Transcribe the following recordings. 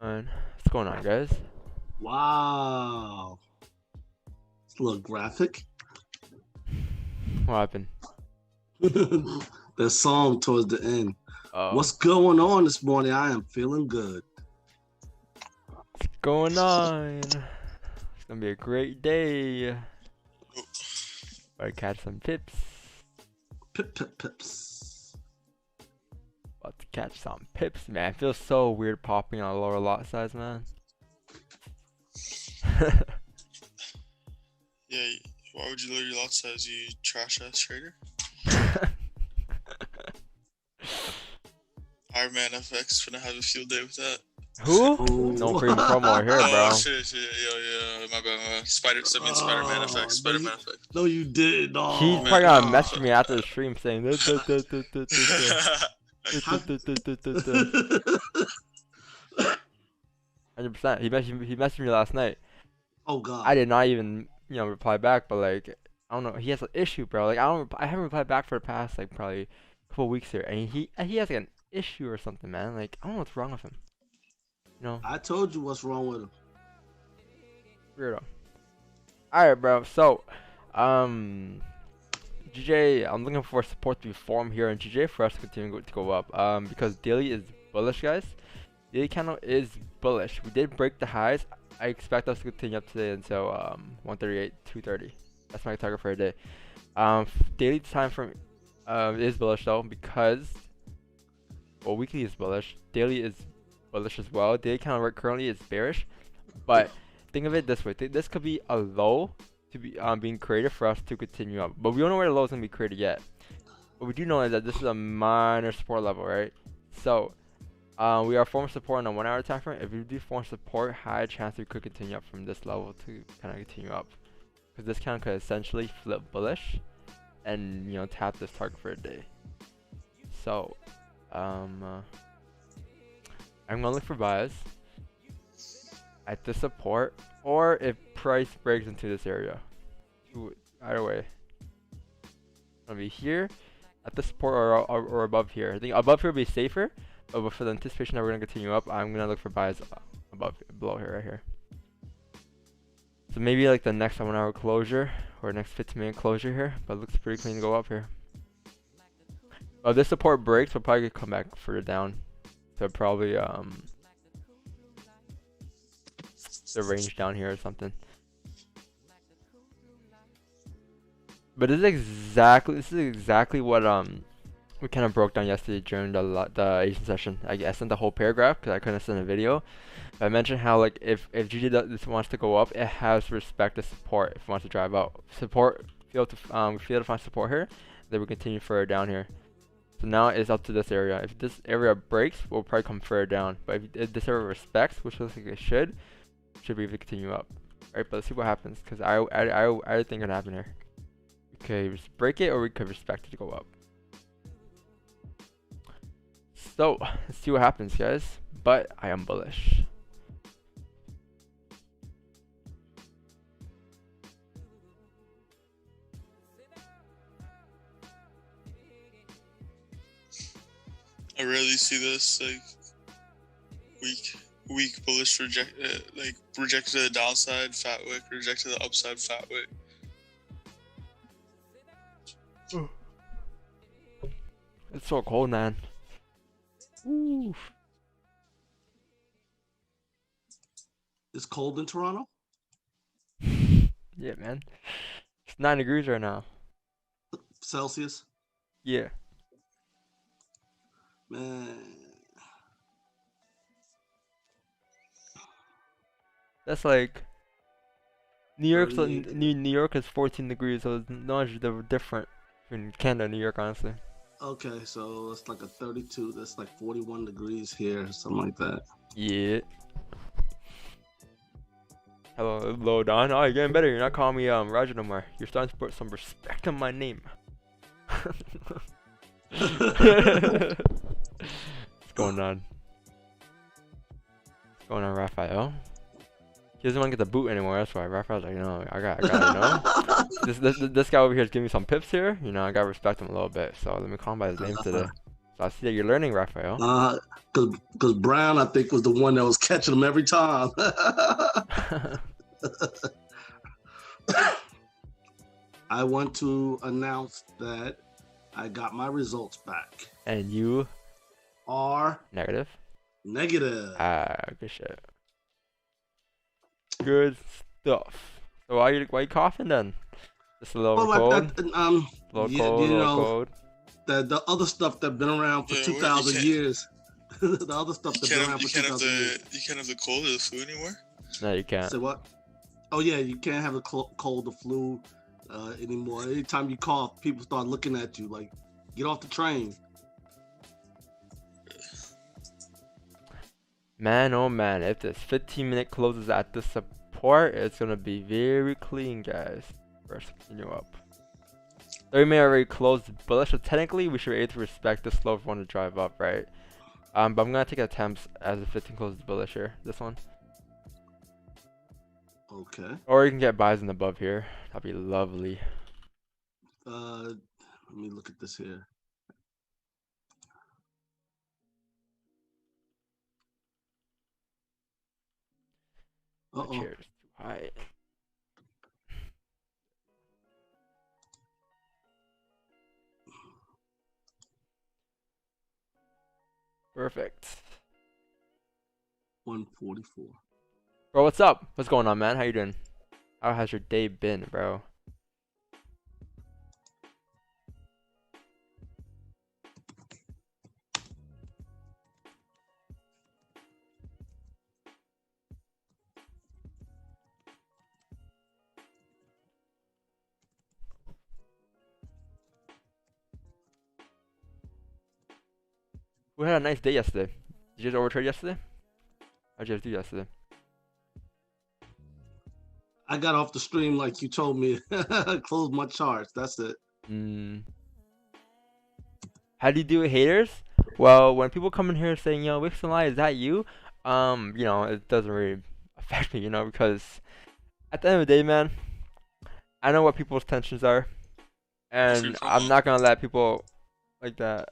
What's going on, guys? Wow. It's a little graphic. What happened? The song towards the end. Oh, What's going on this morning? I am feeling good. what's going on? It's gonna be a great day. About to catch some pips. Pips. About to catch some pips, man. It feels so weird popping on a lower lot size, man. Yeah, why would you lower your lot size, you trash ass trader? Iron Man FX gonna have a field day with that. Who? Ooh. No free promo here, bro. Oh shit, yeah, my bad. Spider-Man FX, Spider-Man FX. No, you didn't. Oh, He's probably gonna message me after the stream saying this. 100%. He messaged me last night. Oh God. I did not even reply back, but like I don't know. He has an issue, bro. Like I haven't replied back for the past like probably a couple weeks here, and he has like an issue or something, man. Like I don't know what's wrong with him. I told you what's wrong with him. Weirdo. Alright, bro. So, GJ, I'm looking for support to be formed here in GJ for us to continue to go up. Because daily is bullish, guys. Daily candle is bullish. We did break the highs. I expect us to continue up today until 138, 230. That's my target for the day. Daily time frame is bullish though because weekly is bullish. Daily is bullish as well. Daily candle right currently is bearish, but think of it this way: this could be a low to be being created for us to continue up. But we don't know where the low is gonna be created yet. What we do know is that this is a minor support level, right? So we are forming support on a 1 hour time frame. If we do form support, high chance we could continue up from this level to kind of continue up, because this kind of could essentially flip bullish and tap this target for a day. So I'm gonna look for buys at the support, or if price breaks into this area. Either way, gonna be here at the support or above here. I think above here would be safer, but for the anticipation that we're gonna continue up, I'm gonna look for buys below here, right here. So maybe like the next 1 hour closure or next 15-minute closure here, but it looks pretty clean to go up here. If this support breaks, we'll probably come back further down. So probably the range down here or something. But this is exactly what we kind of broke down yesterday during the Asian session. I sent the whole paragraph because I couldn't send a video. But I mentioned how like if GG this wants to go up, it has to respect the support if it wants to drive out. Support fail to find support here, then we continue further down here. So now it's up to this area. If this area breaks, we'll probably come further down. But if this area respects, which looks like it should be able to continue up. Alright, but let's see what happens, because I think it can happen here. Okay, just break it, or we could respect it to go up. So let's see what happens, guys. But I am bullish. I rarely see this like weak bullish reject to the downside fat wick, reject to the upside fat wick. It's so cold, man. Oof. It's cold in Toronto. Yeah, man. It's 9 degrees right now. Celsius. Yeah. Man. That's like New York is 14 degrees, so it's not different between Canada and New York, honestly. Okay, so it's like a 32. That's like 41 degrees here, something like that. Yeah. Hello, Don. Oh, you're getting better. You're not calling me Roger no more. You're starting to put some respect on my name. What's going on? What's going on, Raphael? He doesn't want to get the boot anymore. That's why Raphael's like, I got this guy over here is giving me some pips here. I gotta respect him a little bit. So let me call him by his name today. So I see that you're learning, Raphael. Because Brown, I think, was the one that was catching them every time. I want to announce that I got my results back. And you Are negative. negative. Good shit. Good stuff. So why you coughing then? Just a little cold. Little yeah, cold. you Little know, cold. the other stuff that's been around for 2,000 years. The other stuff that's been around for 2,000 years. You can't have the cold or the flu anymore. No, you can't. Say what? Oh yeah, you can't have the cold, the flu anymore. Anytime you cough, people start looking at you like, get off the train. Man, oh man, if this 15-minute closes at the support, it's gonna be very clean, guys. First, continue up. 30-minute already closed bullish, so technically we should be able to respect the slope if we want to drive up, right? But I'm gonna take attempts as the 15 closes bullish here. This one. Okay. Or you can get buys and above here. That'd be lovely. Let me look at this here. My chair's too high. Perfect. 144. Bro, what's up? What's going on, man? How you doing? How has your day been, bro? We had a nice day yesterday. Did you guys overtrade yesterday? How'd you guys do yesterday? I got off the stream like you told me. Closed my charts. That's it. How do you do it, haters? Well, when people come in here saying, yo, Wix and Lie, is that you? You know, it doesn't really affect me, you know, because at the end of the day, man, I know what people's tensions are, and I'm not gonna let people like that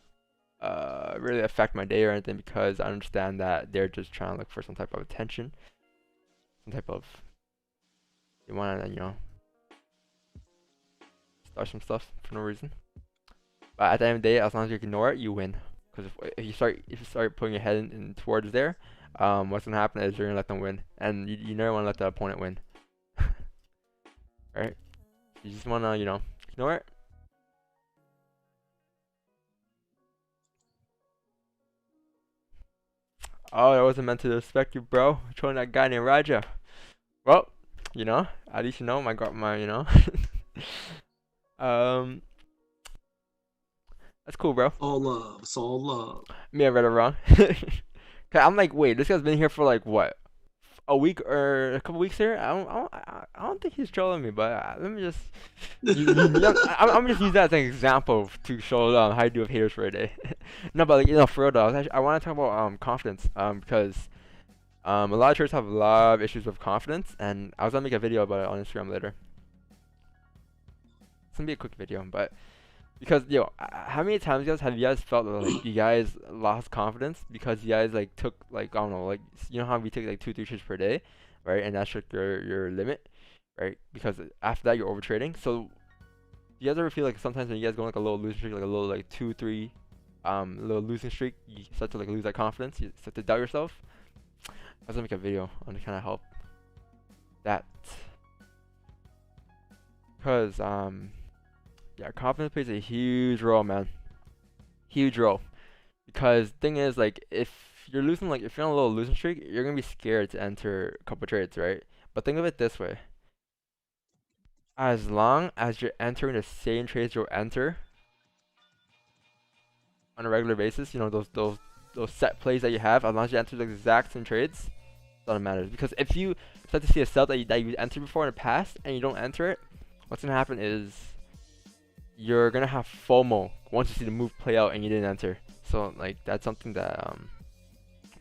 really affect my day or anything, because I understand that they're just trying to look for some type of attention, some type of, they want to, you know, start some stuff for no reason. But at the end of the day, as long as you ignore it, you win. Because if you start putting your head in towards there, what's gonna happen is you're gonna let them win, and you never want to let the opponent win. Right? You just wanna, you know, ignore it. Oh, I wasn't meant to respect you, bro. Trolling that guy named Raja. Well, you know, at least you know my you know. That's cool, bro. All love. It's all love. Me, I read it wrong. I'm like, wait, this guy's been here for like what, a week or a couple weeks here? I don't think he's trolling me, but let me just. I'm just use that as an example to show how you do with haters for a day. No, but like, you know, for real though, I want to talk about confidence because a lot of traders have a lot of issues with confidence, and I was gonna make a video about it on Instagram later. It's gonna be a quick video, but. Because, yo, how many times, guys, have you guys felt like you guys lost confidence because you guys, like, took, like, I don't know, like, you know how we take, like, 2-3 trades per day, right? And that's, like, your limit, right? Because after that, you're over trading. So, do you guys ever feel like sometimes when you guys go on, like, a little losing streak, like, a little, like, 2-3, little losing streak, you start to, like, lose that confidence? You start to doubt yourself? I was gonna make a video on to kind of help that. Because, yeah, confidence plays a huge role, man. Huge role. Because thing is, like, if you're losing, like, if you're on a little losing streak, you're gonna be scared to enter a couple trades, right? But think of it this way: as long as you're entering the same trades you'll enter on a regular basis, you know, those set plays that you have, as long as you enter the exact same trades, it doesn't matter. Because if you start to see a sell that you entered before in the past and you don't enter it, what's gonna happen is you're gonna have FOMO once you see the move play out and you didn't enter. So like that's something that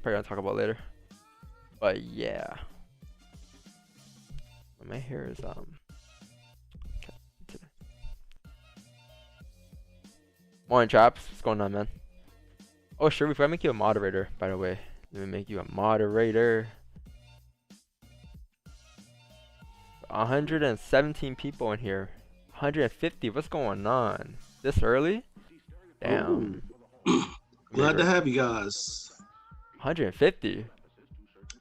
probably gonna talk about later. But yeah, my hair is morning, chaps. What's going on, man? Oh, sure. Before I make you a moderator, by the way, let me make you a moderator. 117 people in here. 150. What's going on? This early? Damn. Glad to have you guys. 150.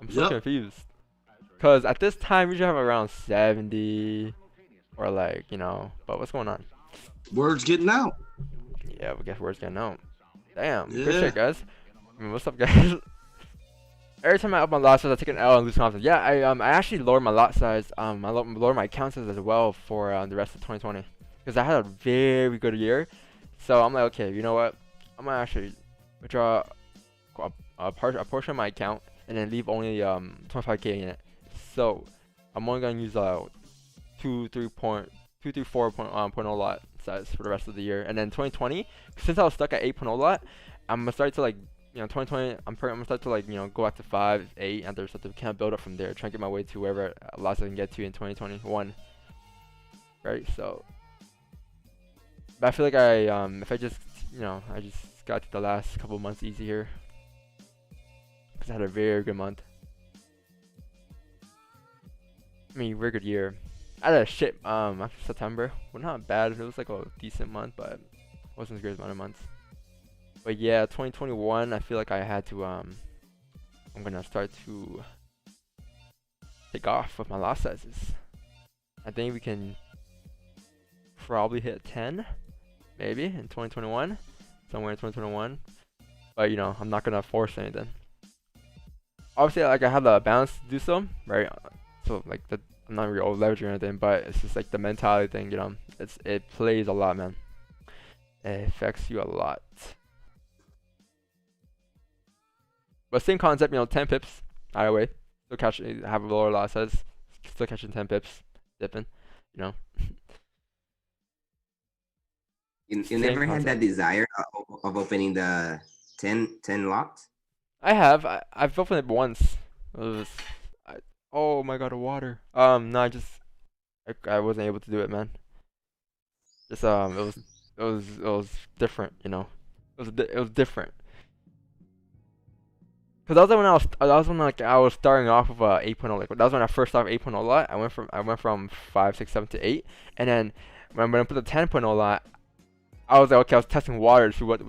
I'm so Yep. confused. Cause at this time we should have around 70, or like, you know. But what's going on? Word's getting out. Yeah, we guess word's getting out. Damn. Yeah. Good shit, guys. I mean, what's up, guys? Every time I up my lot size, I take an L and lose confidence. Yeah, I actually lowered my lot size. I lowered my account size as well for the rest of 2020, because I had a very good year. So I'm like, okay, you know what? I'm gonna actually withdraw a portion of my account and then leave only 25k in it. So I'm only gonna use 234.0 lot size for the rest of the year. And then 2020, since I was stuck at 8.0 lot, I'm gonna start to like, you know, 2020, I'm gonna start to like, you know, go back to 5, 8, and there's something kind of build up from there, try and get my way to wherever lots I can get to in 2021. Right, so. But I feel like if I just, you know, I just got to the last couple of months easy here, because I had a very good month. I mean, very good year. I had a shit after September. Well, not bad. It was like a decent month, but it wasn't as great as my other months. But yeah, 2021, I feel like I had to I'm gonna start to take off with my lot sizes. I think we can probably hit 10, maybe in 2021, somewhere in 2021. But you know, I'm not gonna force anything. Obviously, like I have the balance to do so, right? So like I'm not really leveraging or anything, but it's just like the mentality thing, you know. It plays a lot, man. It affects you a lot. But same concept, you know, 10 pips either way. Still have a lower lot size, still catching 10 pips, dipping, you know. You never had that desire of opening the 10 lots? I have. I've opened it once. Oh my god, of water. No, I wasn't able to do it, man. Just it was different, you know. It was different. Cause that was when like I was starting off with 8.0. Like that was when I first started 8.0 lot. I went from 5, 6, 7 to 8, and then when I put the 10.0 lot, I was like, okay, I was testing water to see what I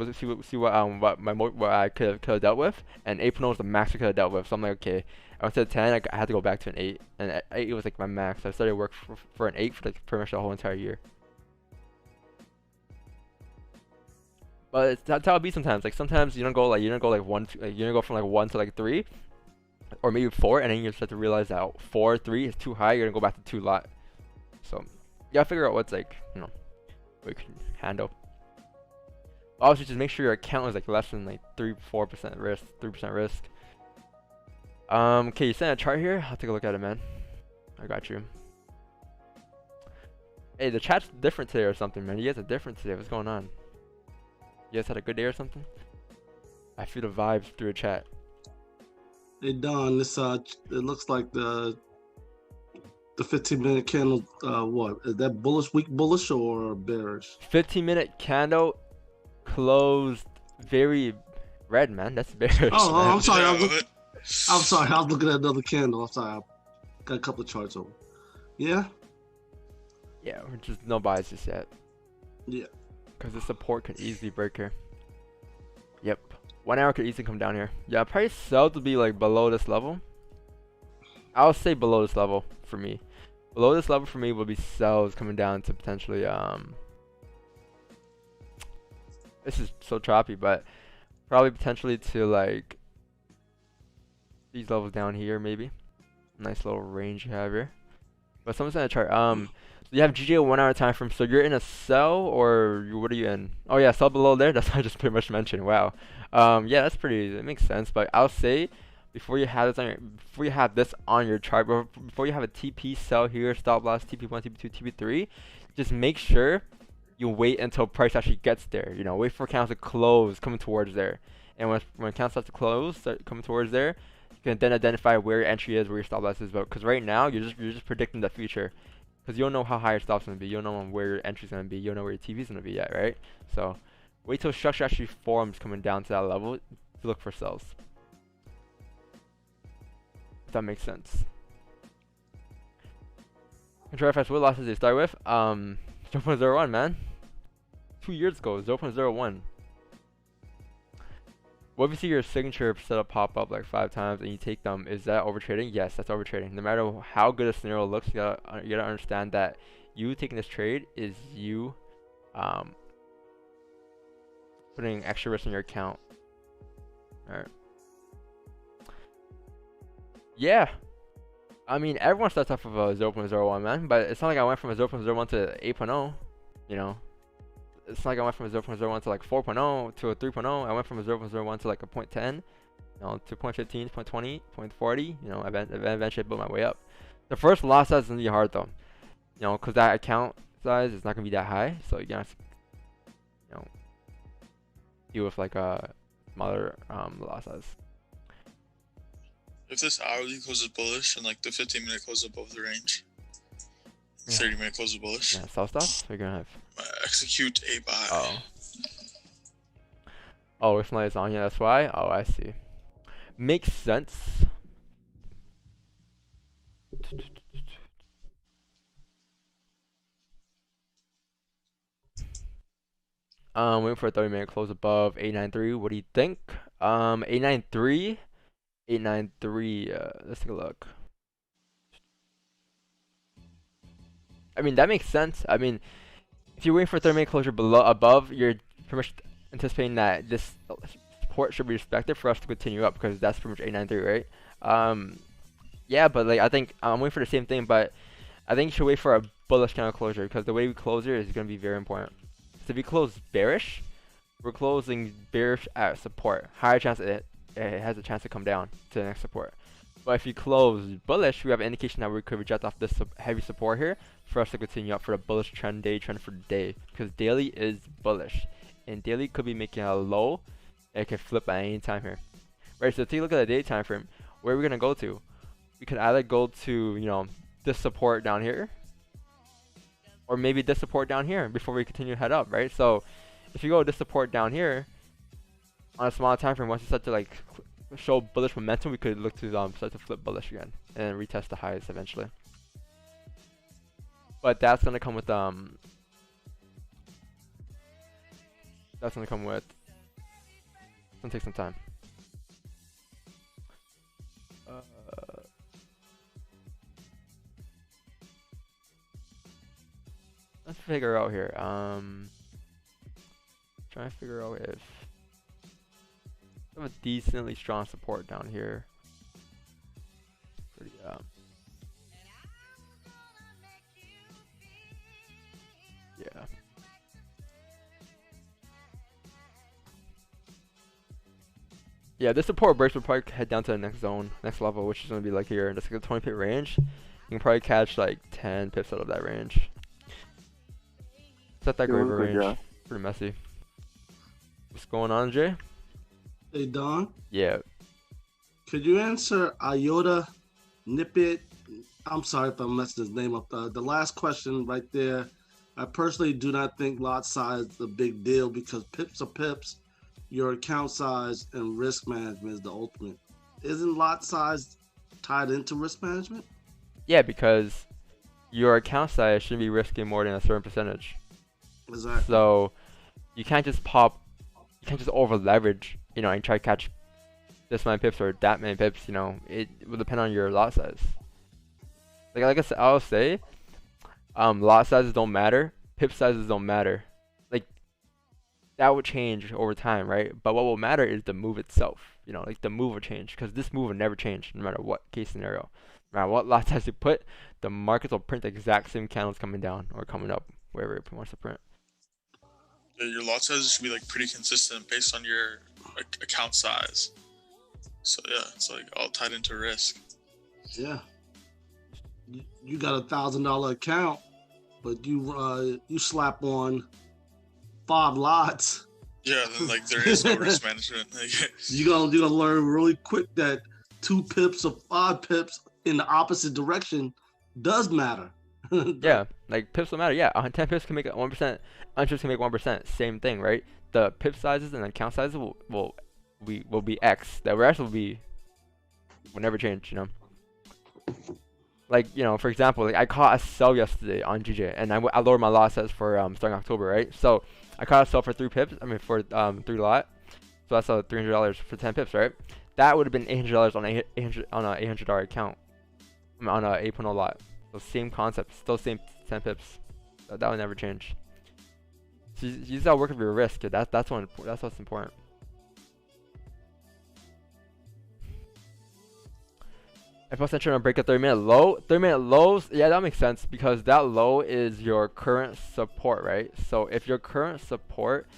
could have dealt with, and 8.0 was the max I could have dealt with. So I'm like, okay, I went to 10, I had to go back to an 8, and 8 was like my max. I started work for an 8 for like pretty much the whole entire year. But that's how it be sometimes. Like sometimes you don't go like 1, you don't go from like 1 to like 3, or maybe 4, and then you start to realize that 4, 3 is too high. You're gonna go back to 2 lot. So you gotta figure out what's like, you know, what you can handle. Obviously, just make sure your account is like less than like 4% risk, 3% risk. Okay, you sent a chart here. I'll take a look at it, man. I got you. Hey, the chat's different today or something, man. You guys are different today. What's going on? You guys had a good day or something? I feel the vibes through a chat. Hey Don, this it looks like the 15-minute candle. What is that? Weak bullish or bearish? 15-minute candle closed very red, man. That's bearish. Oh, man. I'm sorry. I'm sorry. I was looking at another candle. I'm sorry. I got a couple of charts over. Yeah. Yeah, we're just no biases yet. Yeah. Because the support could easily break here. Yep. 1 hour could easily come down here. Yeah, probably sell to be like below this level. I'll say below this level for me. Below this level for me will be sells coming down to potentially this is so choppy, but probably potentially to like these levels down here maybe. Nice little range you have here. But someone's in a chart. So you have GJ 1 hour time frame. So you're in a sell, or what are you in? Oh yeah, sell below there. That's what I just pretty much mentioned. Wow. Yeah, that makes sense. But I'll say before you have this on your chart, before you have a TP sell here, stop loss TP1, TP2, TP3, just make sure you wait until price actually gets there. You know, wait for candles to close, coming towards there. And when candles start to close, start coming towards there, you can then identify where your entry is, where your stop loss is. But because right now you're just predicting the future. Because you don't know how high your stop's going to be. You don't know where your entry's going to be. You don't know where your TV's going to be yet, right? So Wait till structure actually forms coming down to that level to look for sells. If that makes sense. Control FX, what losses did they start with? 0.01, man. 2 years ago, 0.01. What if you see your signature setup pop up like 5 times and you take them? Is that overtrading? Yes, that's overtrading. No matter how good a scenario looks, you gotta understand that you taking this trade is you putting extra risk in your account. Alright. Yeah. I mean, everyone starts off with a 0.01, man, but it's not like I went from a 0.01 to 8.0, you know. It's not like I went from a 0.01 to like 4.0 to a 3.0. I went from a 0.01 to like a 0.10, you know, to 0.15, 0.20, 0.40, you know, eventually built my way up. The first lot size is going to be hard though, you know, because that account size is not going to be that high, so you're going to, you know, deal with like a smaller lot size. If this hourly closes bullish and like the 15-minute closes above the range, Yeah. 30-minute closes bullish, Yeah, sell stuff? You're going to have. Execute a buy. Oh. Oh, it's not on here, that's why? Oh, I see. Makes sense. Waiting for a 30-minute close above 893. What do you think? 893. 893. Let's take a look. I mean, that makes sense. I mean, if you're waiting for a 30-minute closure above, you're pretty much anticipating that this support should be respected for us to continue up, because that's pretty much 893, right? Yeah, but like I think I'm waiting for the same thing, but I think you should wait for a bullish candle closure, because the way we close here is going to be very important. So if we close bearish, we're closing bearish at support. Higher chance it has a chance to come down to the next support. But if you close bullish, we have an indication that we could reject off this heavy support here for us to continue up for the bullish trend for the day, because daily is bullish and daily could be making a low and it could flip at any time here, right? So take a look at the day time frame. Where are we gonna go to? We could either go to, you know, this support down here, or maybe this support down here before we continue to head up, right? So if you go this support down here on a smaller time frame, once you start to like show bullish momentum, we could look to start to flip bullish again and retest the highs eventually. But that's gonna come with it's gonna take some time. Let's figure out here. Trying to figure out if I have a decently strong support down here. Pretty yeah. Yeah, this support breaks will probably head down to the next zone, next level, which is gonna be like here. That's like a 20 pip range. You can probably catch like 10 pips out of that range. It's not that great of a range. Yeah. Pretty messy. What's going on, Jay? Hey, Don. Yeah. Could you answer Iota Nippet? I'm sorry if I messed his name up. The last question right there. I personally do not think lot size is a big deal, because pips are pips. Your account size and risk management is the ultimate. Isn't lot size tied into risk management? Yeah, because your account size shouldn't be risking more than a certain percentage. Exactly. So you can't just over leverage, you know, and try to catch this many pips or that many pips. You know, it will depend on your lot size. Like I said, I'll say, lot sizes don't matter, pip sizes don't matter. Like that would change over time, right? But what will matter is the move itself. You know, like the move will change, because this move will never change no matter what case scenario. No matter what lot size you put, the markets will print the exact same candles coming down or coming up, wherever it wants to print. Yeah, your lot sizes should be like pretty consistent based on your account size. So yeah, it's like all tied into risk. Yeah. You got $1,000 account, but you slap on 5 lots. Yeah, then like there is no risk management. Like, You're gonna learn really quick that 2 pips or 5 pips in the opposite direction does matter. Yeah, Like pips don't matter. Yeah, 10 pips can make 1%. 100 pips can make 1%. Same thing, right? The pip sizes and account sizes will be X. The rest will never change. You know. Like, you know, for example, like I caught a sell yesterday on GJ, and I lowered my lot size for starting October, right? So I caught a sell for 3 pips. I mean for 3 lot. So that's $300 for 10 pips, right? That would have been $800 on a $800 account. I mean, on a 8.0 lot. So same concept, still same 10 pips. So that would never change. So you just gotta work with your risk. That's what's important. If I was trying to break a 30-minute low, 30-minute lows, yeah, that makes sense because that low is your current support, right? So if your current support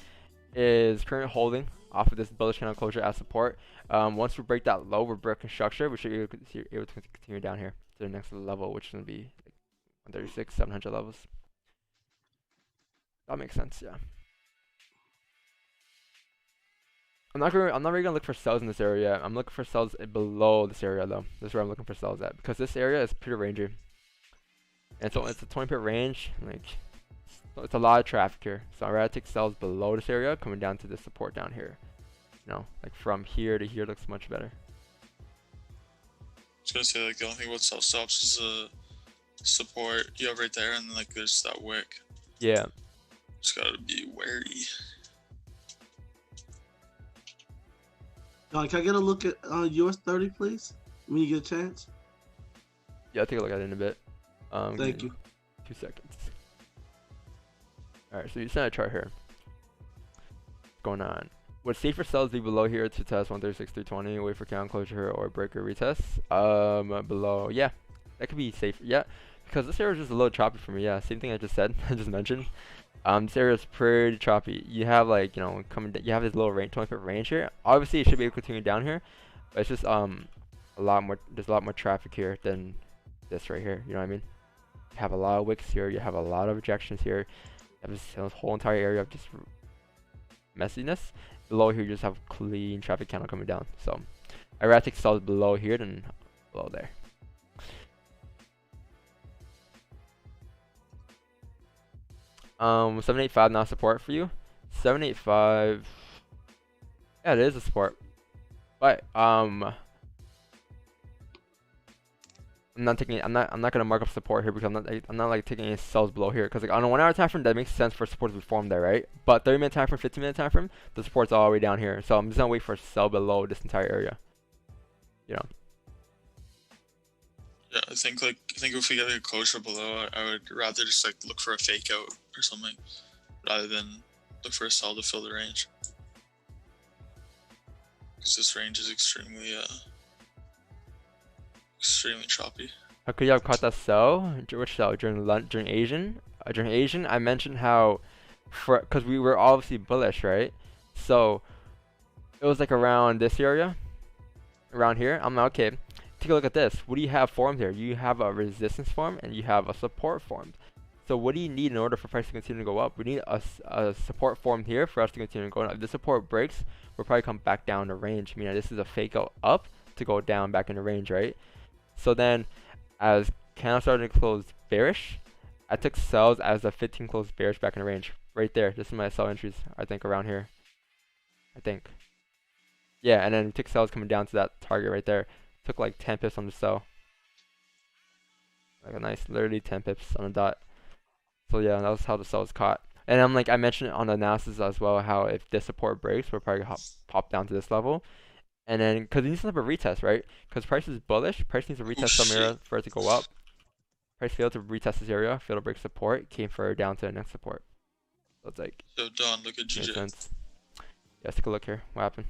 is current holding off of this bullish candle closure as support, once we break that low, we're breaking structure, we should be able to continue down here to the next level, which is going to be like 136, 700 levels. That makes sense, yeah. I'm not really gonna look for sells in this area. I'm looking for sells below this area though. This is where I'm looking for sells at because this area is pretty rangy. And so it's a 20 pip range. Like it's a lot of traffic here. So I'd rather take sells below this area, coming down to the support down here. You know, like from here to here looks much better. I was gonna say like the only thing about sell stops is support you have right there, and then like there's that wick. Yeah. Just gotta be wary. Can I get a look at US 30, please? When you get a chance. Yeah, I'll take a look at it in a bit. Thank you. 2 seconds. Alright, so you sent a chart here. What's going on? Would safer sells be below here to test 136, 320, wait for candle closure here, or breaker retest? Below, yeah. That could be safe, yeah. Because this area is just a little choppy for me, yeah. Same thing I just said, I just mentioned. This area is pretty choppy. You have like, you know, you have this little range, 20 foot range here. Obviously, it should be able to continue down here, but it's just there's a lot more traffic here than this right here. You know what I mean? You have a lot of wicks here. You have a lot of rejections here. You have this whole entire area of just messiness. Below here, you just have clean traffic candle coming down. So I'd rather take sells below here than below there. Um, 785 not support for you. 785, yeah, it is a support, but I'm not gonna mark up support here because I'm not like taking any sells below here because like on a 1 hour time frame that makes sense for support to be formed there, right? But 30-minute time frame, 15-minute time frame, the support's all the way down here, so I'm just gonna wait for a sell below this entire area. You know. Yeah, I think if we get a closure below, I would rather just like look for a fake out or something, rather than look for a sell to fill the range. Because this range is extremely choppy. How could you have caught that sell? Which sell? During Asian? During Asian, I mentioned how, because we were obviously bullish, right? So it was like around this area, around here. I'm like, okay. Take a look at this. What do you have formed here? You have a resistance formed and you have a support formed. So what do you need in order for price to continue to go up? We need a support formed here for us to continue going up. If the support breaks, we'll probably come back down to range. Meaning this is a fake out up to go down back into range, right? So then as candle started to close bearish, I took sells as a 15 closed bearish back in range. Right there. This is my sell entries, I think, around here. I think. Yeah, and then we took sells coming down to that target right there. Took like 10 pips on the sell. Like a nice, literally 10 pips on the dot. So yeah, that was how the sell was caught. And I'm like, I mentioned it on the analysis as well, how if this support breaks, we'll probably pop down to this level. And then, because it needs to have a retest, right? Because price is bullish. Price needs to retest some area for it to go up. Price failed to retest this area, failed to break support, came further down to the next support. So it's like, so Don, look at GJ. Yeah, let's take a look here. What happened?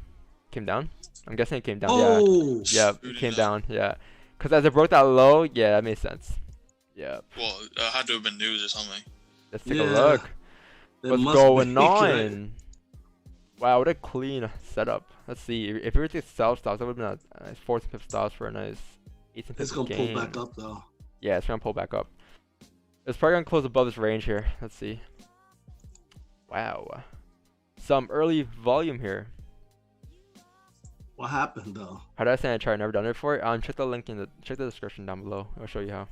Came down? I'm guessing it came down. Oh, yeah, it came down. Yeah, because as it broke that low, yeah, that made sense. Yeah. Well, it had to have been news or something. Let's take a look. What's going on? Wow, what a clean setup. Let's see. If we were to sell stops, that would have been a nice 14 pip stops for a nice 18 pip It's gonna pull back up though. Yeah, it's gonna pull back up. It's probably gonna close above this range here. Let's see. Wow, some early volume here. What happened though? How did I say I tried? Never done it before. Check the link check the description down below. I'll show you how.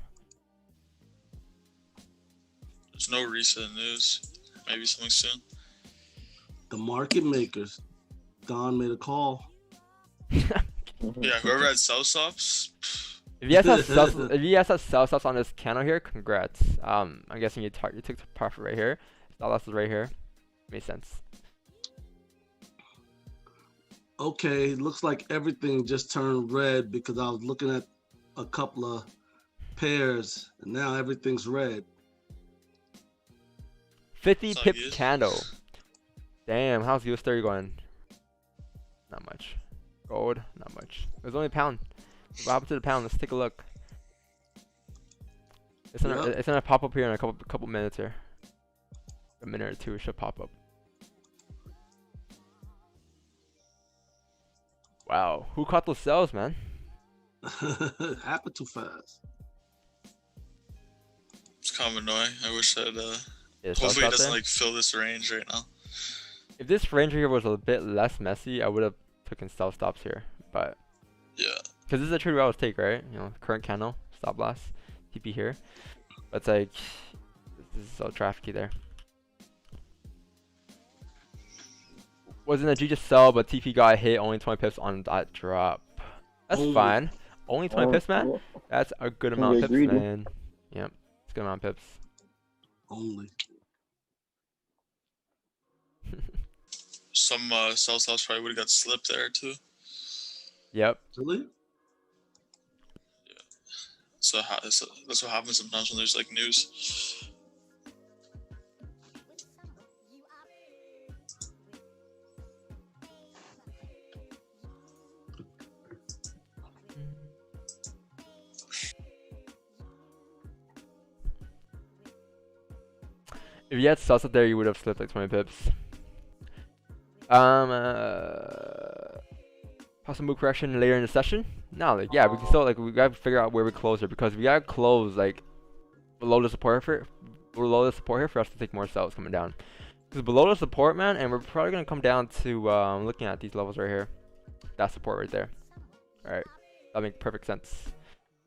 There's no recent news. Maybe something soon. The market makers. Don made a call. Yeah, whoever had sell stops. If you guys have sell stops on this candle here, congrats. I'm guessing you took the profit right here. Stop loss is right here. Makes sense. Okay, looks like everything just turned red because I was looking at a couple of pairs and now everything's red. 50 That's not pips good. candle. Damn, how's US 30 going? Not much. Gold, not much. It was only a pound. What happened to the pound? Let's take a look. It's gonna pop up here in a couple minutes here. A minute or two, it should pop up. Wow, who caught those sells, man? Happened too fast. It's kind of annoying. I wish that Yeah, hopefully it doesn't there. like fill this range right now. If this range here was a bit less messy, I would have taken sell stops here. But Yeah. because this is a trade we always take, right? You know, current candle, stop loss, TP here. But it's like, this is so trafficy there. Wasn't a G just sell, but TP got hit only 20 pips on that drop. That's fine. Only 20 pips, man. That's a good amount of pips, man. Yep, it's a good amount of pips. Only. Some sell stops probably would have got slipped there too. Yep. Really? So that's what happens sometimes when there's like news. If you had sus up there, you would have slipped like 20 pips. Possible move correction later in the session. No, like yeah, we can still we gotta figure out where we close here because we gotta close like below the support here for us to take more sells coming down. Because below the support, man, and we're probably gonna come down to looking at these levels right here. That support right there. All right, that makes perfect sense.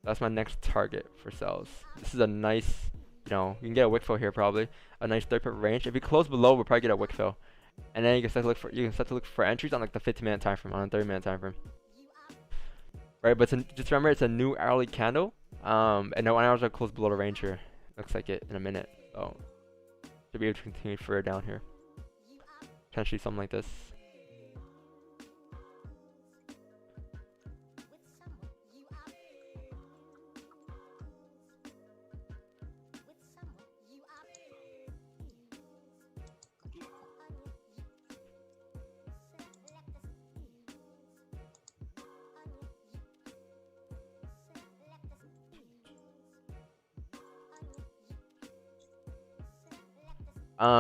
That's my next target for sells. This is a nice, you know, you can get a wick fill here probably. A nice 30 pip range. If we close below, we'll probably get a wick fill. And then you can start to look for entries on like the 50-minute time frame, on a 30-minute time frame. Right, but just remember it's a new hourly candle. And no 1 hours are close below the range here. Looks like it in a minute. So should be able to continue further down here. Potentially something like this.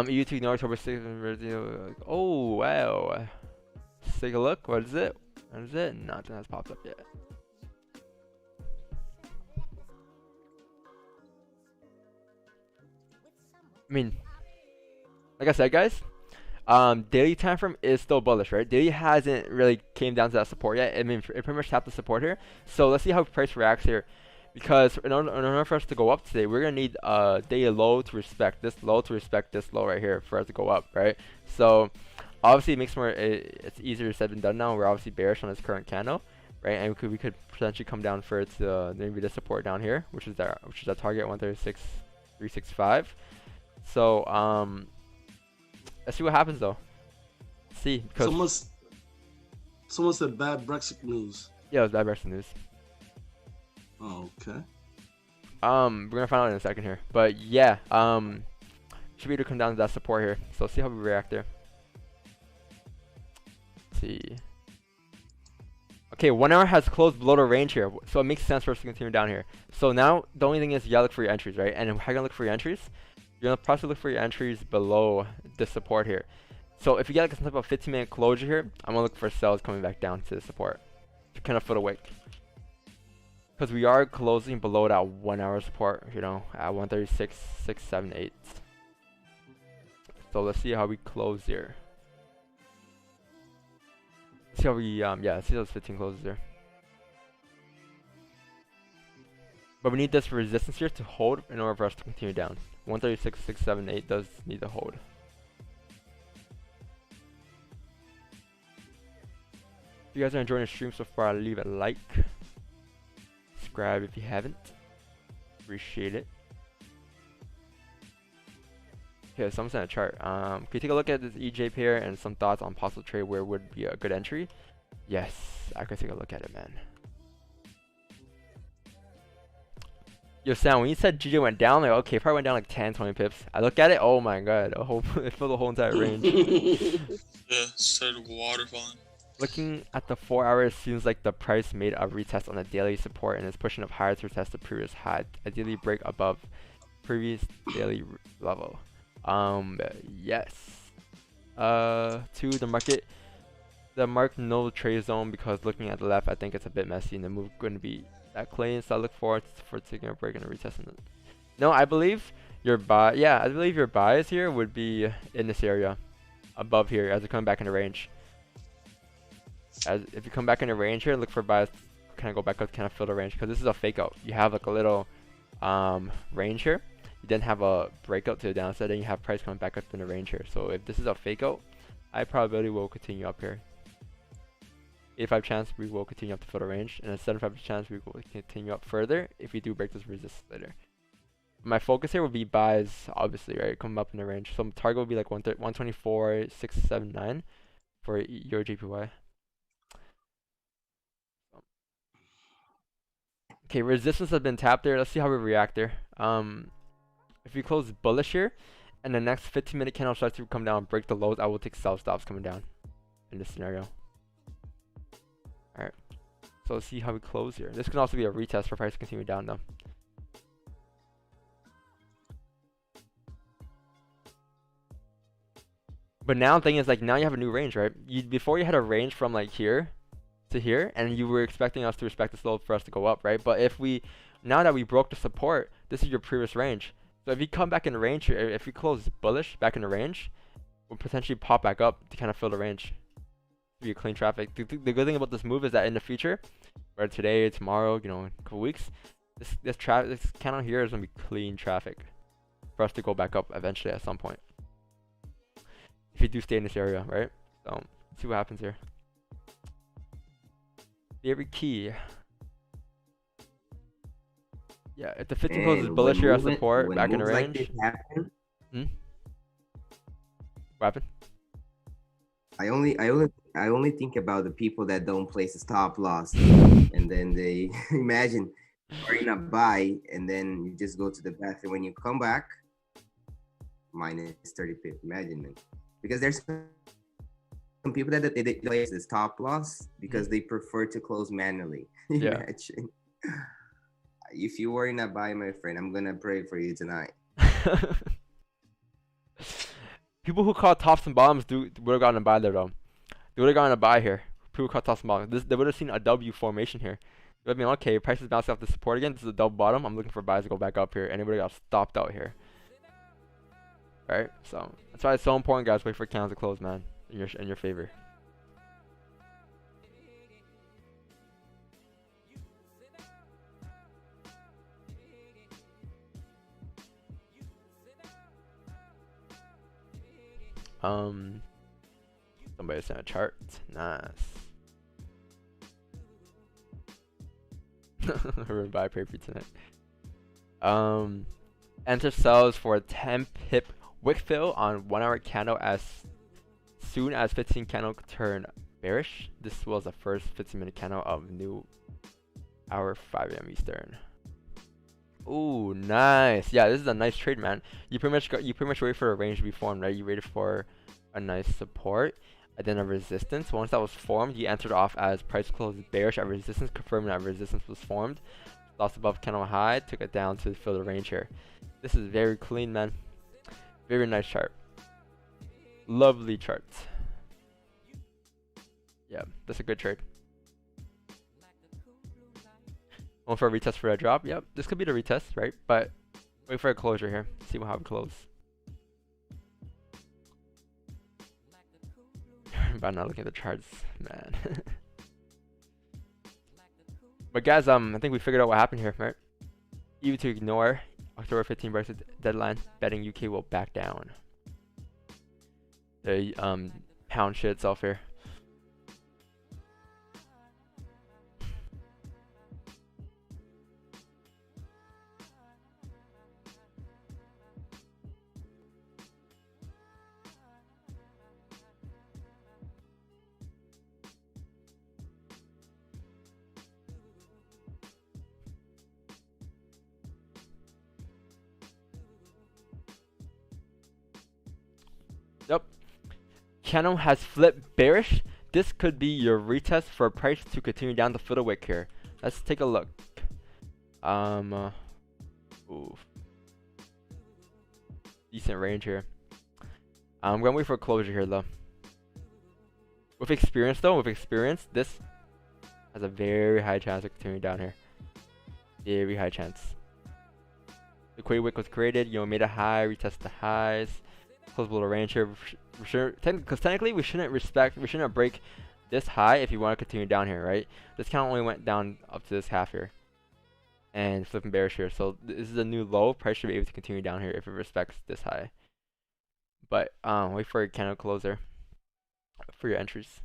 EU to ignore October 6th. Oh, wow. Let's take a look. What is it? What is it? Nothing has popped up yet. I mean, like I said, guys, daily time frame is still bullish, right? Daily hasn't really came down to that support yet. I mean, it pretty much tapped the support here. So let's see how price reacts here. Because in order for us to go up today, we're gonna need a daily low to respect this low right here for us to go up, right? So obviously it makes more it's easier said than done now. We're obviously bearish on this current candle, right? And we could potentially come down further to maybe the support down here, which is our target 136.365. So let's see what happens though. Let's see, because someone said bad Brexit news. Yeah, it was bad Brexit news. Oh, okay. We're gonna find out in a second here, but yeah, should be able to come down to that support here. So let's see how we react there. Let's see. Okay, 1 hour has closed below the range here, so it makes sense for us to continue down here. So now the only thing is you gotta look for your entries, right? And how are you gonna look for your entries? You're gonna probably look for your entries below the support here. So if you get like some type of 15-minute closure here, I'm gonna look for sells coming back down to the support to kind of foot a wick. Because we are closing below that 1 hour support, you know, at 136.678. So let's see how we close here. Let's see how we, let's see those 15 closes there. But we need this resistance here to hold in order for us to continue down. 136.678 does need to hold. If you guys are enjoying the stream so far, leave a like. Subscribe if you haven't. Appreciate it. Okay, so I'm sending a chart. Can you take a look at this EJ pair and some thoughts on possible trade where would be a good entry? Yes, I could take a look at it, man. Yo, Sam, when you said GJ went down, like, okay, probably went down like 10, 20 pips. I look at it, oh my god, it filled the whole entire range. Yeah, started waterfalling. Looking at the 4 hours, seems like the price made a retest on the daily support and is pushing up higher to retest the previous high. Ideally break above previous daily level. Yes. To the market. The mark no trade zone because looking at the left, I think it's a bit messy and the move going to be that clean. So I look forward for taking a break and a retest in it. No, I believe your buy. Yeah, I believe your buys here would be in this area, above here, as you come back into range. As if you come back into range here, look for buys, kind of go back up, kind of fill the range because this is a fake out. You have like a little range here. You then have a breakout to the downside, and you have price coming back up in the range here. So if this is a fake out, high probability will continue up here. 85 chance we will continue up to fill the range, and a 75 chance we will continue up further if we do break this resistance later. My focus here would be buys, obviously, right? Coming up in the range. So target would be like 124.679 for Euro JPY. Okay, resistance has been tapped there. Let's see how we react there. If we close bullish here, and the next 15-minute candle starts to come down and break the lows, I will take sell stops coming down in this scenario. Alright, so let's see how we close here. This can also be a retest for price to continue down though. But now the thing is, like, now you have a new range, right? Before you had a range from like here to here, and you were expecting us to respect this low for us to go up, right? But if now that we broke the support, this is your previous range. So if you come back in the range here, if we close bullish back in the range, we'll potentially pop back up to kind of fill the range. Be a clean traffic. The good thing about this move is that in the future, or today, tomorrow, you know, in a couple weeks, this candle here is gonna be clean traffic for us to go back up eventually at some point. If you do stay in this area, right? So let's see what happens here. Very key. Yeah, if the 15 closes bullish here as support back in the range. Like What happened? I only think about the people that don't place a stop loss, and then they imagine you're in a buy, and then you just go to the back, and when you come back, minus 30 pip. Imagine, man, because there's some people that they place the stop loss because they prefer to close manually. Yeah. Imagine. If you were in a buy, my friend, I'm gonna pray for you tonight. People who caught tops and bottoms would have gotten a buy there though. They would have gotten a buy here. People who caught tops and bottoms. They would have seen a W formation here. They would have been okay, prices bounce off the support again. This is a double bottom. I'm looking for buys to go back up here. And they would have got stopped out here. Alright, so that's why it's so important, guys. Wait for candles to close, man. In your favor. Somebody sent a chart. Nice. We're gonna buy paper tonight. Enter sells for a 10 pip wick fill on 1 hour candle as soon as 15 candle turn bearish. This was the first 15-minute candle of new hour 5 AM Eastern. Ooh, nice. Yeah, this is a nice trade, man. You pretty much wait for a range to be formed, right? You waited for a nice support and then a resistance. Once that was formed, you entered off as price closed bearish at resistance, confirming that resistance was formed. Lost above candle high, took it down to fill the range here. This is very clean, man. Very nice chart. Lovely chart. Yeah, that's a good trade. Going for a retest for a drop. Yep, this could be the retest, right? But wait for a closure here. See how it closes. About not looking at the charts, man. But guys, I think we figured out what happened here, right? Even to ignore October 15 Brexit deadline, betting UK will back down. The pound shit itself here. Yep. Channel has flipped bearish. This could be your retest for a price to continue down the fiddle wick here. Let's take a look. Oof. Decent range here. I'm gonna wait for a closure here though. With experience, this has a very high chance of continuing down here. Very high chance. The query wick was created, made a high, retest the highs, close below the range here. Because technically we shouldn't break this high if you want to continue down here, right? This kind of only went down up to this half here, and flipping bearish here. So this is a new low. Price should be able to continue down here if it respects this high. But wait for a candle closer for your entries.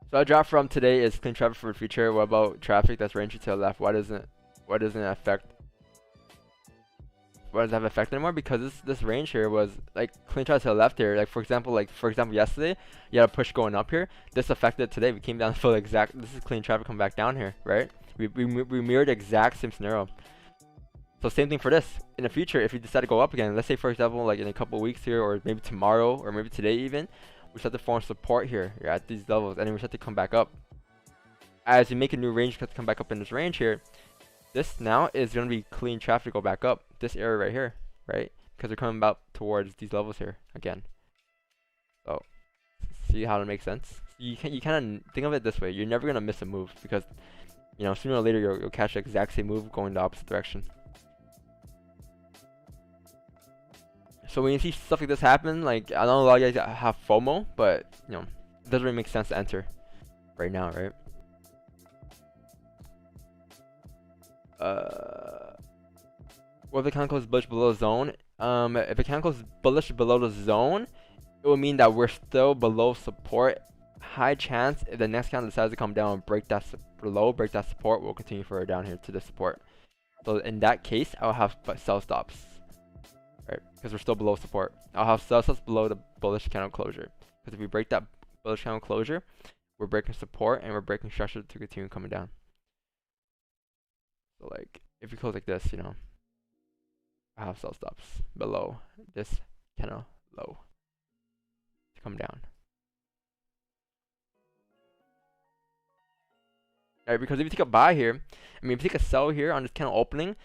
So our drop from today is clean traffic for the future. What about traffic that's ranging to the left? Why doesn't it affect? Why does it have effect anymore? Because this range here was like clean traffic to the left here. Like for example yesterday you had a push going up here. This affected today. We came down for the exact. This is clean traffic coming back down here, right? We mirrored the exact same scenario. So same thing for this. In the future, if you decide to go up again, let's say for example like in a couple of weeks here, or maybe tomorrow, or maybe today even. We start to form support here. You're at these levels, and then we start to come back up. As you make a new range, to come back up in this range here. This now is going to be clean traffic to go back up. This area right here, right? Because we're coming back towards these levels here again. So, see how it makes sense? You kind of think of it this way. You're never going to miss a move because, sooner or later you'll catch the exact same move going the opposite direction. So when you see stuff like this happen, like I know a lot of you guys have FOMO, but it doesn't really make sense to enter right now, right? What if the candle is bullish below the zone? If the candle is bullish below the zone, it will mean that we're still below support. High chance if the next candle decides to come down and break that support, we'll continue further down here to the support. So in that case, I'll have sell stops. Right, because we're still below support. I'll have sell stops below the bullish candle closure. Because if we break that bullish candle closure, we're breaking support and we're breaking structure to continue coming down. So like, if we close like this, I have sell stops below this candle low to come down. Alright, because if you take a buy here, if you take a sell here on this candle opening,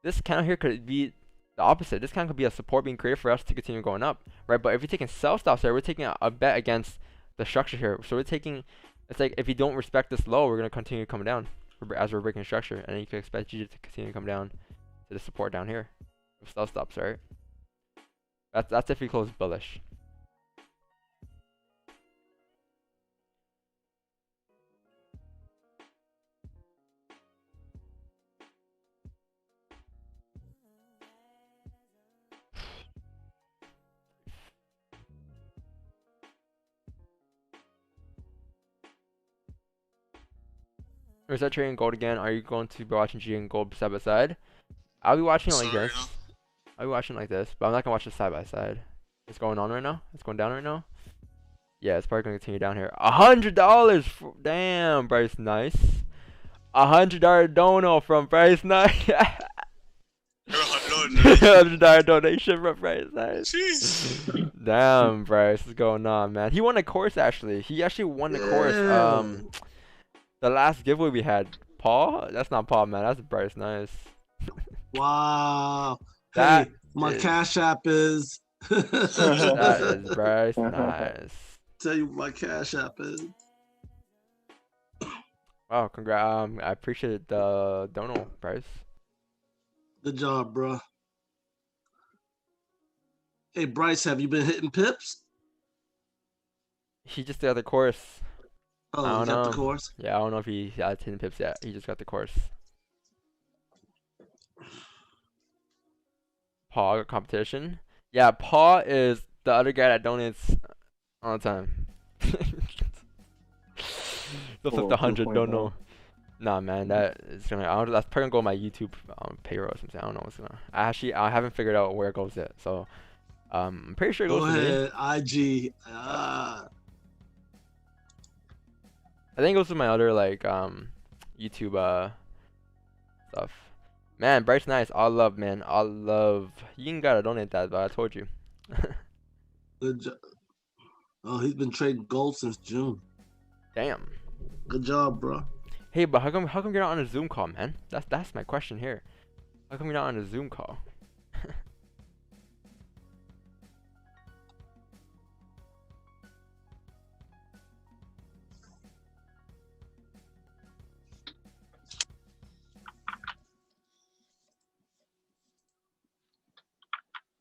this candle here could be the opposite. This kind of could be a support being created for us to continue going up, right? But if you're taking sell stops here, we're taking a bet against the structure here. So we're taking, it's like if you don't respect this low, we're going to continue coming down as we're breaking structure. And then you can expect GJ to continue to come down to the support down here with sell stops, right? That's if we close bullish. Or start trading gold again. Are you going to be watching G and gold side by side? I'll be watching it like this. I'll be watching it like this, but I'm not gonna watch it side by side. It's going on right now. It's going down right now. Yeah, it's probably gonna continue down here. $100. Damn, Bryce, nice. $100 dono from Bryce, nice. $100 donation from Bryce, nice. Jeez. Damn, Bryce, what's going on, man? He won a course actually. He actually won the course. The last giveaway we had. Paul? That's not Paul, man. That's Bryce. Nice. Wow. That Hey, my is Cash App is. that is Bryce. Nice. Tell you what my Cash App is. Wow, congrats. I appreciate the dono, Bryce. Good job, bro. Hey, Bryce, have you been hitting pips? He just got the course. I Oh, you don't got the know. course? Yeah, I don't know if he has 10 pips yet. He just got the course. Paul got competition. Yeah, Paul is the other guy that donates all the time. They'll flip the 100, don't know. Nah, man, that is gonna. That's probably gonna go on my YouTube payroll or something. I don't know what's gonna. I haven't figured out where it goes yet. So, I'm pretty sure it goes Go to me. ahead, IG. I think it goes to my other like YouTube stuff. Man, Bryce nice. All love, man. All love. You ain't gotta donate that, but I told you. Good job. Oh, he's been trading gold since June. Damn. Good job, bro. Hey, but how come you're not on a Zoom call, man? That's my question here. How come you're not on a Zoom call?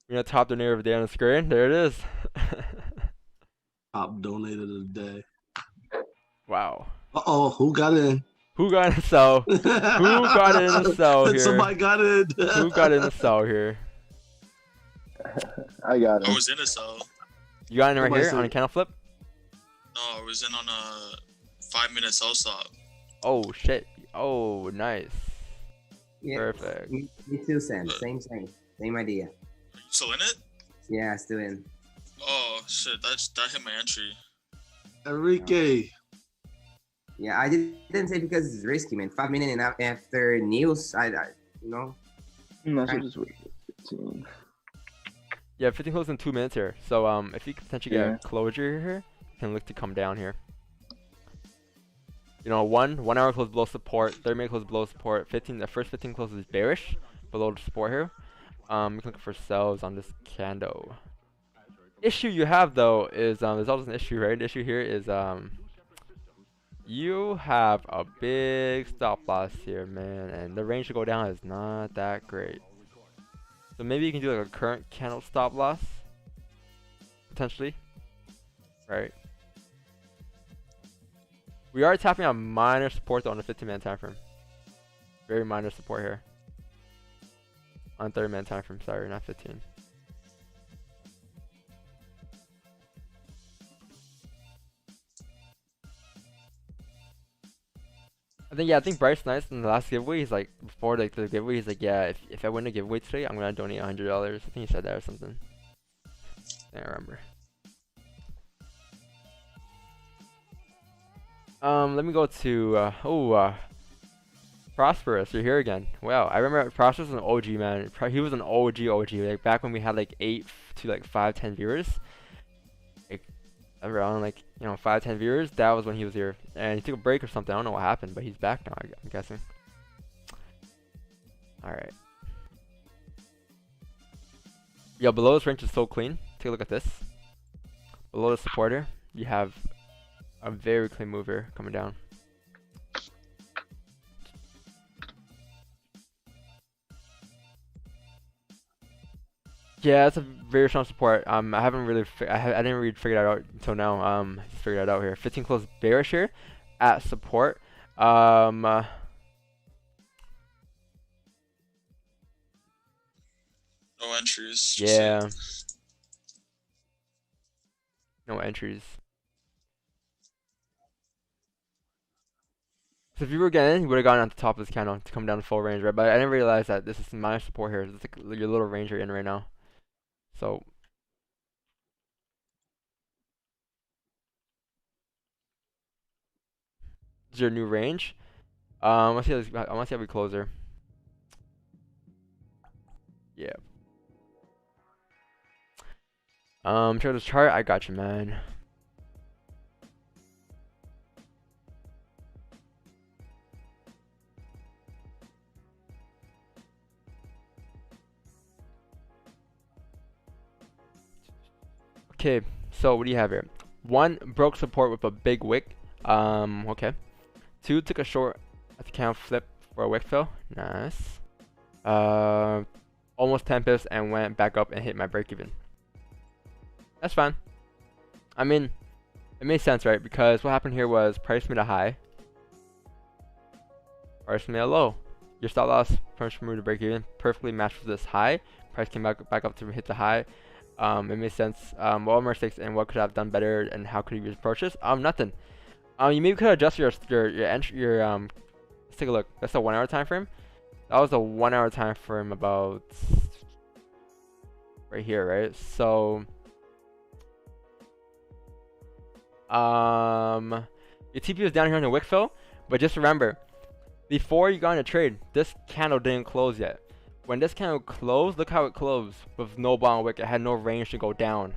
You know, top donator of the day on the screen. There it is. Top donated of the day. Wow. Uh-oh, who got in? Who got in the cell? Who got in the cell here? Somebody got in. Who got in the cell here? I got I him. was in a cell. You got in right Somebody here said- on a candle flip? No, I was in on a 5-minute cell stop. Oh shit. Oh nice. Yeah, Perfect. Me too, Sam. Same idea. Are you still in it? Yeah, still in. Oh shit, that hit my entry. Enrique. Yeah, I didn't say because it's risky, man. 5 minutes and after news, I you know. I should just wait for 15. Yeah, 15 close in 2 minutes here. So if you could potentially get Yeah. a closure here, you can look to come down here. You know, 1 hour close below support, 30 minute close below support, the first 15 closes bearish below the support here. You can look for sells on this candle. Issue you have though is there's always an issue, right? The issue here is you have a big stop loss here, man, and the range to go down is not that great. So maybe you can do like a current candle stop loss, potentially, right? We are tapping on minor support though on the 15-minute time frame. Very minor support here. On 30-minute time frame, sorry, not 15. I think Bryce Nice in the last giveaway, he's like, before like the giveaway, he's like, yeah, if I win a giveaway today, I'm gonna donate $100. I think he said that or something. I can't remember. Let me go to Prosperous. You're here again. Wow, I remember Prosperous was an OG, man. He was an OG, like back when we had like 8 to like 5, 10 viewers. Like around like 5, 10 viewers. That was when he was here, and he took a break or something. I don't know what happened, but he's back now. I'm guessing. All right. Yo, below this range is so clean. Take a look at this. Below the supporter, you have a very clean move here coming down. Yeah, that's a very strong support. I haven't really, I didn't really figure that out until now. Just figured that out here. 15 close bearish here at support. No entries. just Yeah. like- No entries. So if you were getting in, you would have gotten at the top of this candle to come down to full range, right? But I didn't realize that this is minor support here. It's like your little range you're in right now. So this is your new range. I want to see how we close here. Yeah. Show this chart. I got you, man. Okay, so what do you have here? 1 broke support with a big wick. Okay. 2 took a short at the count flip for a wick fill. Nice. Almost 10 pips and went back up and hit my break even. That's fine. I mean, it made sense, right? Because what happened here was price made a high, price made a low. Your stop loss price move to break even perfectly matched with this high. Price came back up to hit the high. It made sense. What were mistakes and what could I have done better and how could you approach this? Nothing. You maybe could adjust your entry let's take a look. That's a 1 hour time frame. That was a 1 hour time frame about right here, right? So your TP was down here on the wick fill, but just remember, before you got in a trade, this candle didn't close yet. When this candle closed, look how it closed with no bottom wick. It had no range to go down.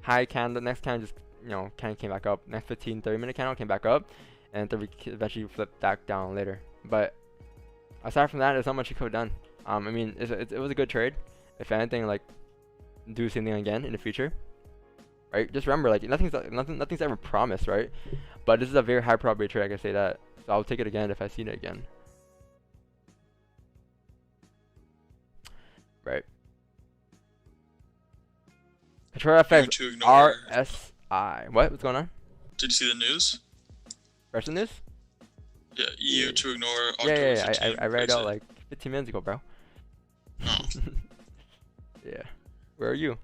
High candle, next candle just, kind of came back up. Next 15-30 minute candle came back up, and eventually flipped back down later. But aside from that, there's not much you could have done. I mean, it was a good trade. If anything, like, do the same thing again in the future. Right? Just remember, like, nothing's ever promised, right? But this is a very high probability trade, I can say that. So I'll take it again if I see it again. Right. Control FX RSI. What's going on? Did you see the news? Rest of the news? Yeah, EU to ignore October Yeah, I read it out Brexit. like 15 minutes ago, bro. Oh. Yeah. Where are you?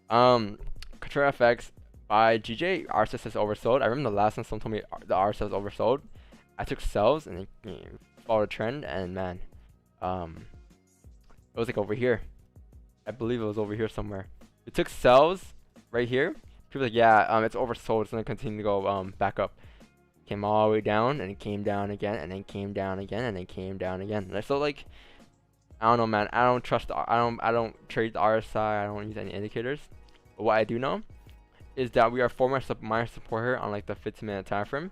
Control FX by GJ. RSS is oversold. I remember the last time someone told me the RSS was oversold. I took sells and followed a trend, and man, it was like over here. I believe it was over here somewhere. We took sells right here. People were like, yeah, it's oversold. It's gonna continue to go back up. Came all the way down, and it came down again, and then came down again, and then came down again. And so like, I don't know, man. I don't trust. I don't trade the RSI. I don't use any indicators. But what I do know is that we are 4 minor support here on like the 15-minute time frame.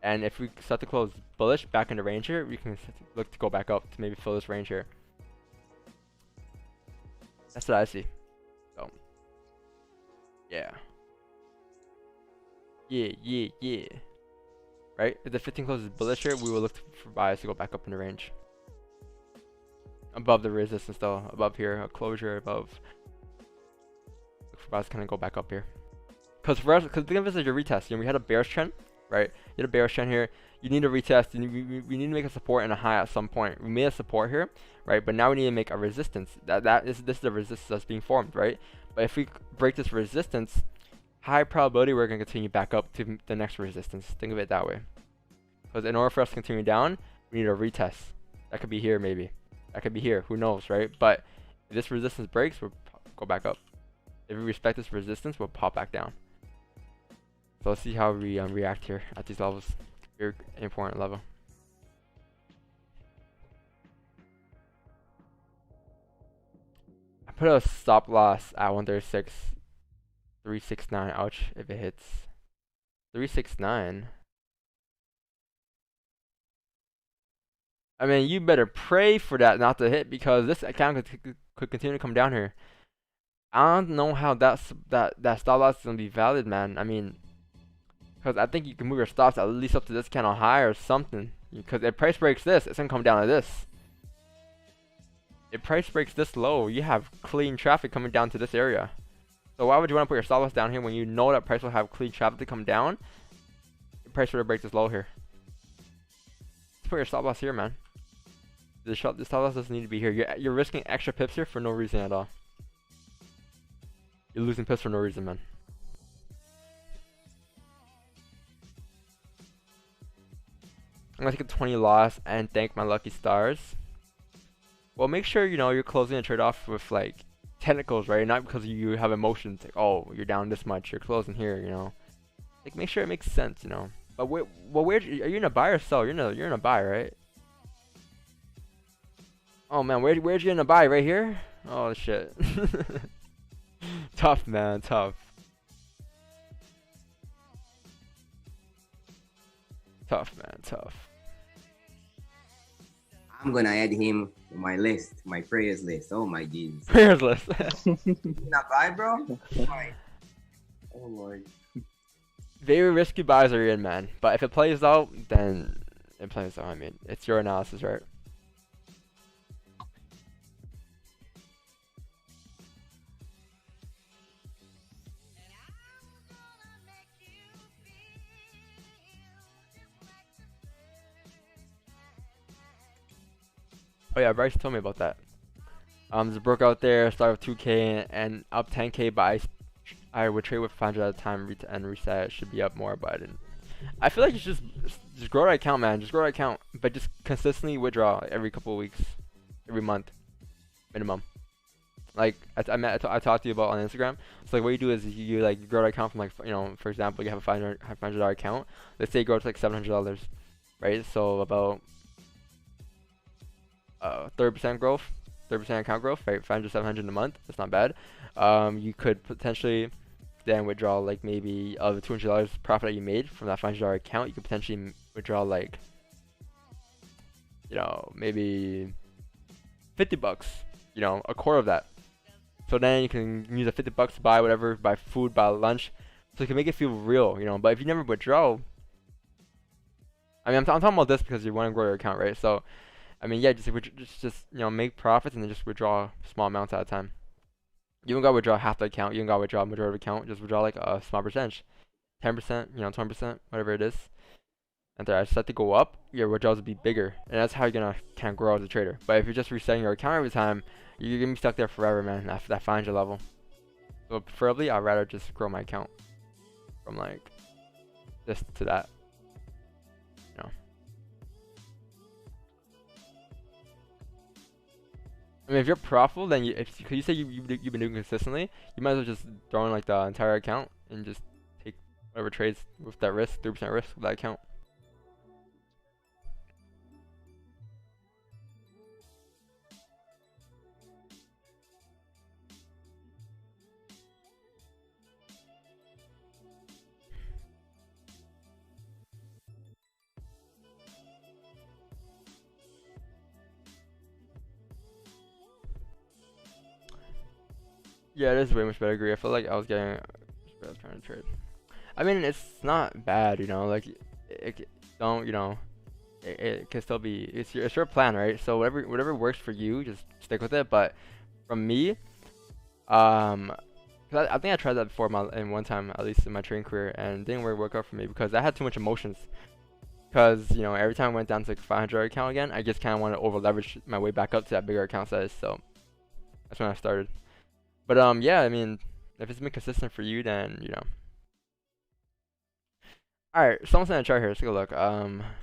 And if we start to close bullish back in the range here, we can look to go back up to maybe fill this range here. That's what I see. So, yeah. Yeah. Right? If the 15 closes bullish here, we will look for buys to go back up in the range. Above the resistance though. Above here, a closure above. Look for buys to kind of go back up here. Because think of this as your retest. We had a bearish trend, right? You had a bearish trend here. You need a retest. We need to make a support and a high at some point. We made a support here, right? But now we need to make a resistance. This is the resistance that's being formed, right? But if we break this resistance, high probability we're going to continue back up to the next resistance. Think of it that way. Because in order for us to continue down, we need a retest. That could be here maybe. That could be here. Who knows, right? But if this resistance breaks, we'll go back up. If we respect this resistance, we'll pop back down. So let's see how we react here at these levels. Very important level. I put a stop loss at 136, 369. Ouch! If it hits 369. I mean, you better pray for that not to hit, because this account could continue to come down here. I don't know how that stop loss is gonna be valid, man. I mean, because I think you can move your stops at least up to this candle high or something. Because if price breaks this, it's gonna come down to this. If price breaks this low, you have clean traffic coming down to this area. So why would you want to put your stop loss down here when you know that price will have clean traffic to come down? The price would break this low here. Let's put your stop loss here, man. The stop loss doesn't need to be here. You're risking extra pips here for no reason at all. You're losing pips for no reason, man. I'm gonna take a 20 loss and thank my lucky stars. Well, make sure you're closing a trade off with like technicals, right? Not because you have emotions. Like, oh, you're down this much, you're closing here, Like, make sure it makes sense, But where are you in a buy or sell? You're in a buy, right? Oh man, where'd you in a buy? Right here? Oh shit. Tough, man, tough. Tough, man, tough. I'm gonna add him to my list, my prayers list. Oh my Jesus. Prayers list. Not buy, bro? Why? Oh my. Very risky buys are in, man. But if it plays out, then it plays out. I mean, it's your analysis, right? Oh yeah, Bryce told me about that. There's a broker out there, start with 2K and up 10K, but I would trade with 500 at a time and reset. It should be up more, but I didn't. I feel like you should just grow that account, man. Just grow that account, but just consistently withdraw every couple of weeks, every month, minimum. Like I talked to you about on Instagram. So like what you do is you like grow that account from like, you know, for example, you have a $500 account. Let's say you grow to like $700, right? So about 30% growth, 30% account growth, right? 500, 700 in a month. That's not bad. You could potentially then withdraw like maybe of the $200 profit that you made from that $500 account. You could potentially withdraw like, you know, maybe $50. You know, a quarter of that. So then you can use the $50 to buy whatever, buy food, buy lunch. So you can make it feel real, you know. But if you never withdraw, I mean, I'm talking about this because you want to grow your account, right? So, I mean, yeah, just you know, make profits and then just withdraw small amounts at a time. You don't gotta withdraw half the account. You don't gotta withdraw a majority of the account. Just withdraw like a small percentage, 10%, you know, 20%, whatever it is. And then as set to go up, your withdrawals will be bigger, and that's how you're gonna kind of grow as a trader. But if you're just resetting your account every time, you're gonna be stuck there forever, man. That 500 level. So preferably, I'd rather just grow my account from like this to that. You know. I mean, if you're profitable, then if you say you've been doing consistently, you might as well just throw in like the entire account and just take whatever trades with that risk, 3% risk with that account. Yeah, it is way much better. I agree. I feel like I was getting I was trying to trade. I mean, it's not bad, you know. Like, don't, you know, it can still be. It's your plan, right? So whatever works for you, just stick with it. But from me, 'cause I think I tried that before in one time, at least in my trading career, and it didn't really work out for me because I had too much emotions. Because, you know, every time I went down to like 500 account again, I just kind of want to over leverage my way back up to that bigger account size. So that's when I started. But yeah, I mean, if it's been consistent for you, then you know. All right, someone sent a chart here. Let's take a look.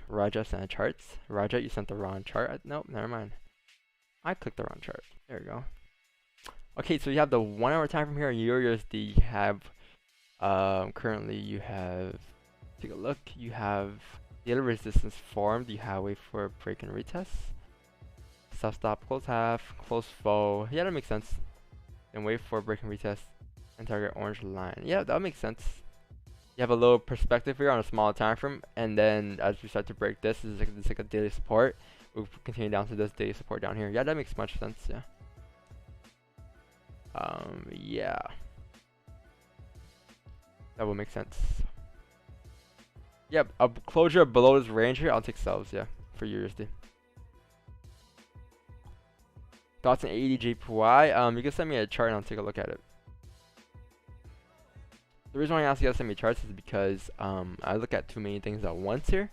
Raja sent charts. Raja, you sent the wrong chart. Nope, never mind. I clicked the wrong chart. There we go. Okay, so you have the 1 hour time from here. USD. You have currently you have. Take a look. You have daily resistance formed. You have wait for break and retest. Self stop, close half, close foe. Yeah, that makes sense. And wait for break and retest and target orange line. Yeah, that makes sense. You have a little perspective here on a smaller time frame, and then as we start to break this is like a daily support. We'll continue down to this daily support down here. Yeah, that makes much sense. Yeah. Yeah. That will make sense. Yep, a closure below this range here, I'll take sells, yeah, for USD. Thoughts on AED/JPY? You can send me a chart and I'll take a look at it. The reason why I ask you guys to send me charts is because I look at too many things at once here.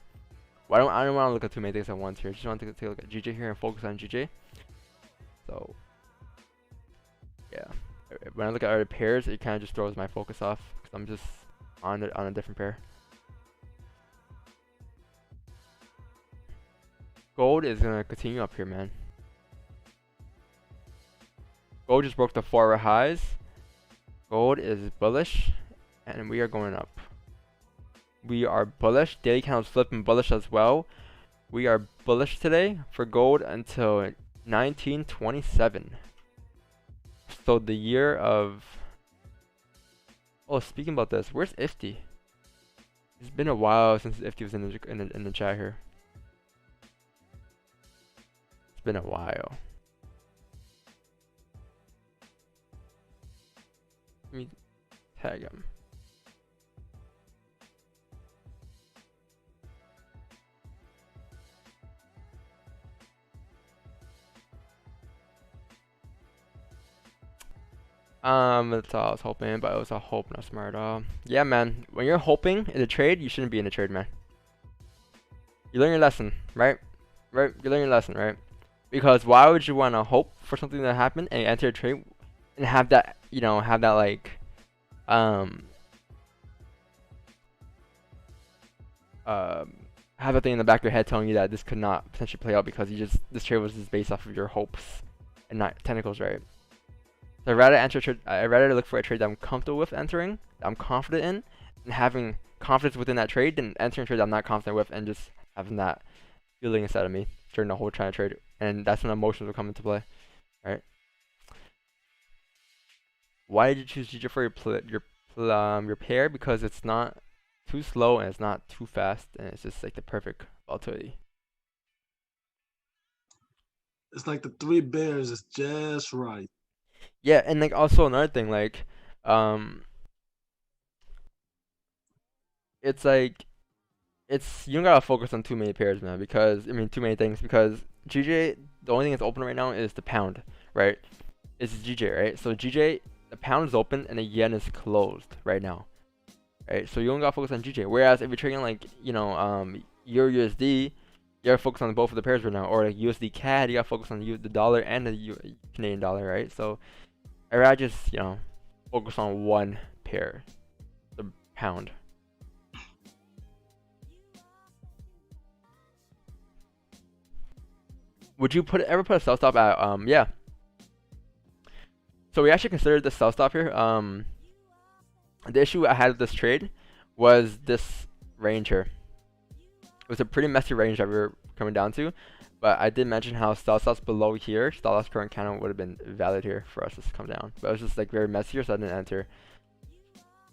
Well, I don't want to look at too many things at once here. I just want to take a look at GJ here and focus on GJ. So, yeah. When I look at other pairs, it kind of just throws my focus off because I'm just on a different pair. Gold is going to continue up here, man. Gold just broke the 4-hour highs. Gold is bullish, and we are going up. We are bullish. Daily candles flipping bullish as well. We are bullish today for gold until 1927. So the year of... Oh, speaking about this, where's Ifty? It's been a while since Ifty was in the chat here. It's been a while. Let me tag him. That's all I was hoping, but it was a hope, not smart. Yeah, man. When you're hoping in a trade, you shouldn't be in a trade, man. You learn your lesson, right? Right? You learn your lesson, right? Because why would you want to hope for something to happen and enter a trade and have that, you know, have that like, have a thing in the back of your head telling you that this could not potentially play out because this trade was just based off of your hopes and not technicals, right? So I'd rather look for a trade that I'm comfortable with entering, that I'm confident in, and having confidence within that trade than entering a trade that I'm not confident with and just having that feeling inside of me during the whole trying to trade. And that's when emotions will come into play, right? Why did you choose GJ for your pair? Because it's not too slow and it's not too fast, and it's just like the perfect volatility. It's like the 3 bears is just right. Yeah, and like also another thing, like, it's like you don't gotta focus on too many pairs, man. Because too many things. Because GJ, the only thing that's open right now is the pound, right? It's GJ, right? So GJ, the pound is open and the yen is closed right now, right? So you don't gotta focus on GJ. Whereas if you're trading like Euro USD, you gotta focus on both of the pairs right now. Or like USD CAD, you gotta focus on the dollar and the Canadian dollar, right? So I'd rather just focus on one pair, the pound. Would you ever put a sell stop at yeah? So we actually considered the sell stop here. The issue I had with this trade was this range here. It was a pretty messy range that we were coming down to, but I did mention how stop stops below here, stop loss current candle would have been valid here for us to come down. But it was just like very messy here, so I didn't enter.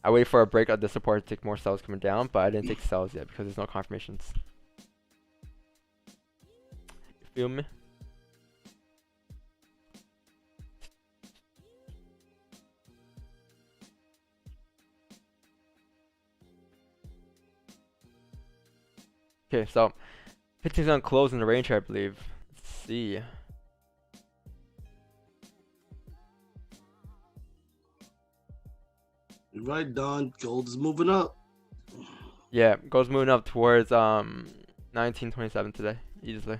I waited for a break of the support to take more sells coming down, but I didn't take sells yet because there's no confirmations. You feel me? Okay, so 15's gonna close in the range here, I believe. Let's see. You're right, Don. Gold is moving up. Yeah, gold's moving up towards 1927 today, easily.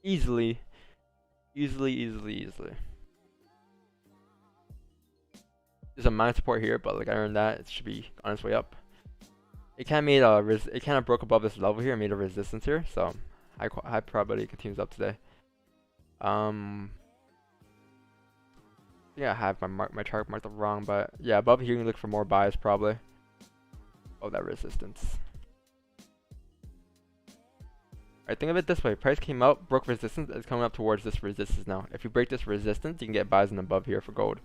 Easily. There's a minor support here, but like I earned that, it should be on its way up. It kind of broke above this level here and made a resistance here, so high probability it continues up today. Yeah, I have my chart marked up wrong, but yeah, above here you can look for more buys probably. Oh, that resistance. Alright, think of it this way: price came up, broke resistance, it's coming up towards this resistance now. If you break this resistance, you can get buys and above here for gold,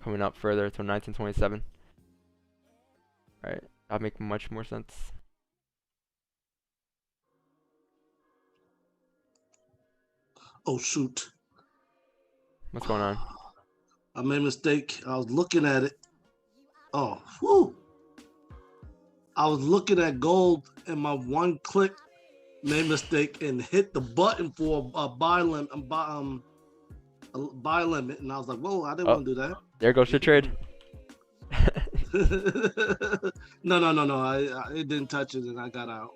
coming up further to 1927. Alright. That'd make much more sense. Oh shoot. What's going on? I made a mistake. I was looking at it. Oh, whoo. I was looking at gold and my one click made a mistake and hit the button for a buy limit, and I was like, whoa, I didn't want to do that. There goes your trade. No. It didn't touch it and I got out.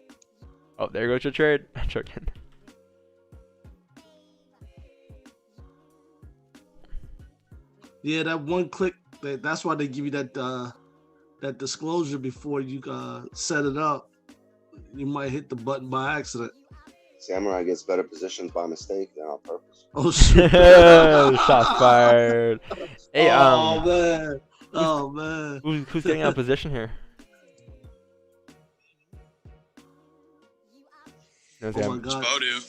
Oh, there goes your trade. I'm joking. Yeah, that one click. That's why they give you that disclosure before you set it up. You might hit the button by accident. Samurai gets better positions by mistake than on purpose. Oh shit! Shots fired. Hey, Oh man. Who's getting out of position here? Oh my god. About to.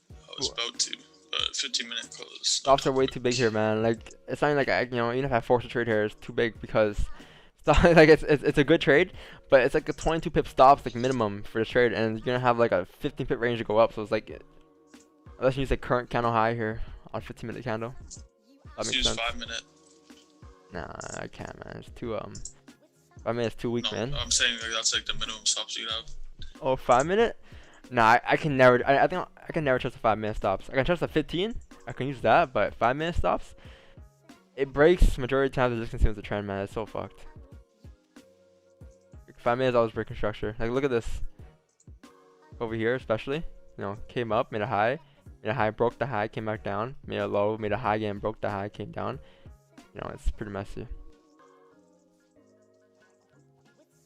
I was about to, but 15-minute close. Stops are way too big here, man. Like it's not like even if I force a trade here, it's too big because like it's a good trade, but it's like a 22 pip stops like minimum for this trade, and you're gonna have like a 15 pip range to go up. So it's like unless you use the current candle high here on 15-minute candle. That makes sense. 5-minute. Nah, I can't, man. It's too 5 minutes too weak, man. I'm saying like that's like the minimum stops you have. Oh, 5 minute? Nah, I can never. I think I can never trust the 5 minute stops. I can trust the 15. I can use that, but 5 minute stops? It breaks majority of times. It just continues the trend, man. It's so fucked. Like 5 minutes always breaking structure. Like look at this over here, especially. You know, came up, made a high, broke the high, came back down, made a low, made a high again, broke the high, came down. You know, it's pretty messy.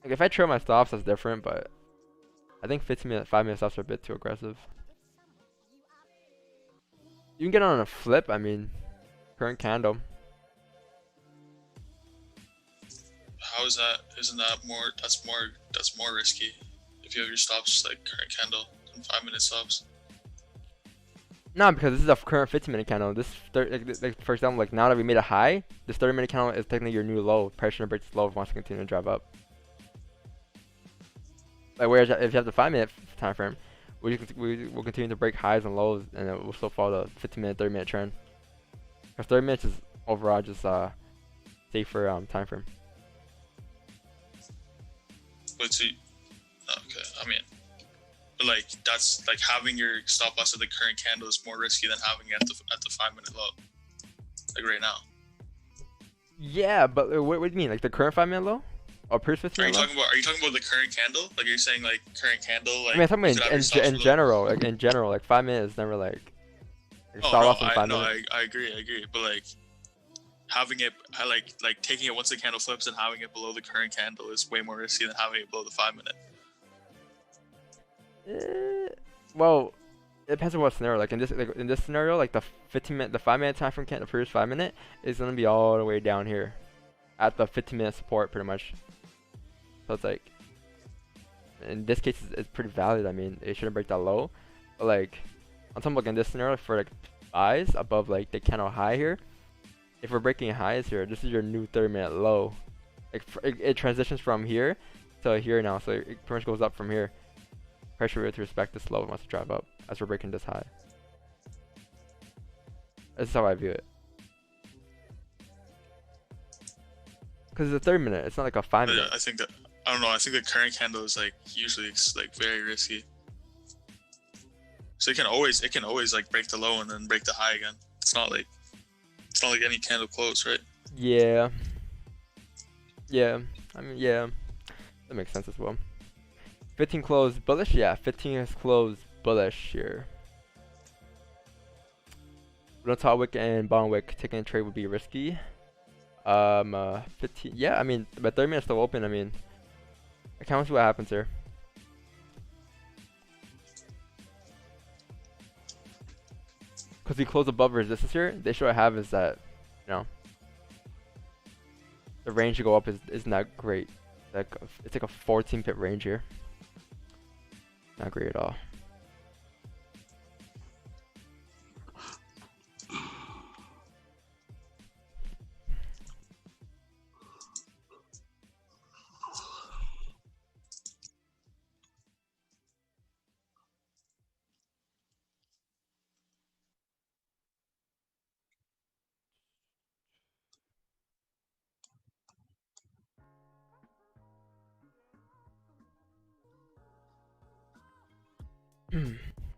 Like if I trail my stops, that's different, but I think 5 minute stops are a bit too aggressive. You can get on a flip. I mean, current candle. How is that? Isn't that more? That's more risky. If you have your stops like current candle and 5 minute stops. No, because this is a current 15-minute candle. This like for example, like now that we made a high, this 30-minute candle is technically your new low. Pressure breaks low if it wants to continue to drive up. Like whereas if you have the 5-minute time frame, we will continue to break highs and lows, and it will still follow the 15-minute, 30-minute trend. Because 30 minutes is overall just safer time frame. But see, okay, I mean, but like that's like having your stop loss at the current candle is more risky than having it at the 5-minute low, like right now. Yeah, but what do you mean? Like the current 5-minute low? Or previous 15-minute low? Are you talking about the current candle? Like you're saying like current candle? Like I mean, I'm talking about in general. Like in general, like 5 minutes is never like start off in 5 minutes. I agree. But like having it, I like taking it once the candle flips and having it below the current candle is way more risky than having it below the 5-minute. Well, it depends on what scenario. Like in this scenario, like the 5-minute time frame candle, the previous 5 minute is gonna be all the way down here, at the 15-minute support, pretty much. So it's like, in this case, it's pretty valid. I mean, it shouldn't break that low, but like, on something like in this scenario, for like buys above like the candle high here, if we're breaking highs here, this is your new 30-minute low. Like it transitions from here to here now, so it pretty much goes up from here. Pressure with respect to this low wants to drive up as we're breaking this high. This is how I view it. Because it's a 30-minute, it's not like a 5-minute. Yeah, I think that. I don't know. I think the current candle is like usually like very risky. So it can always like break the low and then break the high again. It's not like any candle close, right? Yeah. I mean, yeah, that makes sense as well. 15 closed bullish. Yeah, 15 is closed bullish here. No top wick and bottom wick. Taking a trade would be risky. 15. Yeah, I mean, but 30 minutes still open. I mean, I can't see what happens here. Because we close above resistance here, the issue I have is that, you know, the range to go up is not great. Like it's like a 14 pip range here. Not great at all.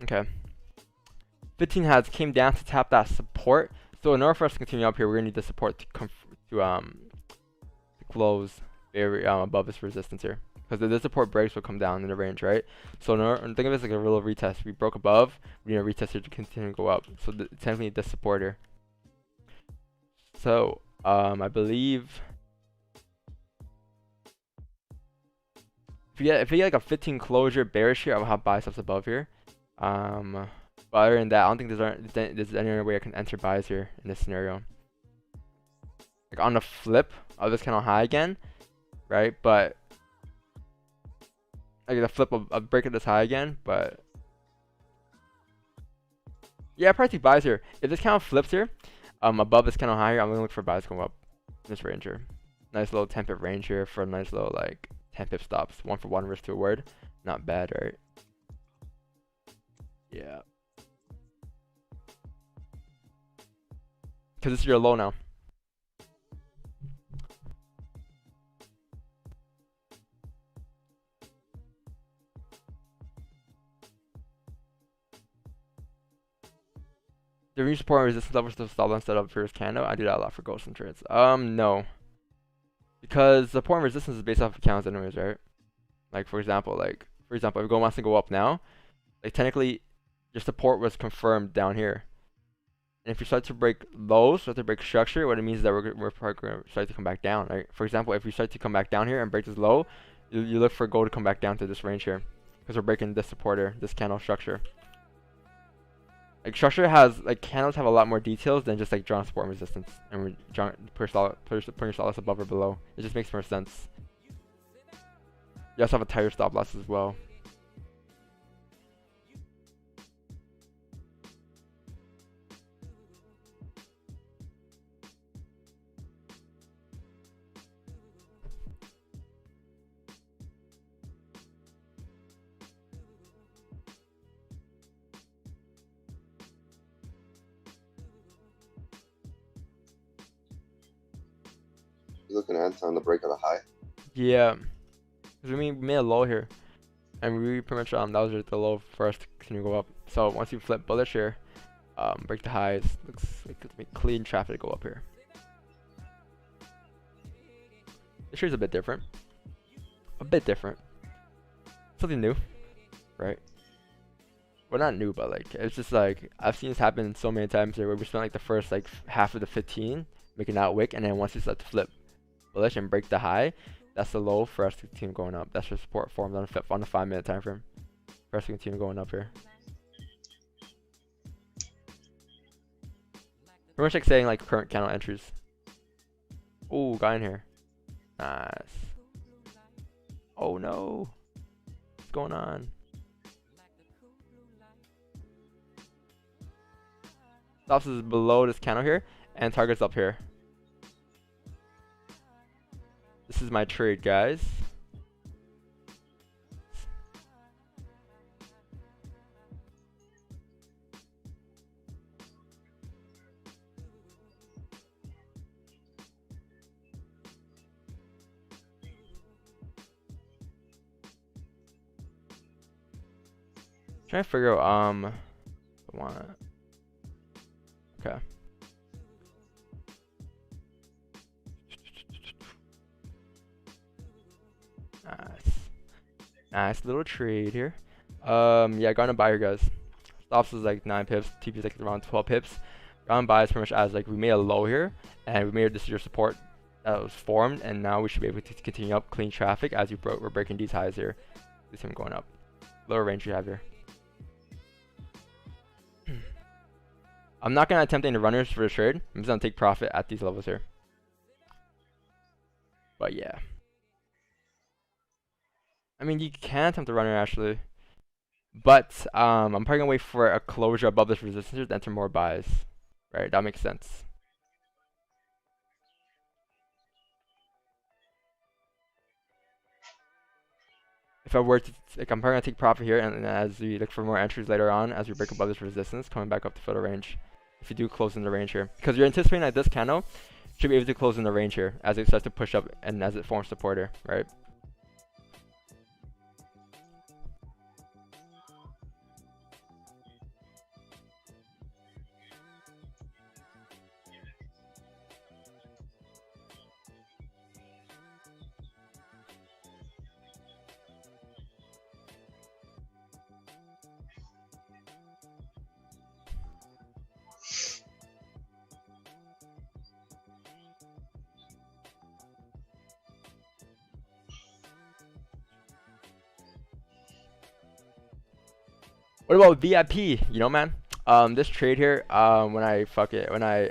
Okay. 15 has came down to tap that support. So in order for us to continue up here, we're gonna need the support to come to close very above this resistance here. Because if the support breaks, will come down in the range, right? So in order, think of it as like a real retest. We broke above, we need a retest here to continue to go up. So technically the support here. So I believe if you get like a 15 closure bearish here, I will have biceps above here. But other than that, I don't think there's any other way I can enter buys here in this scenario. Like on the flip of this kind of high again, right? But like the flip of breaking this high again, but yeah, I probably take buys here. If this kind of flips here, above this kind of higher, I'm gonna look for buys going up in this range here. Nice little 10 pip range here for a nice little like 10 pip stops. 1-for-1 risk to reward. Not bad, right? Yeah. Because this is your low now. Do you support and resistance levels to stop instead of previous candle? I do that a lot for ghost and trades. No. Because support and resistance is based off of counts anyways, right? Like for example, if gold wants to go up now, like technically your support was confirmed down here. And if you start to break lows, start to break structure, what it means is that we're probably going to start to come back down, right? For example, if we start to come back down here and break this low, you look for gold to come back down to this range here. Because we're breaking this supporter, this candle structure. Like structure has, like candles have a lot more details than just like drawing support and resistance. And putting your stop loss above or below. It just makes more sense. You also have a tighter stop loss as well. You looking to enter on the break of the high? Yeah. Because we made a low here. And we pretty much, that was just the low for us to continue to go up. So once you flip bullish here, break the highs, looks like it's gonna be clean traffic to go up here. This trade's a bit different. A bit different. Something new, right? Well, not new, but like, it's just like, I've seen this happen so many times here where we spent like the first like half of the 15 making that wick, and then once you start to flip bullish and break the high, that's the low for us to continue going up. That's your support formed on the 5-minute time frame for us to continue going up here. Pretty much like saying like current candle entries. Oh, guy in here. Nice. Oh no. What's going on? Stops is below this candle here, and target's up here. This is my trade, guys. Trying to figure out I wanna. Okay. Nice little trade here. Yeah, gonna buy here, guys. Stops is like 9 pips, TP is like around 12 pips. Gonna buy is pretty much as like we made a low here, and we made this your support that was formed, and now we should be able to continue up clean traffic as we're breaking these highs here. This him going up. Lower range we have here. I'm not gonna attempt any runners for the trade. I'm just gonna take profit at these levels here. But yeah. I mean, you can attempt a runner actually, but I'm probably gonna wait for a closure above this resistance to enter more buys. Right, that makes sense. If I were to, like, I'm probably gonna take profit here, and as we look for more entries later on, as we break above this resistance, coming back up to fill the range. If you do close in the range here, because you're anticipating that this candle should be able to close in the range here as it starts to push up and as it forms support here, right? What about VIP? You know, man. This trade here, when I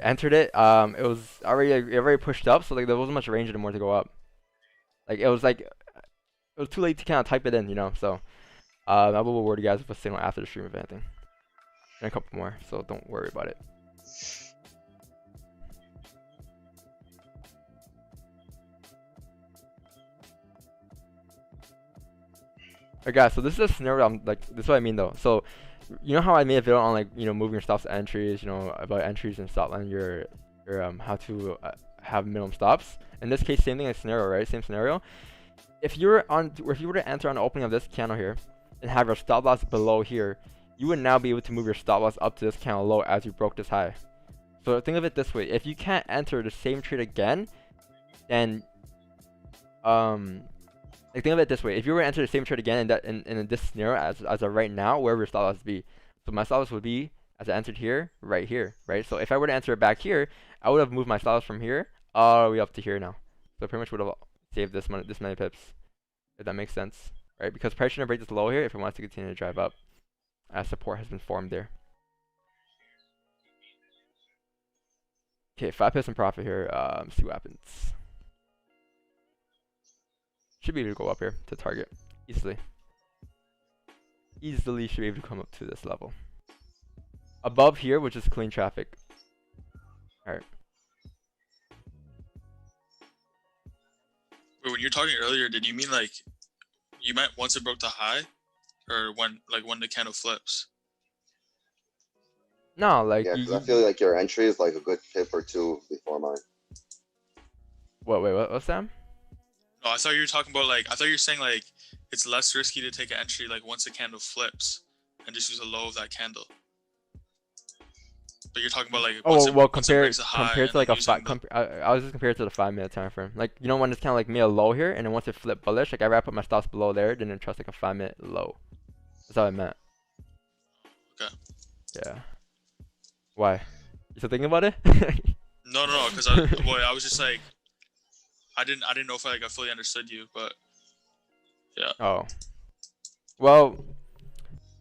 entered it, it was already pushed up, so like there wasn't much range anymore to go up. Like it was too late to kind of type it in, you know. So, I will reward you guys with a signal after the stream of anything, and a couple more. So don't worry about it. Alright guys, so this is a scenario this is what I mean though. So you know how I made a video on like, you know, moving your stops to entries, you know, about entries and stop line, your how to have minimum stops. In this case, same thing as scenario, right? Same scenario. If you were to enter on the opening of this candle here and have your stop loss below here, you would now be able to move your stop loss up to this candle low as you broke this high. So think of it this way: if you can't enter the same trade again, then like think of it this way: if you were to enter the same trade again in this scenario as of right now, wherever your stop loss would be, so my stop loss would be as I entered here, right? So if I were to enter it back here, I would have moved my stop loss from here all the way up to here now. So pretty much would have saved this many pips, if that makes sense, right? Because price shouldn't break this low here if it wants to continue to drive up, as support has been formed there. Okay, 5 pips in profit here. See what happens. Should be able to go up here to target easily. Easily should be able to come up to this level. Above here, which is clean traffic. Alright. Wait, when you're talking earlier, did you mean like you meant once it broke the high, or when the candle flips? No, like Yeah, because I feel like your entry is like a good pip or two before mine. what's that? No, I thought you were talking about I thought you were saying like it's less risky to take an entry like once the candle flips and just use a low of that candle. But you're talking about like compared to like I was just compared to the 5-minute time frame. Like when it's kind of like made a low here and then once it flipped bullish, like I wrap up my stops below there, then trust like a 5-minute low. That's how I meant. Okay. Yeah. Why? You still thinking about it? No, because I was just like, I didn't know if I fully understood you, but yeah. Oh. Well,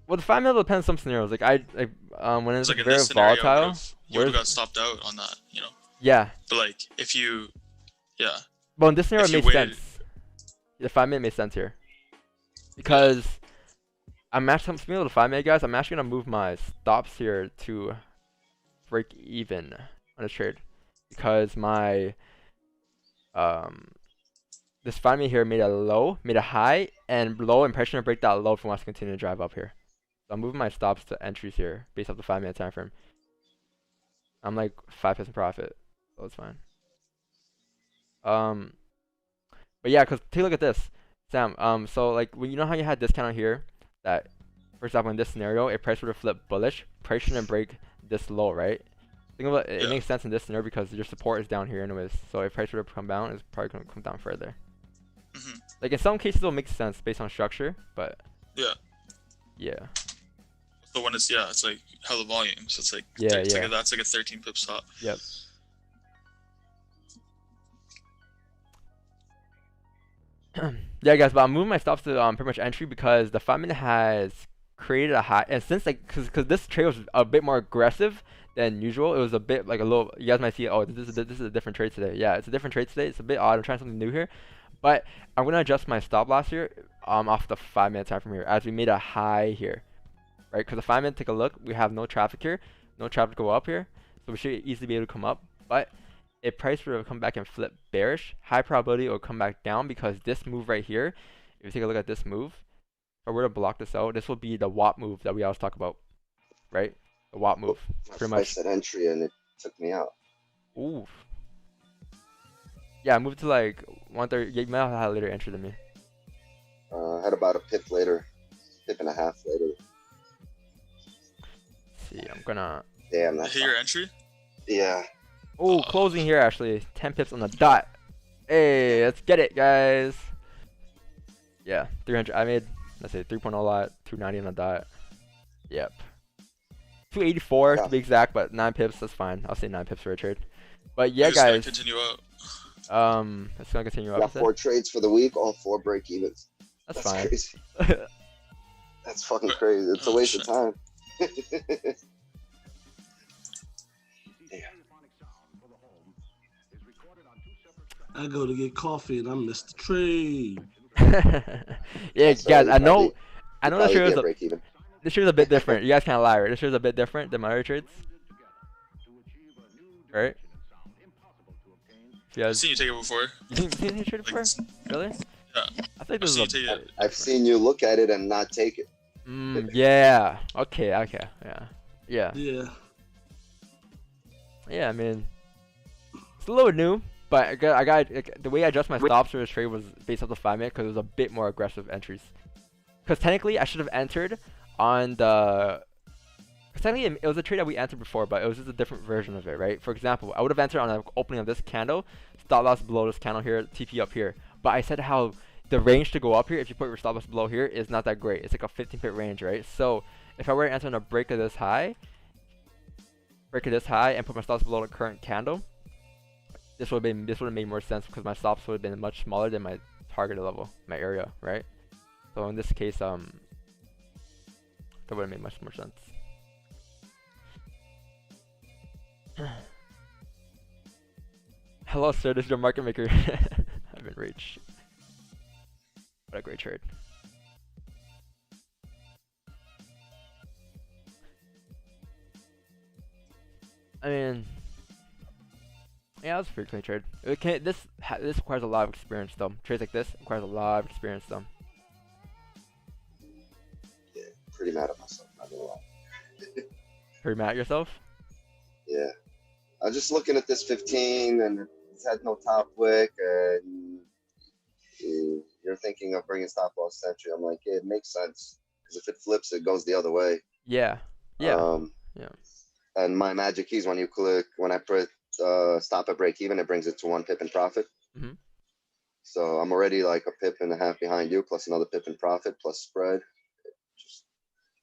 the 5-minute depends on some scenarios. Like when it's like very volatile, you would have got stopped out on that, Yeah. But like if you, yeah. Well, in this scenario, it makes sense. The 5-minute makes sense here because I'm actually speaking of the 5-minute guys. I'm actually gonna move my stops here to break even on a trade because my this 5-minute here made a high and low, and pressure to break that low if it wants to continue to drive up here. So I'm moving my stops to entries here based off the 5-minute time frame. I'm like 5 pips in profit, so it's fine. But yeah, cause take a look at this, Sam. So like when how you had discount here, that for example in this scenario, if price were to flip bullish, price shouldn't break this low, right? Think about it. It makes sense in this scenario because your support is down here anyways. So if price were to come down, it's probably gonna come down further. Like in some cases it'll make sense based on structure, but yeah. So when it's like hella volume, so it's like that's like a 13 pip stop. Yep. Yeah, guys, but I'm moving my stops to pretty much entry because the 5-minute has created a high, and since because this trade was a bit more aggressive than usual, it was a bit like a little. You guys might see, oh, this is a different trade today. Yeah, it's a different trade today. It's a bit odd. I'm trying something new here, but I'm gonna adjust my stop loss here off the 5-minute time from here as we made a high here, right? Because the 5-minute, take a look, we have no traffic here, no traffic go up here, so we should easily be able to come up. But if price were to come back and flip bearish, high probability it will come back down because this move right here, if you take a look at this move, if I were to block this out, this will be the WAP move that we always talk about, right? The WAP move. Pretty much. I said entry and it took me out. Ooh. Yeah, I moved to like 130. Yeah, you might have had a later entry than me. I had about a pip and a half later. Let's see, I'm gonna. Damn, that's hit your entry? Yeah. Oh, closing here actually. 10 pips on the dot. Hey, let's get it, guys. Yeah, 300. I made, let's say 3.0 lot, 290 on the dot. Yep. 284 to be exact, but 9 pips, that's fine. I'll say 9 pips for a trade. But yeah, guys. Continue out. It's gonna continue up. Got 4 trades for the week, all 4 break evens. That's fine. Crazy. That's fucking crazy. It's a waste of time. I go to get coffee and I miss the trade. Yeah, guys, I know this trade is a bit different. You guys can't lie, right? This trade is a bit different than my other trades, right? I've seen you take it before. You seen you trade it before? Really? Yeah. I think this is I've seen you look at it and not take it. Yeah. Okay. Yeah. Yeah. I mean, it's a little new, but I got the way I adjust my stops for this trade was based off the 5-minute because it was a bit more aggressive entries. Because technically, I should have entered on the Because technically it was a trade that we entered before, but it was just a different version of it, right? For example, I would have entered on the opening of this candle, stop loss below this candle here, TP up here. But I said how the range to go up here, if you put your stop loss below here, is not that great. It's like a 15 pip range, right? So if I were to enter on a break of this high, and put my stops below the current candle, this would have made more sense because my stops would have been much smaller than my targeted level, my area, right? So in this case, that would have made much more sense. Hello, sir. This is your market maker. I've been rich. What a great trade. I mean, yeah, that's a pretty clean trade. This requires a lot of experience, though. Trades like this requires a lot of experience, though. Yeah, pretty mad at myself. Not gonna lie. Pretty mad at yourself? Yeah, I was just looking at this 15, and it's had no top wick, and you're thinking of bringing stop loss century. I'm like, yeah, it makes sense because if it flips, it goes the other way. Yeah. Yeah. Yeah. And my magic keys, when I put stop at break even, it brings it to 1 pip in profit. Mhm. So I'm already like a pip and a half behind you, plus another pip in profit, plus spread. Just,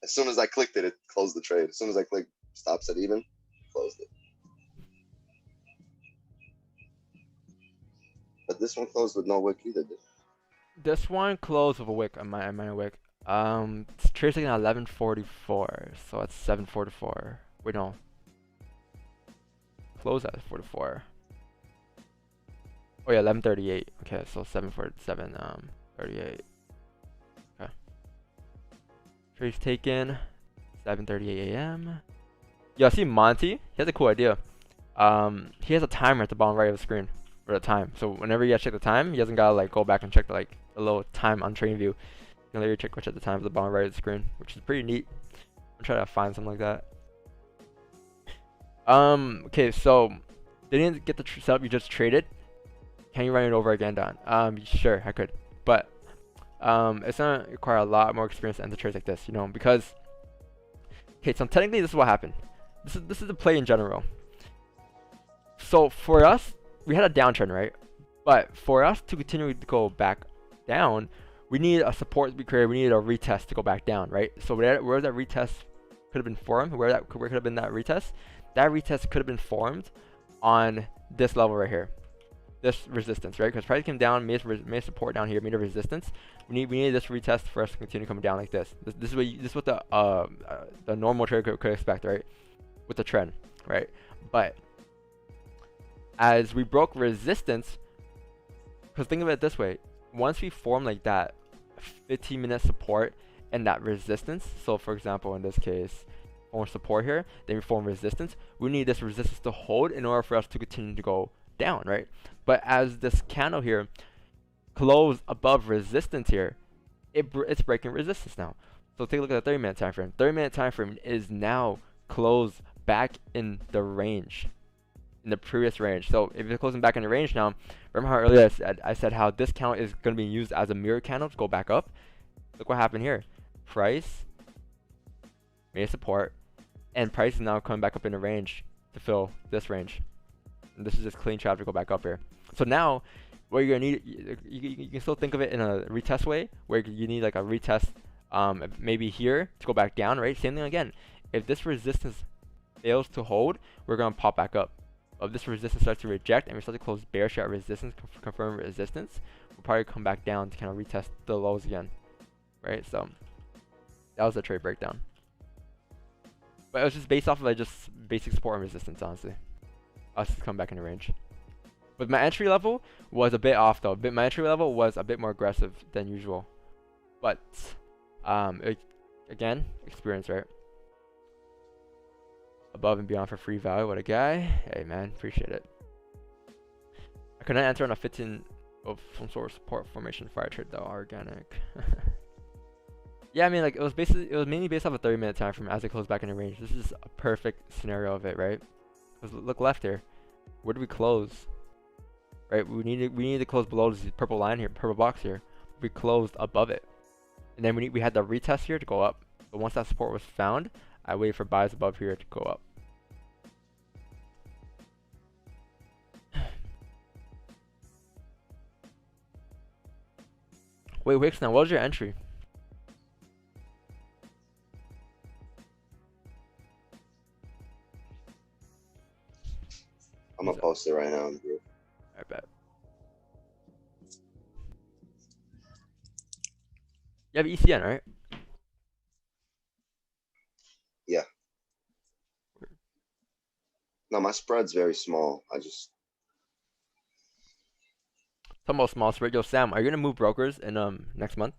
as soon as I clicked it, it closed the trade. As soon as I clicked stops at even, closed it. But this one closed with no wick either, did it? This one closed with a wick. Am I a wick? It's trading at 11:44, so it's 7:44. Wait, no. Close at 44. Oh yeah, 11:38. Okay, so 7:47. 38. Okay. Trade's taken. 7:38 a.m. Yeah, I see Monty. He has a cool idea. He has a timer at the bottom right of the screen for the time. So whenever you guys check the time, he doesn't gotta like go back and check the little time on TradingView. You can literally check the time at the bottom right of the screen, which is pretty neat. I'm trying to find something like that. Okay, so didn't get the setup you just traded. Can you run it over again, Don? Sure, I could, but it's gonna require a lot more experience to enter trades like this, you know, because okay, so technically this is what happened. This is the play in general. So for us, we had a downtrend, right? But for us to continue to go back down, we need a support to be created. We needed a retest to go back down, right? So where that retest could have been formed, where could have been that retest? That retest could have been formed on this level right here, this resistance, right? Because price came down, made support down here, made a resistance. We need this retest for us to continue coming down like this. This is what the normal trader could expect, right? With the trend, right? But as we broke resistance, because think of it this way: once we form like that 15-minute support and that resistance. So for example, in this case, form support here, then we form resistance. We need this resistance to hold in order for us to continue to go down, right? But as this candle here closed above resistance here, it's breaking resistance now. So take a look at the 30-minute time frame. 30-minute time frame is now closed back in the range, in the previous range. So if it's closing back in the range now, remember how earlier I said how this candle is going to be used as a mirror candle to go back up? Look what happened here. Price made support, and price is now coming back up in the range to fill this range. And this is just clean traffic to go back up here. So now what you're gonna need, you can still think of it in a retest way, where you need like a retest maybe here to go back down, right? Same thing again. If this resistance fails to hold, we're gonna pop back up. If this resistance starts to reject and we start to close bearish at resistance, confirm resistance, we'll probably come back down to kind of retest the lows again, right? So that was the trade breakdown. But it was just based off of like just basic support and resistance, honestly. Us to come back in the range. But my entry level was a bit off though. My entry level was a bit more aggressive than usual. But again, experience, right? Above and beyond for free value. What a guy. Hey man, appreciate it. I couldn't enter on a 15 of some sort of support formation fire trade though. Organic. Yeah, I mean, like it was mainly based off a 30-minute time frame as it closed back in the range. This is a perfect scenario of it, right? Because look left here. Where do we close? Right, we need to close below this purple line here, purple box here. We closed above it, and then we had the retest here to go up. But once that support was found, I wait for buys above here to go up. Wait, Wix, now what was your entry? I'm gonna post it right now in the group. I bet. You have ECN, right? Yeah. No, my spread's very small. I just Talking about small spread. Yo, Sam, are you gonna move brokers in next month?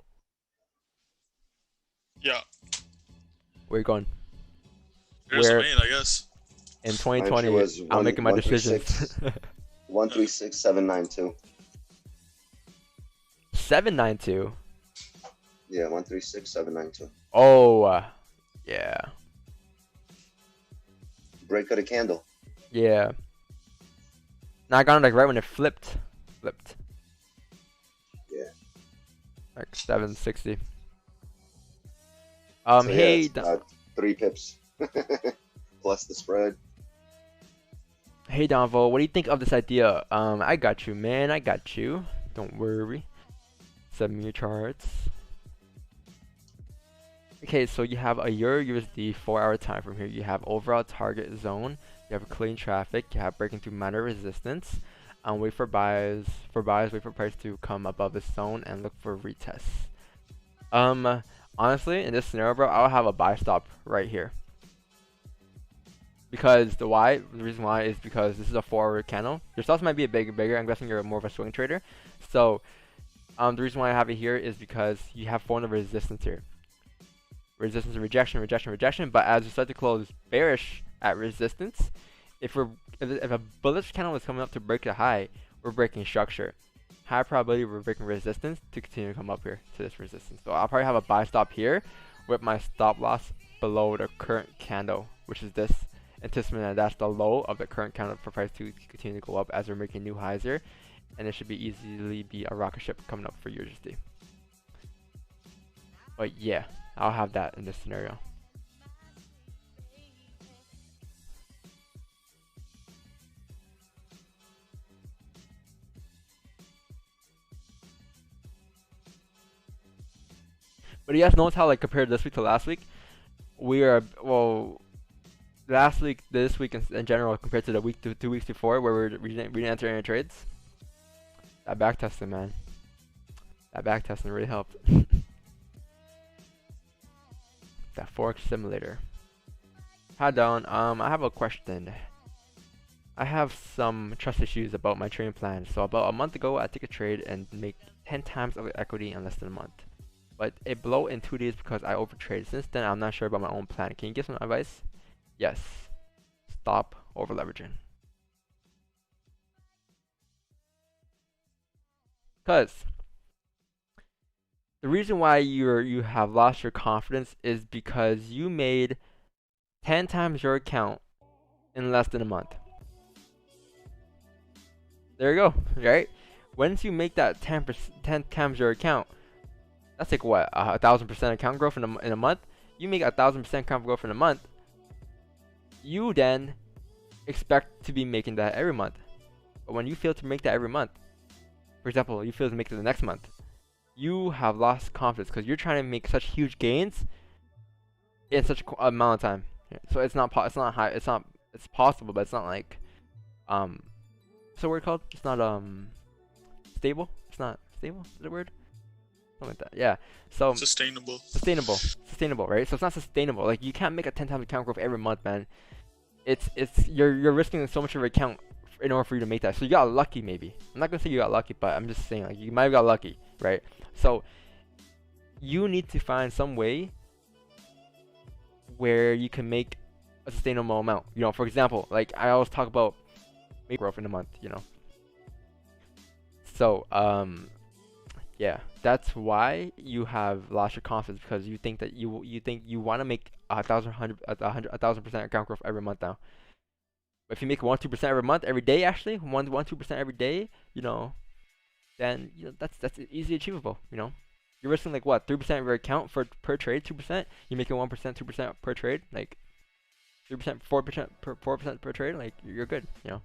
Yeah. Where you going? Here's Where- the main, I guess. In my entry 2020, was I'm making my decisions. 136792. 792. Yeah, 136792. Oh, yeah, Break of the candle. yeah. Now I got it like right when it flipped. Yeah. Like 760. So, yeah, hey, it's about 3 pips plus the spread. Hey Donvo, what do you think of this idea? I got you, man. I got you. Don't worry. Send me your charts. Okay, so you have a Euro USD 4-hour time from here. You have overall target zone. You have clean traffic. You have breaking through minor resistance. Wait for buys. Wait for price to come above this zone and look for retests. Honestly, in this scenario, bro, I'll have a buy stop right here. Because the reason why is because this is a 4-hour candle. Your stops might be a bigger. I'm guessing you're more of a swing trader. So, the reason why I have it here is because you have formula resistance here. Resistance and rejection. But as we start to close bearish at resistance, if a bullish candle is coming up to break the high, we're breaking structure. High probability we're breaking resistance to continue to come up here to this resistance. So I'll probably have a buy stop here with my stop loss below the current candle, which is this. Anticipating that that's the low of the current candle for price to continue to go up as we're making new highs here, and it should easily be a rocket ship coming up for USD. But yeah, I'll have that in this scenario. But you guys notice how, like, compared this week to last week, we are, well, last week, this week in general, compared to the week 2 weeks before, where we didn't enter any trades. That back testing, man. That back testing really helped. That Forex simulator. Hi Don, I have a question. I have some trust issues about my trading plan. So about a month ago, I took a trade and make 10 times of the equity in less than a month. But it blew in 2 days because I overtraded. Since then, I'm not sure about my own plan. Can you give some advice? Yes. Stop over leveraging. Because the reason why you have lost your confidence is because you made 10 times your account in less than a month. There you go, right? Once you make that 10 times your account, that's like what, 1,000% account growth in a month. You make 1,000% account growth in a month. You then expect to be making that every month. But when you fail to make that every month, for example, you fail to make it the next month, you have lost confidence because you're trying to make such huge gains in such a amount of time. So it's not it's possible, but it's not like what's the word called? It's not stable. It's not stable. Is it a word? Something like that. Yeah. So Sustainable, right? So it's not sustainable. Like, you can't make a 10 times account growth every month, man. You're risking so much of your account in order for you to make that. So you got lucky, maybe. I'm not gonna say you got lucky, but I'm just saying, like, you might have got lucky, right? So you need to find some way where you can make a sustainable amount. You know, for example, like I always talk about make growth in a month, you know. So yeah, that's why you have lost your confidence, because you think that you want to make 1,000% account growth every month now. But if you make 1-2% every month, every day, actually 1-2% every day, you know, then that's easily achievable, you know. You're risking like what, 3% of your account for per trade, 2%. You make it 1%, 2% per trade, like 3%, 4% per trade. Like you're good, you know.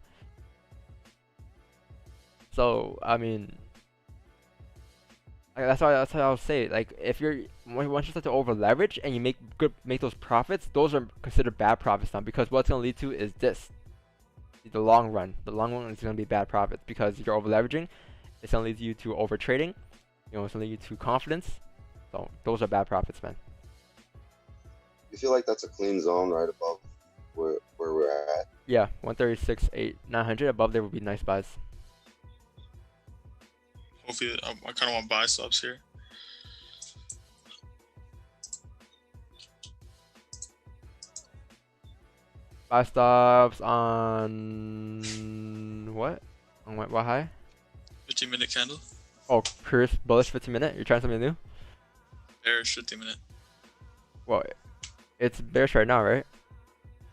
So I mean, like, that's how I'll say. Like if you're once you start to over leverage and you make those profits, those are considered bad profits now, because what's gonna lead to is this. The long run is gonna be bad profits because you're over leveraging. It's gonna lead you to over trading. You know, it's gonna lead you to confidence. So those are bad profits, man. You feel like that's a clean zone right above where we're at? Yeah, 136, 900 above there would be nice buys. Hopefully, I kind of want buy stops here. Buy stops on what? On what high? 15-minute candle. Oh, previous bullish 15-minute. You're trying something new? Bearish 15-minute. Well, it's bearish right now, right?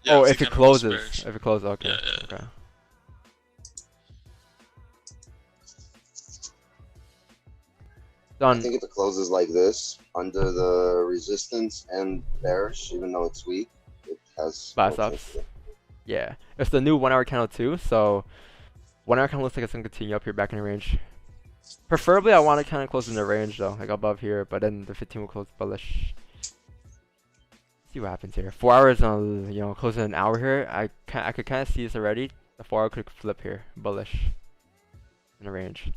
Yeah, oh, the if it candle was closes. bearish. If it closes, okay. Yeah, yeah. Okay. I Done. think if it closes like this, under the resistance and bearish, even though it's weak, it has Buy no stops. chance to- Yeah, it's the new 1 hour candle too, so 1 hour candle looks like it's gonna continue up here back in the range. Preferably I want to kind of close in the range though, like above here, but then the 15 will close bullish. See what happens here. 4 hours, you know, close in an hour here. I could kind of see this already. The 4 hour could flip here, bullish in the range.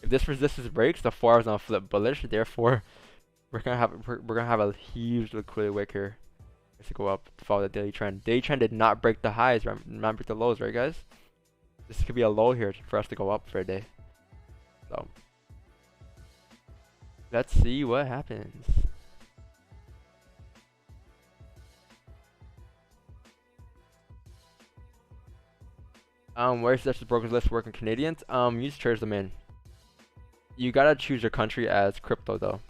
If this resistance breaks, the 4 hours gonna flip bullish. Therefore, we're gonna have a huge liquidity wick here. To go up to follow the daily trend. Daily trend did not break the highs, not break the lows, right guys? This could be a low here for us to go up for a day. So let's see what happens. Where's this brokers list working Canadians? Use Traders Domain. You gotta choose your country as crypto though,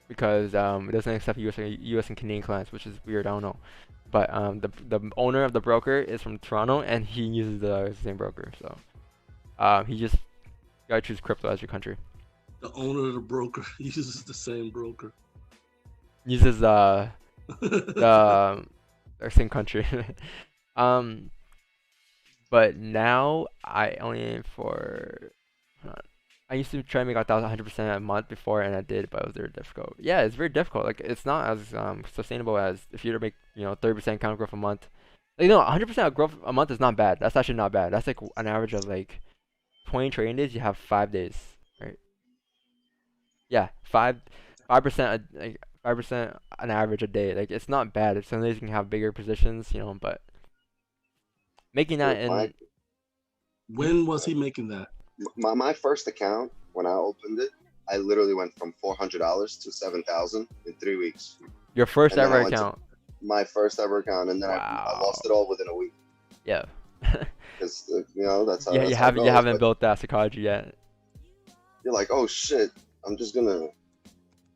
because it doesn't accept US and Canadian clients, which is weird. I don't know, but the owner of the broker is from Toronto and he uses the same broker, so he just gotta choose crypto as your country. The owner of the broker uses the same broker. Uses the same country. But now I only aim for. I used to try to make 100% a month before, and I did, but it was very difficult. Yeah, it's very difficult. Like it's not as sustainable as if you were to make 30% count growth a month. Like 100% growth a month is not bad. That's actually not bad. That's like an average of like 20 trading days. You have 5 days, right? Yeah, 5%, like 5% an average a day. Like it's not bad. It's some days you can have bigger positions, but making that in. When was he making that? My first account, when I opened it, I literally went from $400 to $7,000 in 3 weeks. Your first And then ever I went to account. My first ever account, and then I lost it all within a week. Yeah. Because that's how. Yeah, that's you how it goes, haven't but built that psychology yet. You're like, oh shit, I'm just gonna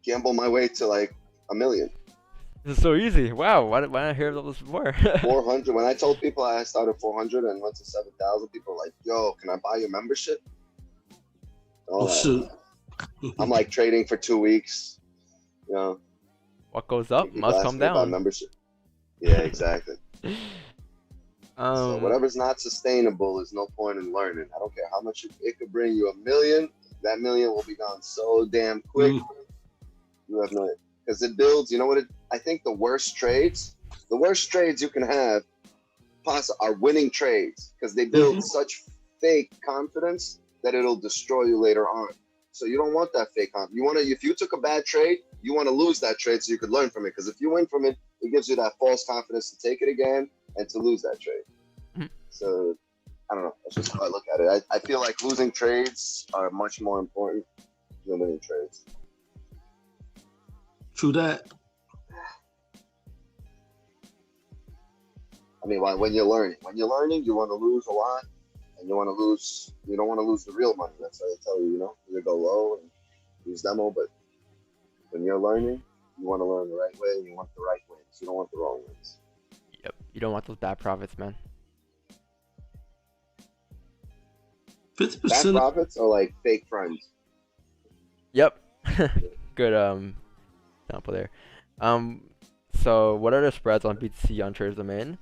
gamble my way to like $1 million. This is so easy. Wow, why didn't I hear about this before? 400. When I told people I started 400 and went to 7,000, people were like, yo, can I buy your membership? Oh shoot. I'm like trading for 2 weeks. What goes up People must ask come me about down. membership. Yeah, exactly. So Um, whatever's not sustainable is no point in learning. I don't care how much it could bring you $1 million. That $1 million will be gone so damn quick. You have no, because it builds. You know what? I think the worst trades you can have, are winning trades because they build such fake confidence that it'll destroy you later on. So you don't want that fake confidence. You want to, if you took a bad trade, you want to lose that trade so you could learn from it. Because if you win from it, it gives you that false confidence to take it again and to lose that trade. So I don't know. That's just how I look at it. I feel like losing trades are much more important than winning trades. True that. I mean, when you're learning, you want to lose a lot, and you don't want to lose the real money. That's why they tell you, you go low and use demo. But when you're learning, you want to learn the right way. You want the right wins. You don't want the wrong wins. Yep. You don't want those bad profits, man. 50%. Bad profits are like fake friends. Yep. Good sample there. So what are the spreads on BTC on Traders Domain?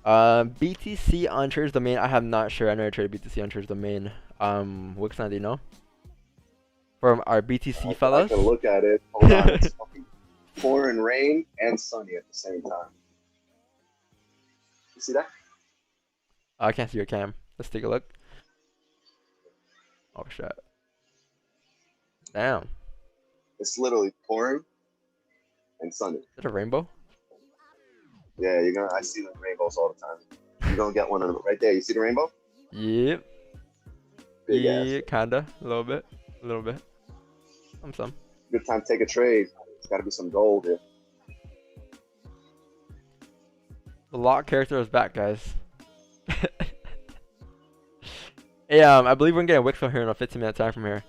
BTC on Traders Domain, I have not sure. I never traded BTC on Traders Domain. Wixon, do you know? From our BTC I fellas. can look at it. Hold on, it's fucking pouring rain and sunny at the same time. You see that? I can't see your cam. Let's take a look. Oh shit. Damn. It's literally pouring and sunny. Is that a rainbow? Yeah, I see the rainbows all the time. You're gonna get one of them right there. You see the rainbow? Yep. Big Yeah, ass. kinda. A little bit. Some. Good time to take a trade. It's gotta be some gold here. The lock character is back, guys. Hey, I believe we're gonna get a wick from here in a 15-minute time from here.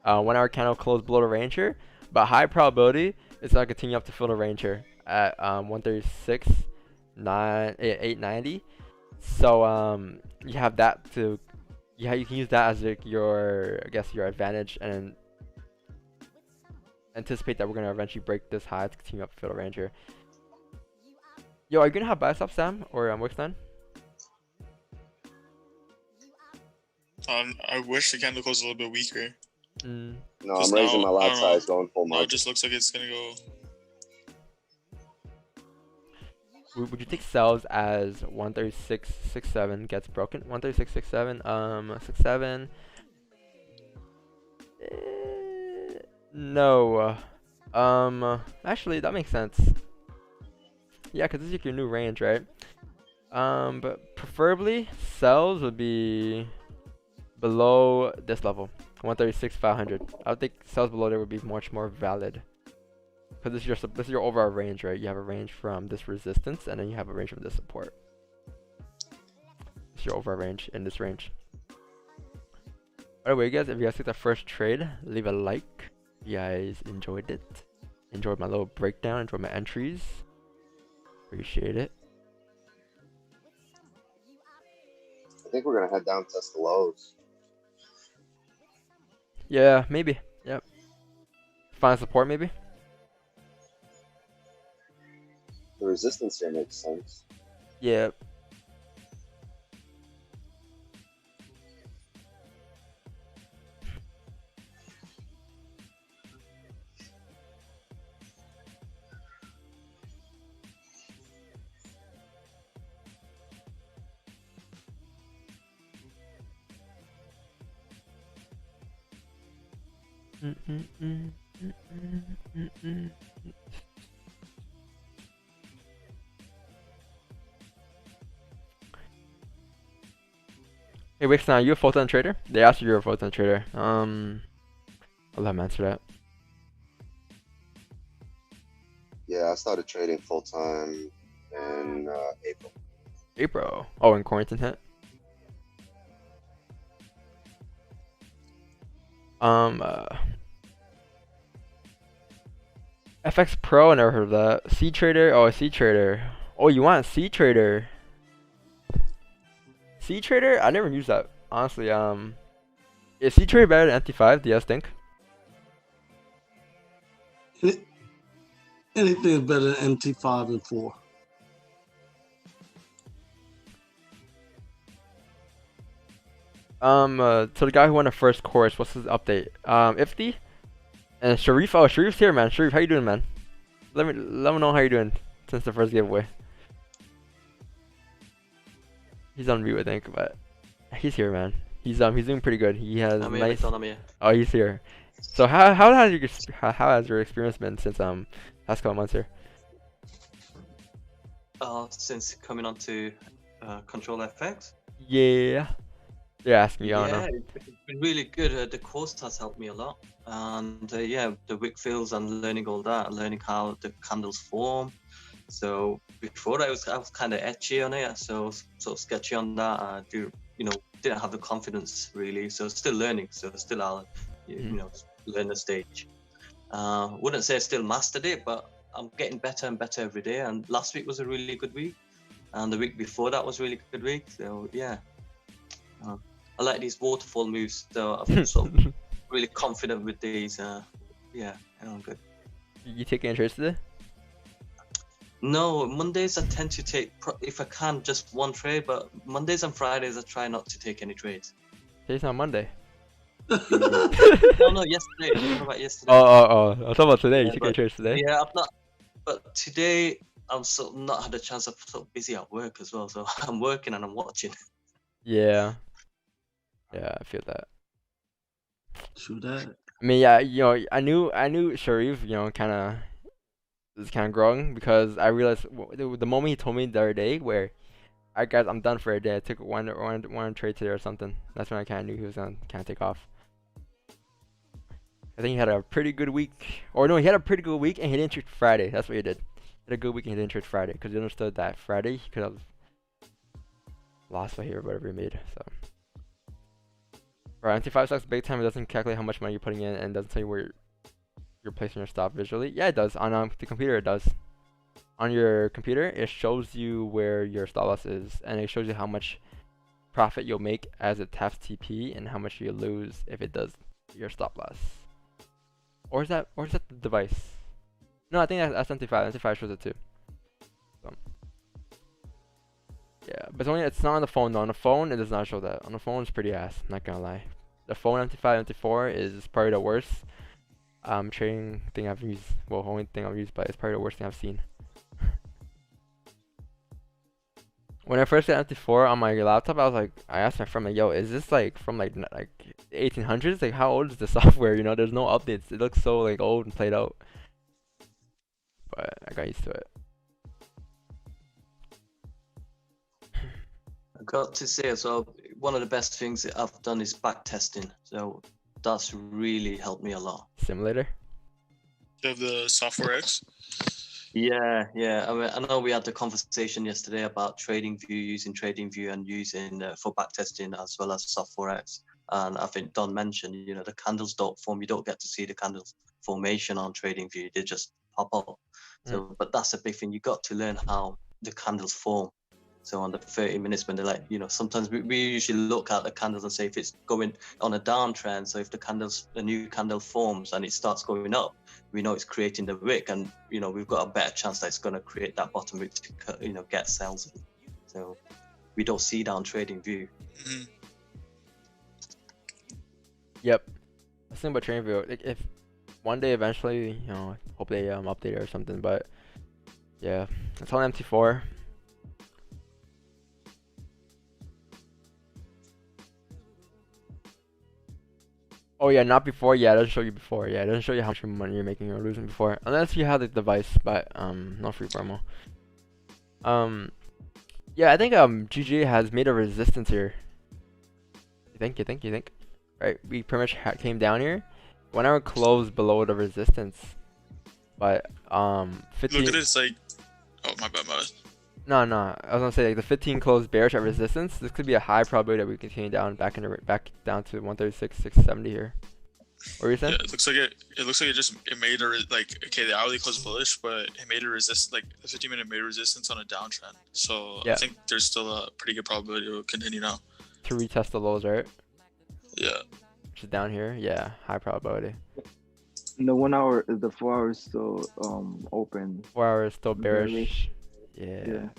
1 hour candle closed below the range here, but high probability it's gonna continue up to fill the range here at 136, 890. So you have that to, yeah, you can use that as like your, I guess, your advantage, and anticipate that we're gonna eventually break this high to continue up to fill the range here. Yo, are you gonna have buy stop, Sam, or Wixon? I wish the candle closed a little bit weaker. No, Just I'm raising now, my lot I don't know. size going full Now it market. just looks like it's gonna go. Would you take sells as 136.67 gets broken? 136.67, 67. No. Actually, that makes sense. Yeah, because this is like your new range, right? But preferably sells would be below this level, 136.500. I would think sells below there would be much more valid. Because this is your overall range, right? You have a range from this resistance, and then you have a range from this support. It's your overall range in this range. By the way, guys, if you guys took the first trade, leave a like. If you guys enjoyed it, enjoyed my little breakdown, enjoyed my entries. Appreciate it. I think we're gonna head down, test the lows. Yeah, maybe. Yep. Find support, maybe. The resistance here makes sense. Yeah. Hey, Wix, now you a full-time trader? They asked you you're a full-time trader. I'll let them answer that. Yeah, I started trading full time in April. April. Oh, and quarantine hit. FX Pro, I never heard of that. C Trader. Oh, C Trader. Oh, you want C Trader? C Trader? I never used that, honestly. Is C Trader better than MT5? Do you guys think? Anything is better than MT5 and 4. So the guy who won the first course, what's his update? Ifty and Sharif. Oh, Sharif's here, man. Sharif, how you doing, man? Let me know how you're doing since the first giveaway. He's on mute, I think, but he's here, man. He's doing pretty good. He has I'm nice. here. Oh, he's here. So how has your experience been since last couple months here? Since coming on to Control FX. Yeah. They're asking you. I don't know. It's been really good. The course has helped me a lot, and yeah, the wick fills and learning all that, learning how the candles form. So before I was kind of etchy on it, so sort of sketchy on that. I didn't have the confidence really, so still learning. So still I'll learn the stage. Wouldn't say I still mastered it, but I'm getting better and better every day. And last week was a really good week, and the week before that was a really good week. So yeah, I like these waterfall moves. So I'm sort of really confident with these yeah, I'm good. You taking trades today? No, Mondays I tend to take, if I can, just one trade, but Mondays and Fridays I try not to take any trades. Today's not Monday. No, yesterday. What about yesterday? Oh. I'm talking about today. You Yeah, taking trades today? Yeah, I'm not. But today I'm sort of not had a chance. I'm sort of busy at work as well, so I'm working and I'm watching. Yeah. Yeah, I feel that. True that. I mean, yeah, I knew Sharif, is kind of growing because I realized the moment he told me the other day, where, alright guys, I'm done for a day. I took one trade today or something. That's when I kind of knew he was gonna kind of take off. I think he had a pretty good week, or no, he had a pretty good week and he didn't trade Friday. That's what he did. He had a good week and he didn't trade Friday because he understood that Friday he could have lost by here or whatever he made. So. Right, MT5 sucks big time. It doesn't calculate how much money you're putting in and doesn't tell you where you're placing your stop visually. Yeah, it does. On the computer, it does. On your computer, it shows you where your stop loss is, and it shows you how much profit you'll make as it taps TP and how much you lose if it does your stop loss. Or is that the device? No, I think that's MT5. MT5 shows it too. So. Yeah, but it's not on the phone though. On the phone, it does not show that. On the phone, it's pretty ass. I'm not gonna lie. The phone MT5, MT4 is probably the worst trading thing I've used. Well, only thing I've used, but it's probably the worst thing I've seen. When I first got MT4 on my laptop, I asked my friend, like, yo, is this like from like 1800s? Like, how old is the software? You know, there's no updates. It looks so like old and played out. But I got used to it. I got to say as well, one of the best things that I've done is back testing. So that's really helped me a lot. Simulator? You have the software X? Yeah. I mean, I know we had the conversation yesterday about TradingView, using TradingView and using for back testing as well as SoftwareX. And I think Don mentioned, the candles don't form. You don't get to see the candles formation on TradingView. They just pop up. So, but that's a big thing. You got to learn how the candles form. So on the 30 minutes when they're like, sometimes we usually look at the candles and say if it's going on a downtrend. So if a new candle forms and it starts going up, we know it's creating the wick, and we've got a better chance that it's going to create that bottom wick to get sells. So we don't see down TradingView. Mm-hmm. Yep. That's the thing about TradingView. Like, if one day eventually, hope they update it or something. But yeah, it's on MT4. Oh yeah, not before. Yeah, it doesn't show you before. Yeah, it doesn't show you how much money you're making or losing before, unless you have the device. But no free promo. Yeah, I think GG has made a resistance here. You think? Right, we pretty much came down here. Whenever closed below the resistance, but 15. Look at it, it's like, oh my bad. No, I was gonna say, like, the 15 closed bearish at resistance. This could be a high probability that we continue down back down to 136, 670 here. What were you saying? Yeah, it looks like it made the hourly closed bullish, but it made a resist, like the 15-minute made a resistance on a downtrend. So yeah. I think there's still a pretty good probability it will continue now. To retest the lows, right? Yeah. Which is down here. Yeah, high probability. The 1 hour, the 4 hours still open. 4 hours still bearish. Yeah.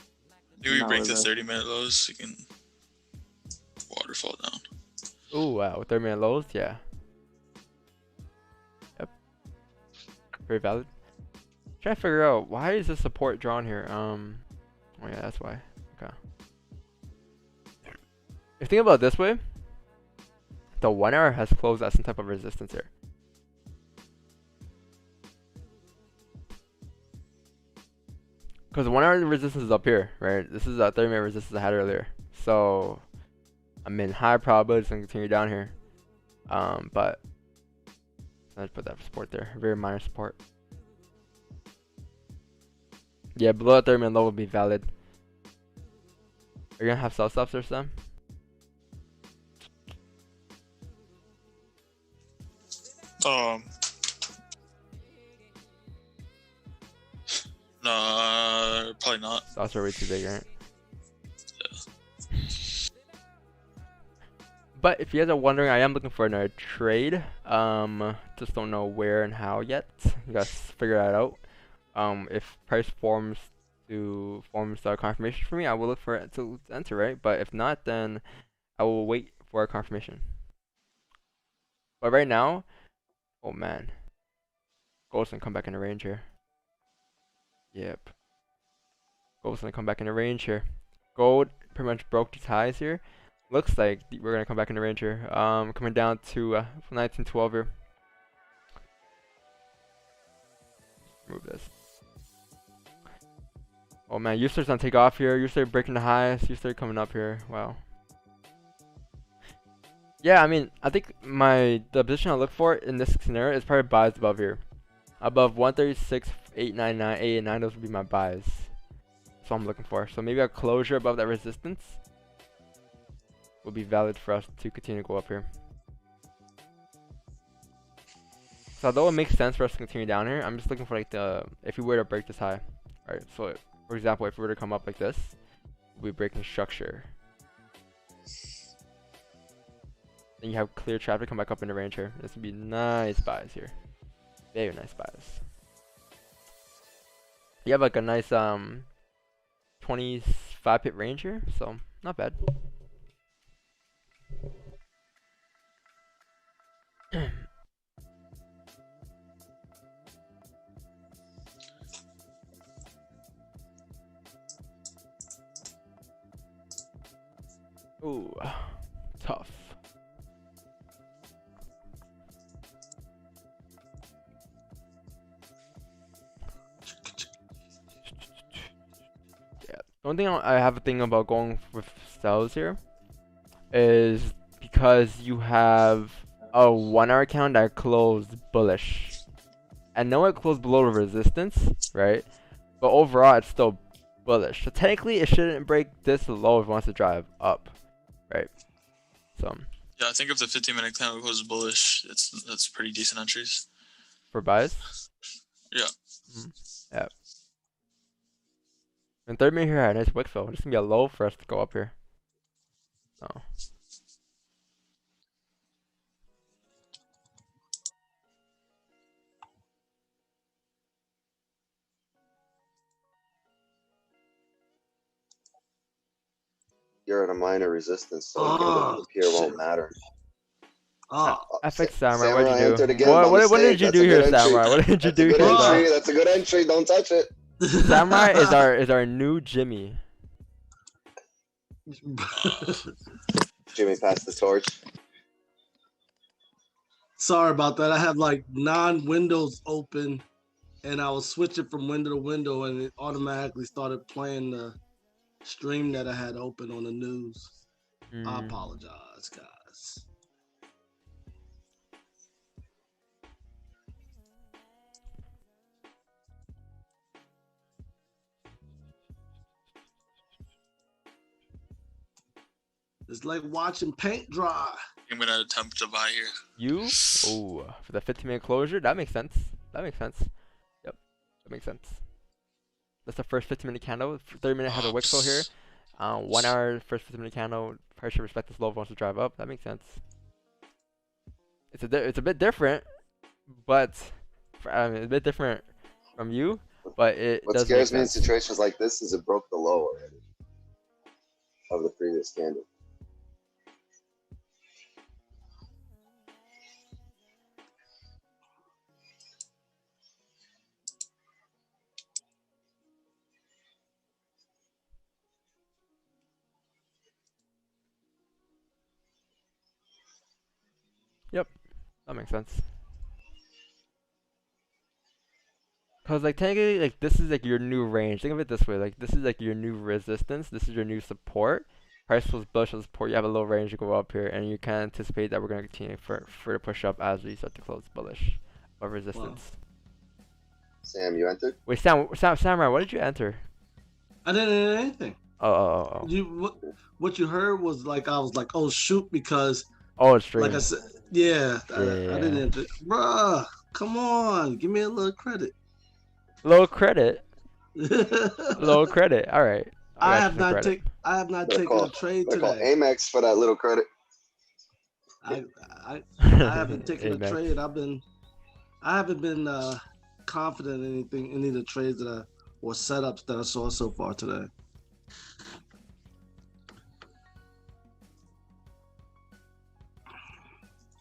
Maybe we break the 30-minute lows, you can waterfall down. Oh wow, 30-minute lows, yeah. Yep. Very valid. Trying to figure out why is this support drawn here. Oh yeah, that's why. Okay. If you think about it this way, the 1 hour has closed at some type of resistance here. Because the 1 hour resistance is up here, right? This is a 30-minute resistance I had earlier. So I'm in high probability it's going to continue down here. But let's put that support there. Very minor support. Yeah, below that 30-minute low would be valid. Are you going to have sell stops or something? No, probably not. Stops are way too big, right? Yeah. But if you guys are wondering, I am looking for another trade. just don't know where and how yet. You guys figure that out. If price forms confirmation for me, I will look for it to enter, right? But if not, then I will wait for a confirmation. But right now, oh man, gold's gonna come back in the range here. Yep, gold's gonna come back in the range here. Gold pretty much broke these highs here. Looks like we're gonna come back in the range here. Coming down to 1912 here. Move this. Oh man, User's gonna take off here. User breaking the highs. User coming up here. Wow. Yeah, I mean, I think the position I look for in this scenario is probably buys above here. Above 136.899, 8 and 9, those would be my buys. That's what I'm looking for. So maybe a closure above that resistance will be valid for us to continue to go up here. So although it makes sense for us to continue down here, I'm just looking for like if we were to break this high. Alright, so for example, if we were to come up like this, we'll be breaking structure. Then you have clear traffic come back up in the range here. This would be nice buys here. Very nice buys. You have like a nice 25 pip range here, so not bad. Ooh, tough. Yeah, the only thing I have a thing about going with sells here is because you have a 1 hour count that closed bullish. I know it closed below the resistance, right? But overall, it's still bullish. So technically, it shouldn't break this low if it wants to drive up, right? So Yeah, I think if the 15-minute candle goes bullish, that's pretty decent entries. for buys, Yeah. yeah. And 3rd minute here had a nice wick fill. This is gonna be a low for us to go up here. Oh. You're at a minor resistance, so the peer won't matter. FX Samurai, what'd you entered do? again by What did you mistake. do here, That's a good Samurai? entry. What did you That's a do good here? entry. That's a good entry. Don't touch it. Samurai is our new Jimmy. Jimmy passed the torch. Sorry about that. I have like 9 windows open, and I was switching from window to window, and it automatically started playing the stream that I had open on the news. I apologize, guys. It's like watching paint dry. I'm gonna attempt to buy here. You? Oh, for the 15-minute closure? That makes sense. That makes sense. Yep, that makes sense. That's the first 15-minute candle. 30-minute has a wick fill here. 1 hour, first 15-minute candle. Price should respect this low if it wants to drive up. That makes sense. It's a bit different, but I mean, a bit different from you. But it What does scares make me in sense. situations like this is it broke the low already of the previous candle. Yep, that makes sense. Cause like technically, like this is like your new range. Think of it this way: like this is like your new resistance. This is your new support. Price was bullish on support. You have a low range to go up here, and you can anticipate that we're gonna continue for the push up as we start to close bullish of resistance. Sam, you entered? Wait, Samurai, what did you enter? I didn't enter anything. Oh. What you heard was like I was like, oh shoot, because Oh, it's stream. like I said, yeah, I Yeah. didn't enter. Bruh, come on, give me a little credit. Low credit. Low credit. All right. I got have you some not credit. Better taken a trade Better call today. Amex for that little credit. I haven't taken a Amex. trade. I've been I haven't been confident in any of the trades that or setups that I saw so far today.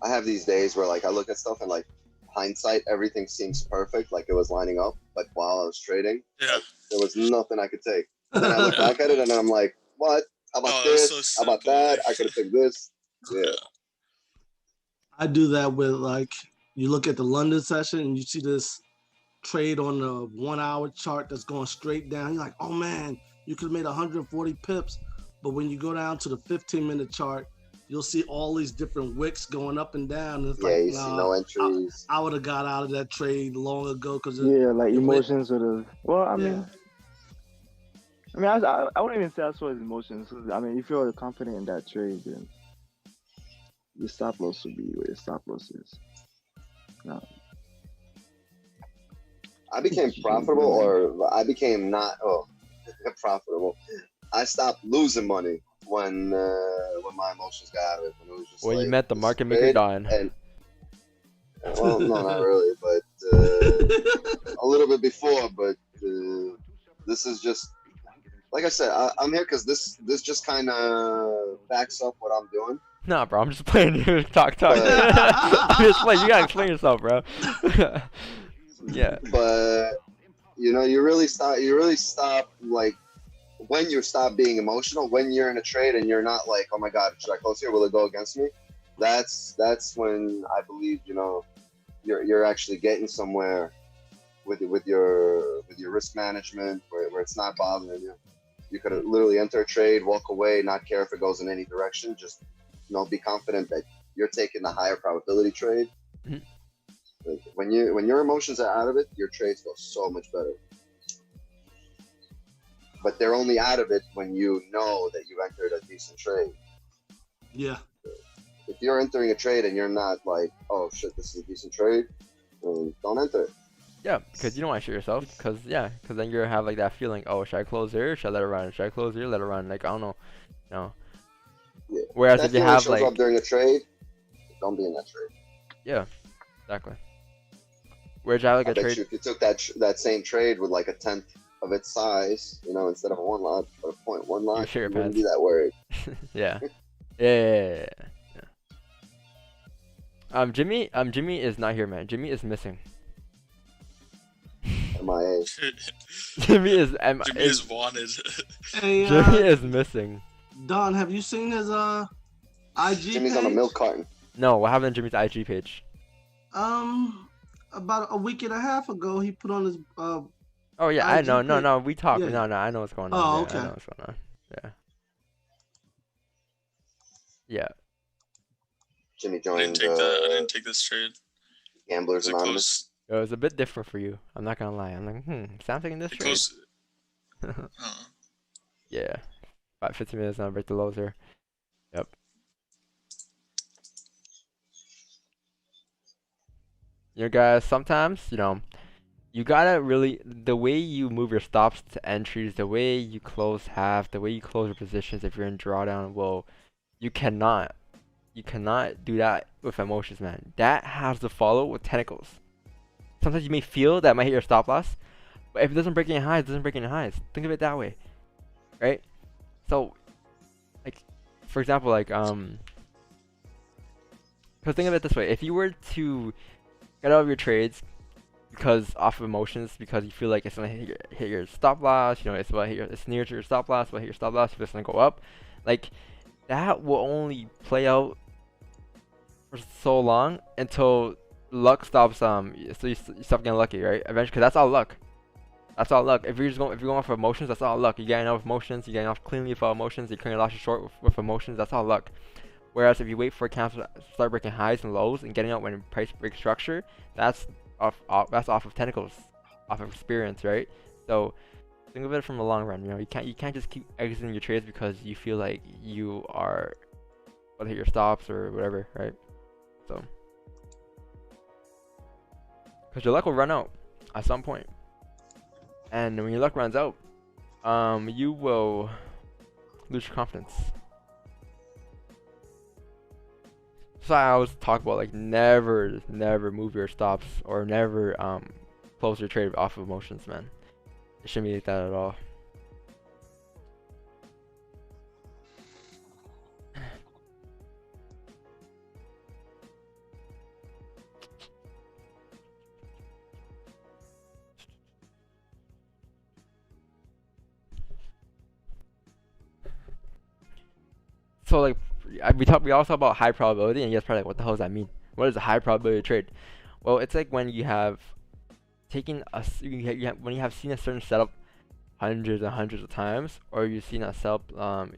I have these days where like I look at stuff and like hindsight, everything seems perfect, like it was lining up. But while I was trading, Yeah. there was nothing I could take. And then I look back at it and I'm like, what? How about that's this? so How about simple, that? like- I could have picked this. Yeah. I do that with like you look at the London session and you see this trade on the 1 hour chart that's going straight down. You're like, oh man, you could have made 140 pips. But when you go down to the 15-minute chart, you'll see all these different wicks going up and down. And it's Yeah, like, you see no entries. I would have got out of that trade long ago because Yeah, like it went- emotions or the. Well, I yeah. mean, I wouldn't even say I saw his emotions. I mean, if you're confident in that trade, then your stop loss would be where your stop loss is. No. I became profitable, or I became not profitable. I stopped losing money when my emotions got out of it. When it was just Well, like, you met the this market is maker great, Don. and well, no, not really, but a little bit before. But this is just like I said. I'm here because this just kind of backs up what I'm doing. Nah, bro, I'm just playing you. Talk. I'm just playing. You gotta explain yourself, bro. Yeah. But you know, you really stop like when you stop being emotional, when you're in a trade and you're not like, oh my god, should I close here? Will it go against me? That's when I believe, you know, you're actually getting somewhere with your risk management where it's not bothering you. You could literally enter a trade, walk away, not care if it goes in any direction, just, you know, be confident that you're taking the higher probability trade. Mhm. Like when your emotions are out of it, your trades go so much better. But they're only out of it when you know that you entered a decent trade. Yeah. If you're entering a trade and you're not like, oh shit, this is a decent trade, then don't enter it. Yeah, because you don't want to shoot yourself. Because then you have like that feeling. Oh, should I close here? Should I let it run? Should I close here? Let it run? Like I don't know. No. Yeah. Whereas That if you feeling have shows like, up during a trade, don't be in that trade. yeah, exactly. Whereas you have like I a bet trade. you if you took that same trade with like a tenth of its size, you know, instead of a 1 lot, but a 0.1 lot, shit your you wouldn't pants. be that worried. Yeah. Yeah. Jimmy is not here, man. Jimmy is missing. MIA. Jimmy is Jimmy is wanted. Hey, Jimmy is missing. Don, have you seen his IG Jimmy's page? on a milk carton. No, what happened to Jimmy's IG page? About a week and a half ago, he put on his Oh yeah, I IG know. No, page. no, we talk. Yeah. No, I know what's going on. Oh, Yeah, okay. I know what's going on. Yeah. Yeah. Jimmy I joined didn't take this trade. Gamblers Is it Anonymous. close? It was a bit different for you. I'm not gonna lie. I'm like, Sam taking this It trade? close. Yeah. About 15 minutes now, break the lows here. Yep. You know, guys, sometimes, you know, you gotta really, the way you move your stops to entries, the way you close half, the way you close your positions if you're in drawdown, well, you cannot do that with emotions, man. That has to follow with tentacles. Sometimes you may feel that might hit your stop loss, but if it doesn't break any highs, it doesn't break any highs. Think of it that way, right? So, like, for example, like, because think of it this way: if you were to get out of your trades because off of emotions, because you feel like it's gonna hit your stop loss, you know, it's about it's near to your stop loss, about hit your stop loss, if it's gonna go up, like that will only play out for so long until luck stops. So you stop getting lucky, right? Eventually, because that's all luck. That's all luck. If you're going off of emotions, that's all luck. You're getting off emotions. You're getting off cleanly without emotions. You're cutting your losses short with emotions. That's all luck. Whereas if you wait for accounts to start breaking highs and lows and getting out when price breaks structure, that's off of tentacles, off of experience, right? So think of it from the long run. You know, you can't just keep exiting your trades because you feel like you are about to hit your stops or whatever, right? So because your luck will run out at some point. And when your luck runs out, you will lose your confidence. So I always talk about like never move your stops or never close your trade off of emotions, man. It shouldn't be like that at all. So like we also talk about high probability, and you guys probably like, what the hell does that mean? What is a high probability trade? Well, it's like when you have taken when you have seen a certain setup hundreds and hundreds of times, or you've seen a setup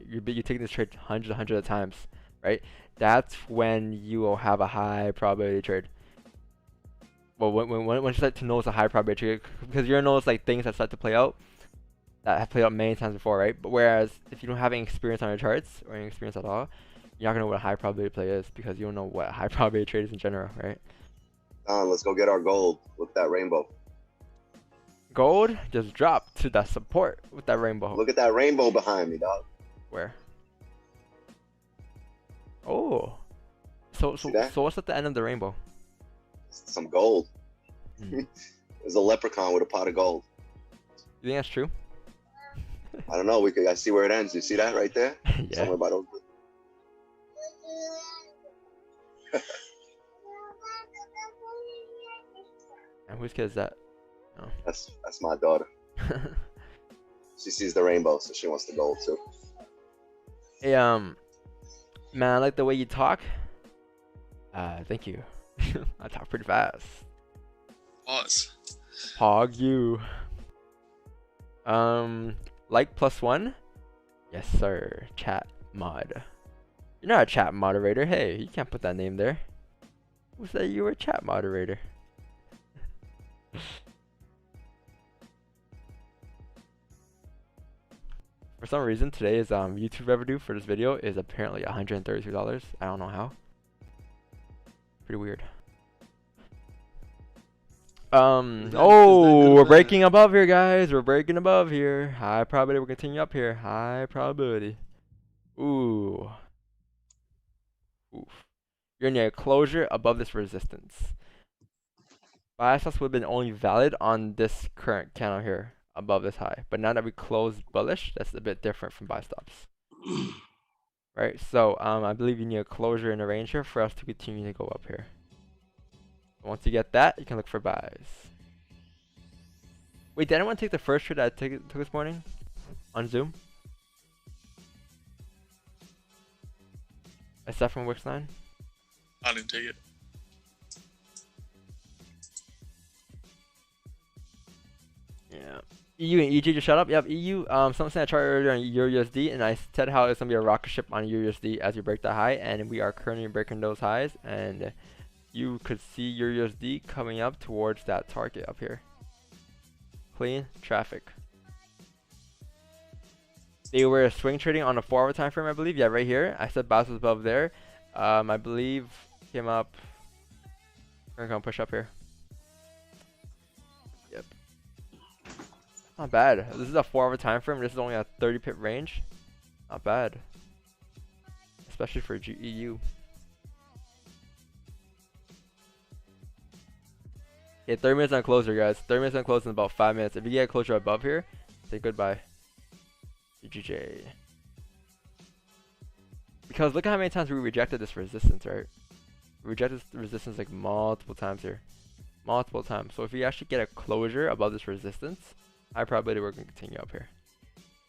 you taking this trade hundreds of times, right? That's when you will have a high probability trade. Well, when you start to notice a high probability trade, because you're gonna notice like things that start to play out that have played out many times before, right? But whereas if you don't have any experience on your charts or any experience at all, you're not gonna know what a high probability play is because you don't know what a high probability trade is in general, right? Let's go get our gold with that rainbow. Gold just dropped to that support with that rainbow. Look at that rainbow behind me, dog. Where? Oh. So what's at the end of the rainbow? Some gold. Mm. There's a leprechaun with a pot of gold. You think that's true? I don't know. I see where it ends. You see that right there? Yeah. Somewhere by those. And whose kid is that? Oh. That's my daughter. She sees the rainbow, so she wants the gold too. Hey, man, I like the way you talk. Thank you. I talk pretty fast. Pause. Hog you. Like +1? Yes, sir. Chat mod. You're not a chat moderator. Hey, you can't put that name there. Who said you were a chat moderator? For some reason, today's YouTube revenue for this video is apparently $132. I don't know how. Pretty weird. Oh, we're breaking above here, guys. We're breaking above here. High probability. We'll continue up here. High probability. Ooh. Oof. You're near a closure above this resistance. Buy stops would have been only valid on this current candle here above this high. But now that we closed bullish, that's a bit different from buy stops. Right? So I believe you need a closure in the range here for us to continue to go up here. Once you get that, you can look for buys. Wait, did anyone take the first trade I took this morning on Zoom? Except from Wix9? I didn't take it. Yeah. EU and EG just shut up. Yep, EU. Someone sent a chart earlier on EURUSD, and I said how it's gonna be a rocket ship on EURUSD as we break the high, and we are currently breaking those highs, and you could see EURUSD coming up towards that target up here. Clean traffic. They were swing trading on a 4-hour time frame, I believe. Yeah, right here. I said bounce was above there. I believe came up. We're gonna push up here. Yep. Not bad. This is a 4-hour time frame. This is only a 30 pip range. Not bad. Especially for EU. Okay, 30 minutes on closer, guys. 30 minutes on closer in about 5 minutes. If you get a closer above here, say goodbye. GJ. Because look at how many times we rejected this resistance, right? We rejected this resistance like multiple times here. Multiple times. So if we actually get a closure above this resistance, high probability we're going to continue up here.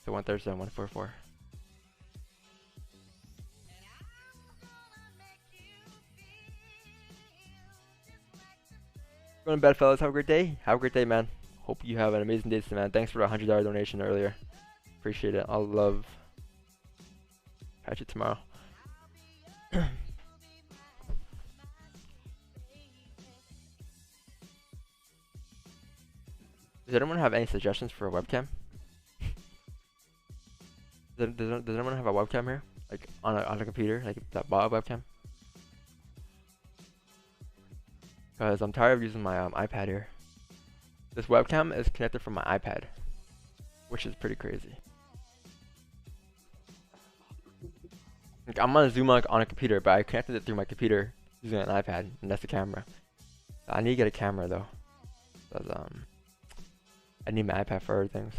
So 137, 144. Going to bed, fellas. Have a great day. Have a great day, man. Hope you have an amazing day, man. Thanks for the $100 donation earlier. Appreciate it. I'll love. Catch you tomorrow. Does anyone have any suggestions for a webcam? Does anyone have a webcam here? Like on a computer? Like that bot webcam? Because I'm tired of using my iPad here. This webcam is connected from my iPad, which is pretty crazy. Like I'm gonna zoom on a computer, but I connected it through my computer using an iPad, and that's the camera. I need to get a camera though, because I need my iPad for other things.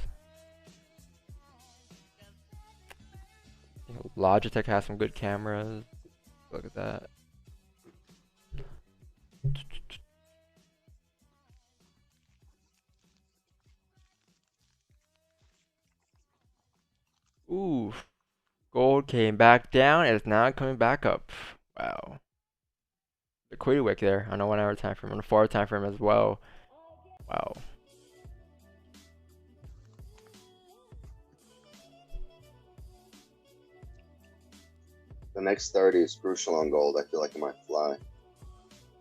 You know, Logitech has some good cameras. Look at that. Ooh, gold came back down and it's now coming back up. Wow. The equity wick there on a 1 hour time frame, on a 4 hour time frame as well. Wow. The next 30 is crucial on gold. I feel like it might fly.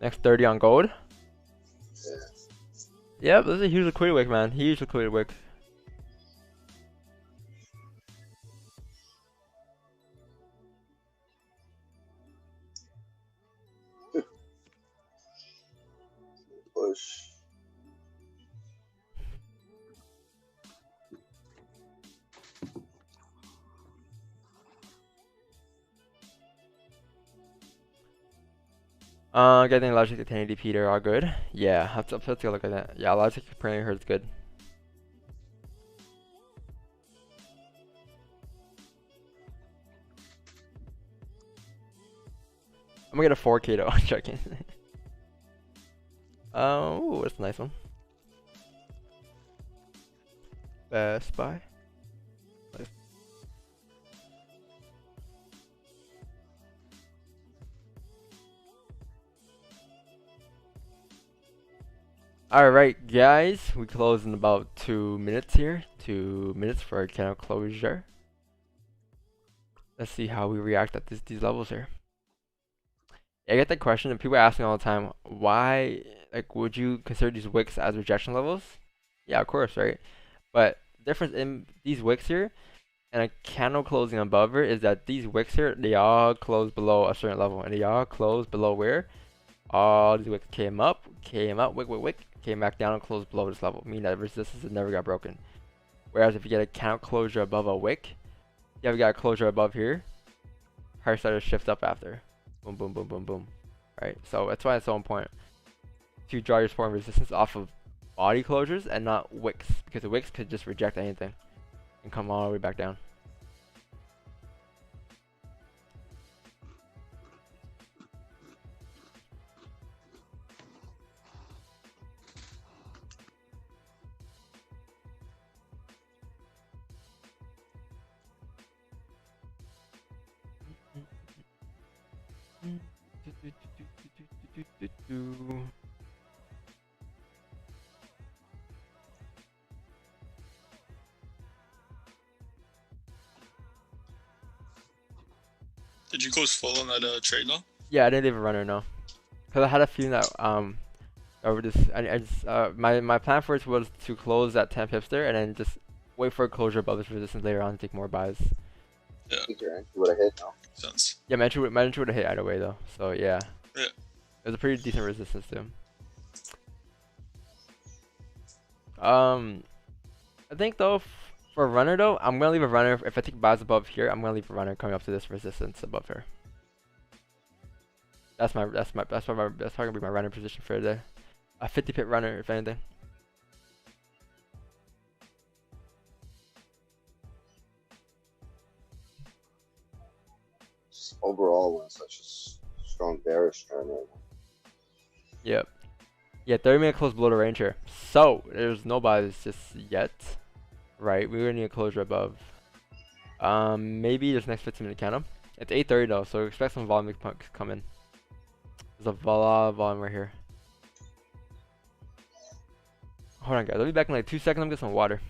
Next 30 on gold. Yeah. Yep, this is a huge liquidity wick, man. Huge liquidity wick. Push. Getting Logic to 1080p, they're all good. Yeah, let's take a look at that. Yeah, Logic apparently heard good. I'm gonna get a 4K though. Checking. Oh, that's a nice one. Best Buy. Nice. Alright, guys, we close in about 2 minutes here. 2 minutes for our channel closure. Let's see how we react at these levels here. I get the question, and people ask me all the time, why, like, would you consider these wicks as rejection levels? Yeah, of course, right? But the difference in these wicks here and a candle closing above it is that these wicks here, they all close below a certain level, and they all close below where? All these wicks came up, wick, came back down and closed below this level, meaning that resistance never got broken. Whereas if you get a candle closure above a wick, you have got a closure above here, price started to shift up after. Boom, boom, boom, boom, boom. Right? So that's why it's so important to draw your support and resistance off of body closures and not wicks, because the wicks could just reject anything and come all the way back down. Did you close full on that trade now? Yeah, I didn't leave a runner, no, because I had a feeling that over this, I just my plan for it was to close at 10 pips there and then just wait for a closure above this resistance later on to take more buys. Yeah. I think your entry would have hit now. Sense. Yeah, my entry would have hit either way though. So yeah. Yeah. It was a pretty decent resistance too. I think though for a runner though, I'm gonna leave a runner if I take buys above here. I'm gonna leave a runner coming up to this resistance above here. That's probably gonna be my runner position for today. A 50 pip runner if anything. Just overall, we're in such a strong bearish trend right now. Yep. Yeah, 30-minute close below the range here. So there's no buys just yet. Right, we're gonna need a closure above. Maybe this next 15-minute candle. It's 8:30 though, so expect some volume to come in. There's a lot of volume right here. Hold on, guys. I'll be back in like 2 seconds. I'm gonna get some water.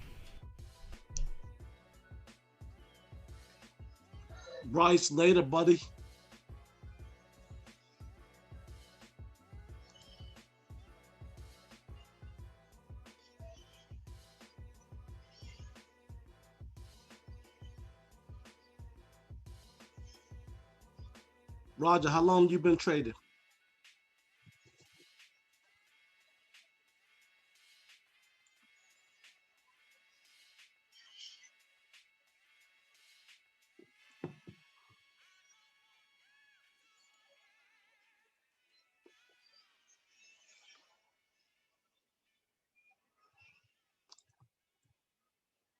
Bryce, later, buddy. Roger, how long you been trading?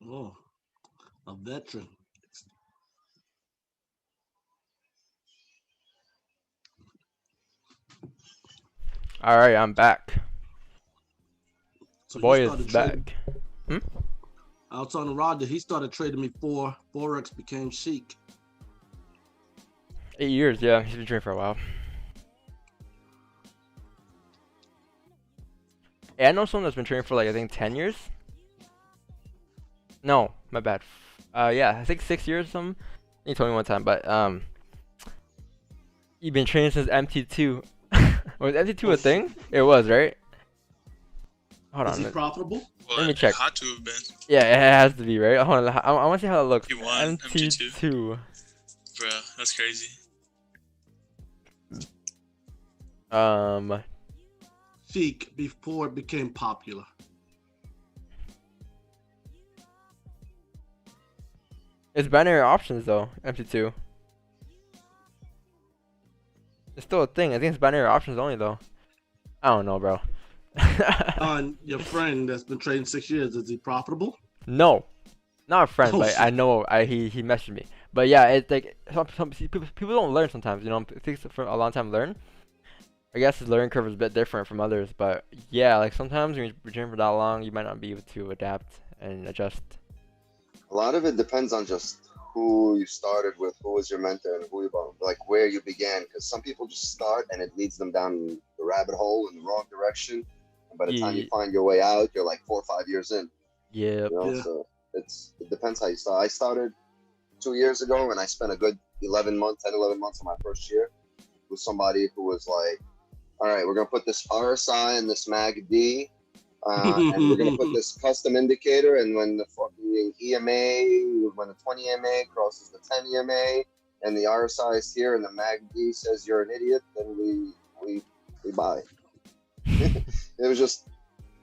Oh, a veteran. All right, I'm back. So you Boy is started trading. back. Hmm? I was telling Rod that he started trading me before Forex became chic. 8 years, yeah. He's been trading for a while. Hey, I know someone that's been trading for like I think 10 years. No, my bad. Yeah, I think 6 years or something. He told me one time, but you've been trading since MT2. Was MT2 a thing? It was, right? Hold Is on. he profitable? Well, Let me it check. had to have been. Yeah, it has to be, right? Hold on. I want to see how it looks. T1, MT2. Bruh, that's crazy. Chic before it became popular. It's binary options though, MT2. It's still a thing. I think it's binary options only though. I don't know, bro. Your friend that's been trading 6 years, is he profitable? No, not a friend, Oh, but I shit. know. He messaged me. But yeah, it's like some people don't learn sometimes. You know, it takes for a long time to learn. I guess his learning curve is a bit different from others, but yeah, like sometimes when you're training for that long, you might not be able to adapt and adjust. A lot of it depends on just who you started with, who was your mentor, and who you like where you began. Because some people just start and it leads them down the rabbit hole in the wrong direction, and by the time you Yeah, find your way out, you're like 4 or 5 years in. yeah. You know, Yeah. so it depends how you start. I started 2 years ago, and I spent a good 11 months, 10, 11 months of my first year with somebody who was like, all right, we're gonna put this RSI and this MACD, and we're gonna put this custom indicator, and when the fucking EMA, when the 20 EMA crosses the 10 EMA, and the RSI is here, and the MACD says you're an idiot, then we buy. It was just,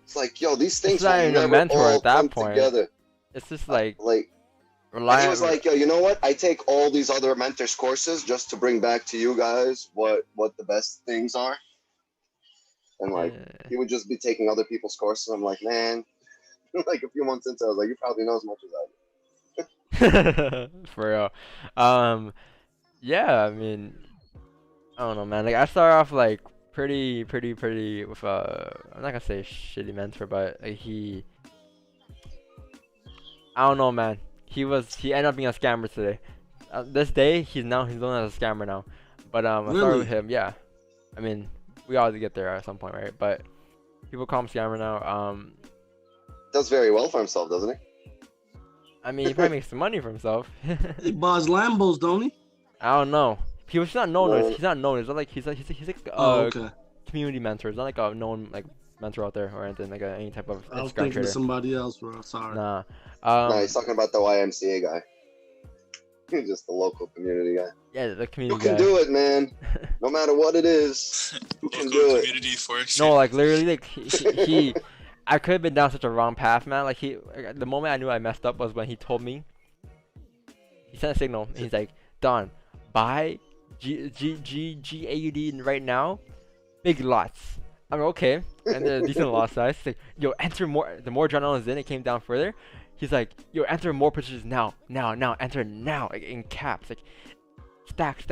it's like, yo, these things It's not will even a never mentor all at that come point. together. It's just like And he relying. was like, yo, you know what? I take all these other mentors courses just to bring back to you guys what the best things are. And like, he would just be taking other people's courses. I'm like, man, like a few months into it, I was like, you probably know as much as I do. For real. Yeah, I mean, I don't know, man. Like I started off like pretty with I'm not gonna say shitty mentor, but like, I don't know, man. He ended up being a scammer today. This day he's known as a scammer now. But I started Really? with him, yeah. I mean, we all get there at some point, right? But people call him scammer now. Does very well for himself, doesn't he? I mean, he probably makes some money for himself. He buys Lambos, don't he? I don't know. He's not known No. as he's not known as like he's like Oh, okay. community mentor. He's not like a known like mentor out there or anything like any type of I was Instagram thinking trader. of somebody else, bro. Sorry. Nah. No, he's talking about the YMCA guy. He's just the local community guy. Yeah, the You community can guy. do it, man. No matter what it is, you can Local do it. community forex. No, like literally, like he I could have been down such a wrong path, man. Like the moment I knew I messed up was when he told me. He sent a signal. And he's like, Don, buy GAUD right now, big lots. I'm like, okay, and a decent lot size. He's like, yo, enter more. The more adrenaline is in, it came down further. He's like, yo, enter more positions now, enter now, like in caps, like stack.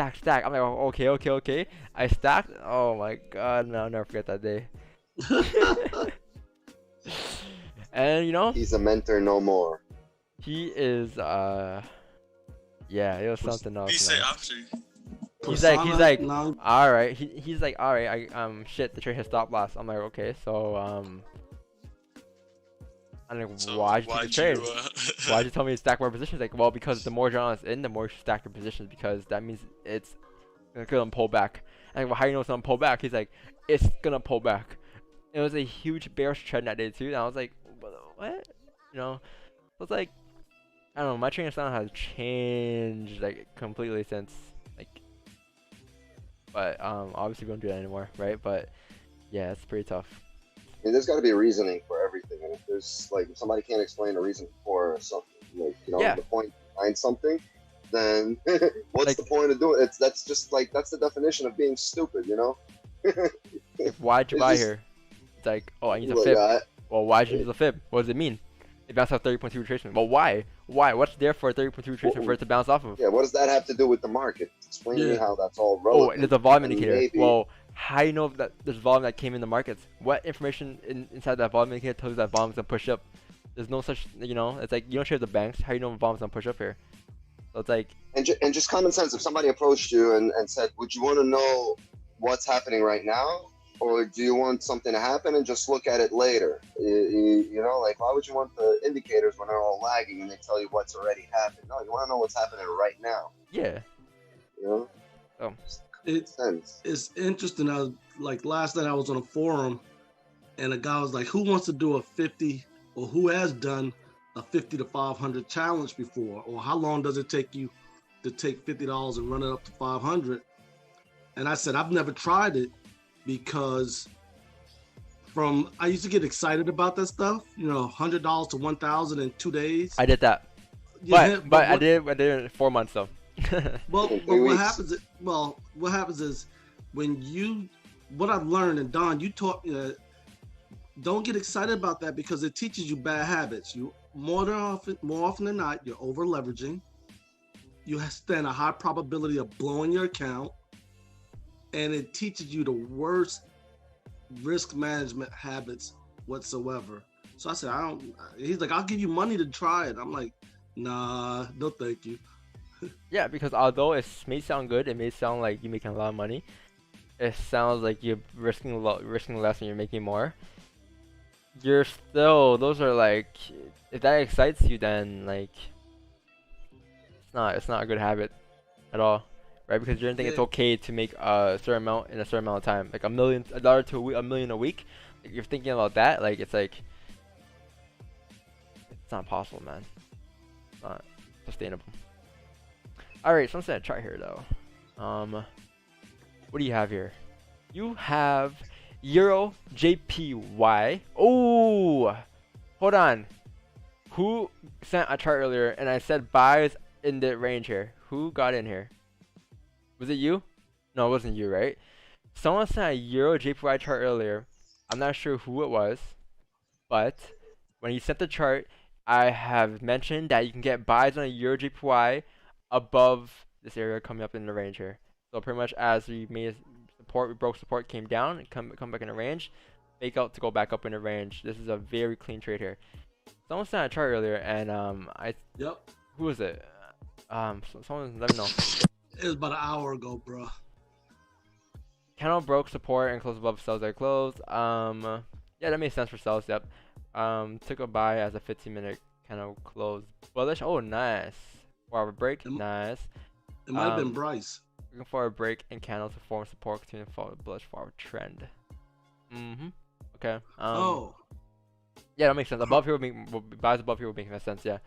I'm like, oh, okay. I stacked. Oh my god, man, I'll never forget that day. And you know, He's a mentor no more. he is yeah, it was something What else. do you say Man. after? He's like, No, all right. He's like, all right. Shit, the trade has stop loss. I'm like, okay, so I'm like, So why'd you take the trade? you, Why'd you tell me to stack more positions? Like, well, because the more journalists in, the more you should stack your positions because that means it's gonna pull back. And like, well, how do you know it's gonna pull back? He's like, it's gonna pull back. It was a huge bearish trend that day too. And I was like, what? You know, so it's like, I don't know. My trading style has changed like completely since like, but obviously we don't do that anymore, right? But yeah, it's pretty tough. I mean, there's got to be a reasoning for everything, and if there's like if somebody can't explain a reason for something, like Yeah. the point behind something, then what's Like- the point of doing it? That's just like that's the definition of being stupid, you know? Like, why'd you It's buy just- here? It's like, oh, I need a Like, fib. Well, why'd you use a fib? What does it mean? It bounced off 30.2 retracement. Well, why? Why? What's there for a 30.2 retracement for it to bounce off of? Yeah, what does that have to do with the market? Explain to me how that's all Oh, relevant. and there's a volume I mean, indicator. maybe- Well, how do you know that there's volume that came in the markets? What information inside that volume indicator tells you that volume's gonna push up? There's no such, you know, it's like you don't trade the banks. How do you know volume's gonna push up here? So it's like, And just common sense. If somebody approached you and said, "Would you want to know what's happening right now, or do you want something to happen and just look at it later?" You know, like why would you want the indicators when they're all lagging and they tell you what's already happened? No, you want to know what's happening right now. yeah. You know. Oh. It's interesting. Like last night I was on a forum, and a guy was like, "Who wants to do a 50, or who has done a 50 to 500 challenge before, or how long does it take you to take $50 and run it up to 500?" And I said, "I've never tried it because I used to get excited about that stuff. You know, $100 to 1,000 in 2 days." I did that, Yeah, but I did it in 4 months though. Well, what happens is when what I've learned, and Don, you taught me that don't get excited about that because it teaches you bad habits. You more often than not, you're over leveraging. You stand a high probability of blowing your account, and it teaches you the worst risk management habits whatsoever. So I said, he's like, "I'll give you money to try it." I'm like, "Nah, no thank you." Yeah, because although it may sound good, it may sound like you're making a lot of money. It sounds like you're risking less and you're making more. You're still, those are like, if that excites you, then like, it's not a good habit at all, right? Because you're thinking it's okay to make a certain amount in a certain amount of time, like $1 to $1 million a week. Like, you're thinking about that, like it's not possible, man. It's not sustainable. Alright, so I'm gonna chart here though. What do you have here? You have Euro JPY. Oh, hold on. Who sent a chart earlier and I said buys in the range here? Who got in here? Was it you? No, it wasn't you, right? Someone sent a Euro JPY chart earlier. I'm not sure who it was, but when he sent the chart, I have mentioned that you can get buys on a Euro JPY above this area coming up in the range here. So pretty much as we made support, we broke support, came down, come back in the range, fake out to go back up in the range. This is a very clean trade here. Someone sent a chart earlier, and who was it? Someone let me know. It was about an hour ago, bro. Candle broke support and closed above sells. They closed. Yeah, that makes sense for sells. Yep. Took a buy as a 15-minute candle close bullish. Oh, nice. 4-hour break. Nice. It might have been Bryce. Looking for a break and candle to form support, continue to follow the bullish forward trend. Okay. Yeah, that makes sense. Above here buys above here would make sense. Yeah.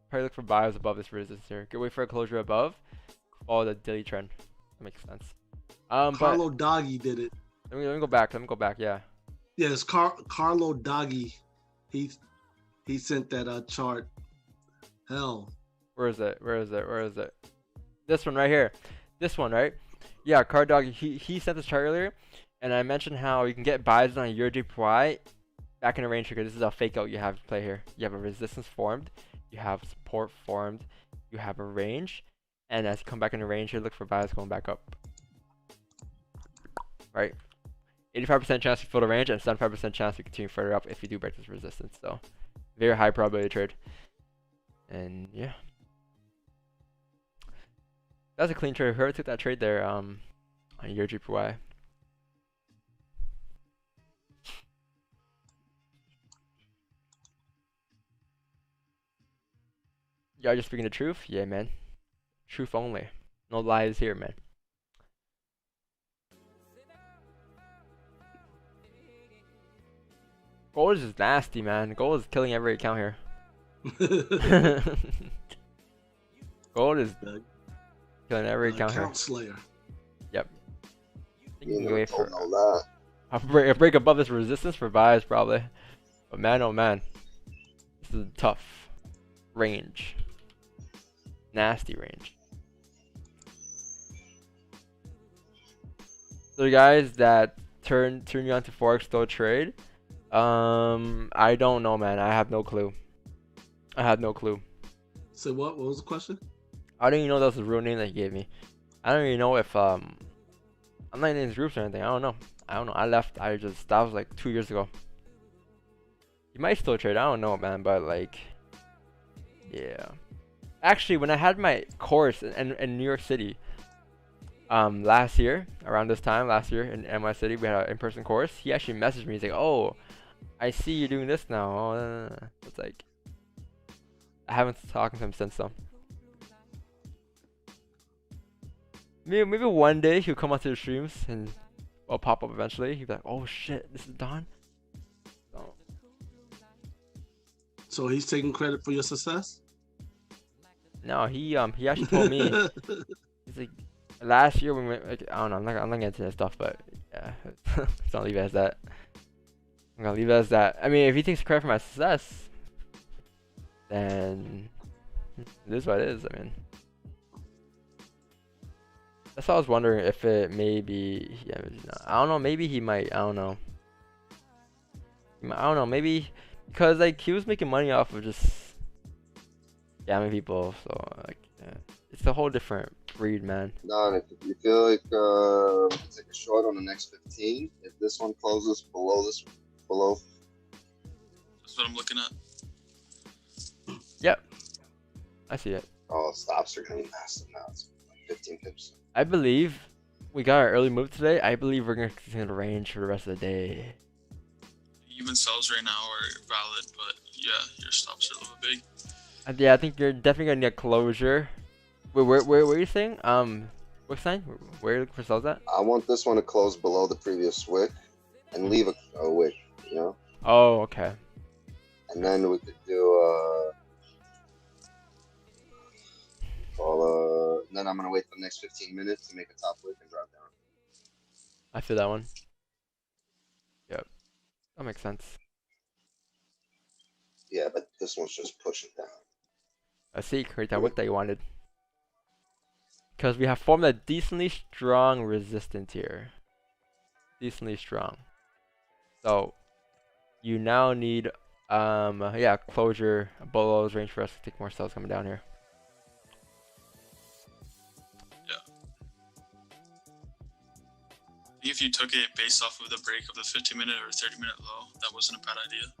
Probably look for buys above this resistance here. Good wait for a closure above. Follow the daily trend. That makes sense. Carlo Doggy did it. Let me go back. Yeah. Yeah, it's Carlo Doggy. He sent that chart. Hell. Where is it? This one right here. This one, right? Yeah, Card Dog. He sent this chart earlier, and I mentioned how you can get buys on a Euro JPY back in the range here. This is a fake out you have to play here. You have a resistance formed, you have support formed, you have a range, and as you come back in the range here, look for buys going back up. Right? 85% chance you fill the range, and 75% chance you continue further up if you do break this resistance. So, very high probability trade. And yeah. That's a clean trade. Whoever took that trade there, on Euro JPY. Y'all just speaking the truth? Yeah, man. Truth only. No lies here, man. Gold is just nasty, man. Gold is killing every account here. Gold is killing every account here. Slayer. Yep. You never told all that. I'll break above this resistance for buys probably. But man, oh man. This is a tough range. Nasty range. So the guys that turn you on to Forex Store trade, I don't know, man. I have no clue. I had no clue. Say what? What was the question? I didn't even know that was the real name that he gave me. I don't even know if I'm not in his groups or anything. I don't know. I left. That was like 2 years ago. He might still trade. I don't know, man. But like, yeah. Actually, when I had my course in New York City, last year, around this time last year in NY City, we had an in-person course. He actually messaged me. He's like, "Oh, I see you doing this now." Oh, it's like, I haven't talked to him since though. Maybe one day he'll come onto the streams and I'll pop up eventually. He'll be like, "Oh shit, this is Don." So, So he's taking credit for your success? no, he actually told me. He's like, last year when we went, like, I don't know. I'm not getting into that stuff, but yeah, let's not leave it as that. I'm gonna leave it as that. I mean, if he takes credit for my success, then it is what it is. I mean, that's why I was wondering if it maybe. Yeah, I don't know. Maybe he might. I don't know. I don't know. Maybe because like he was making money off of just scamming people. So like, yeah. It's a whole different breed, man. Don, if you feel like we can take a short on the next 15, if this one closes below below. That's what I'm looking at. Yep. I see it. Oh, stops are gonna be massive now. It's like 15 pips. I believe we got our early move today. I believe we're gonna continue to range for the rest of the day. Even sells right now are valid, but yeah, your stops are a little big. Yeah, I think you're definitely gonna need a closure. Wait, where are you saying? What sign? Where are you looking for sells at? I want this one to close below the previous wick and leave a wick, you know? Oh, okay. And then we could do then I'm gonna wait for the next 15 minutes to make a top wick and drop down. I feel that one. Yep. That makes sense. Yeah, but this one's just pushing down. I see, create that wick that you wanted. Because we have formed a decently strong resistance here. Decently strong. So you now need yeah, closure below those range for us to take more sells coming down here. If you took it based off of the break of the 15-minute or 30-minute low, that wasn't a bad idea.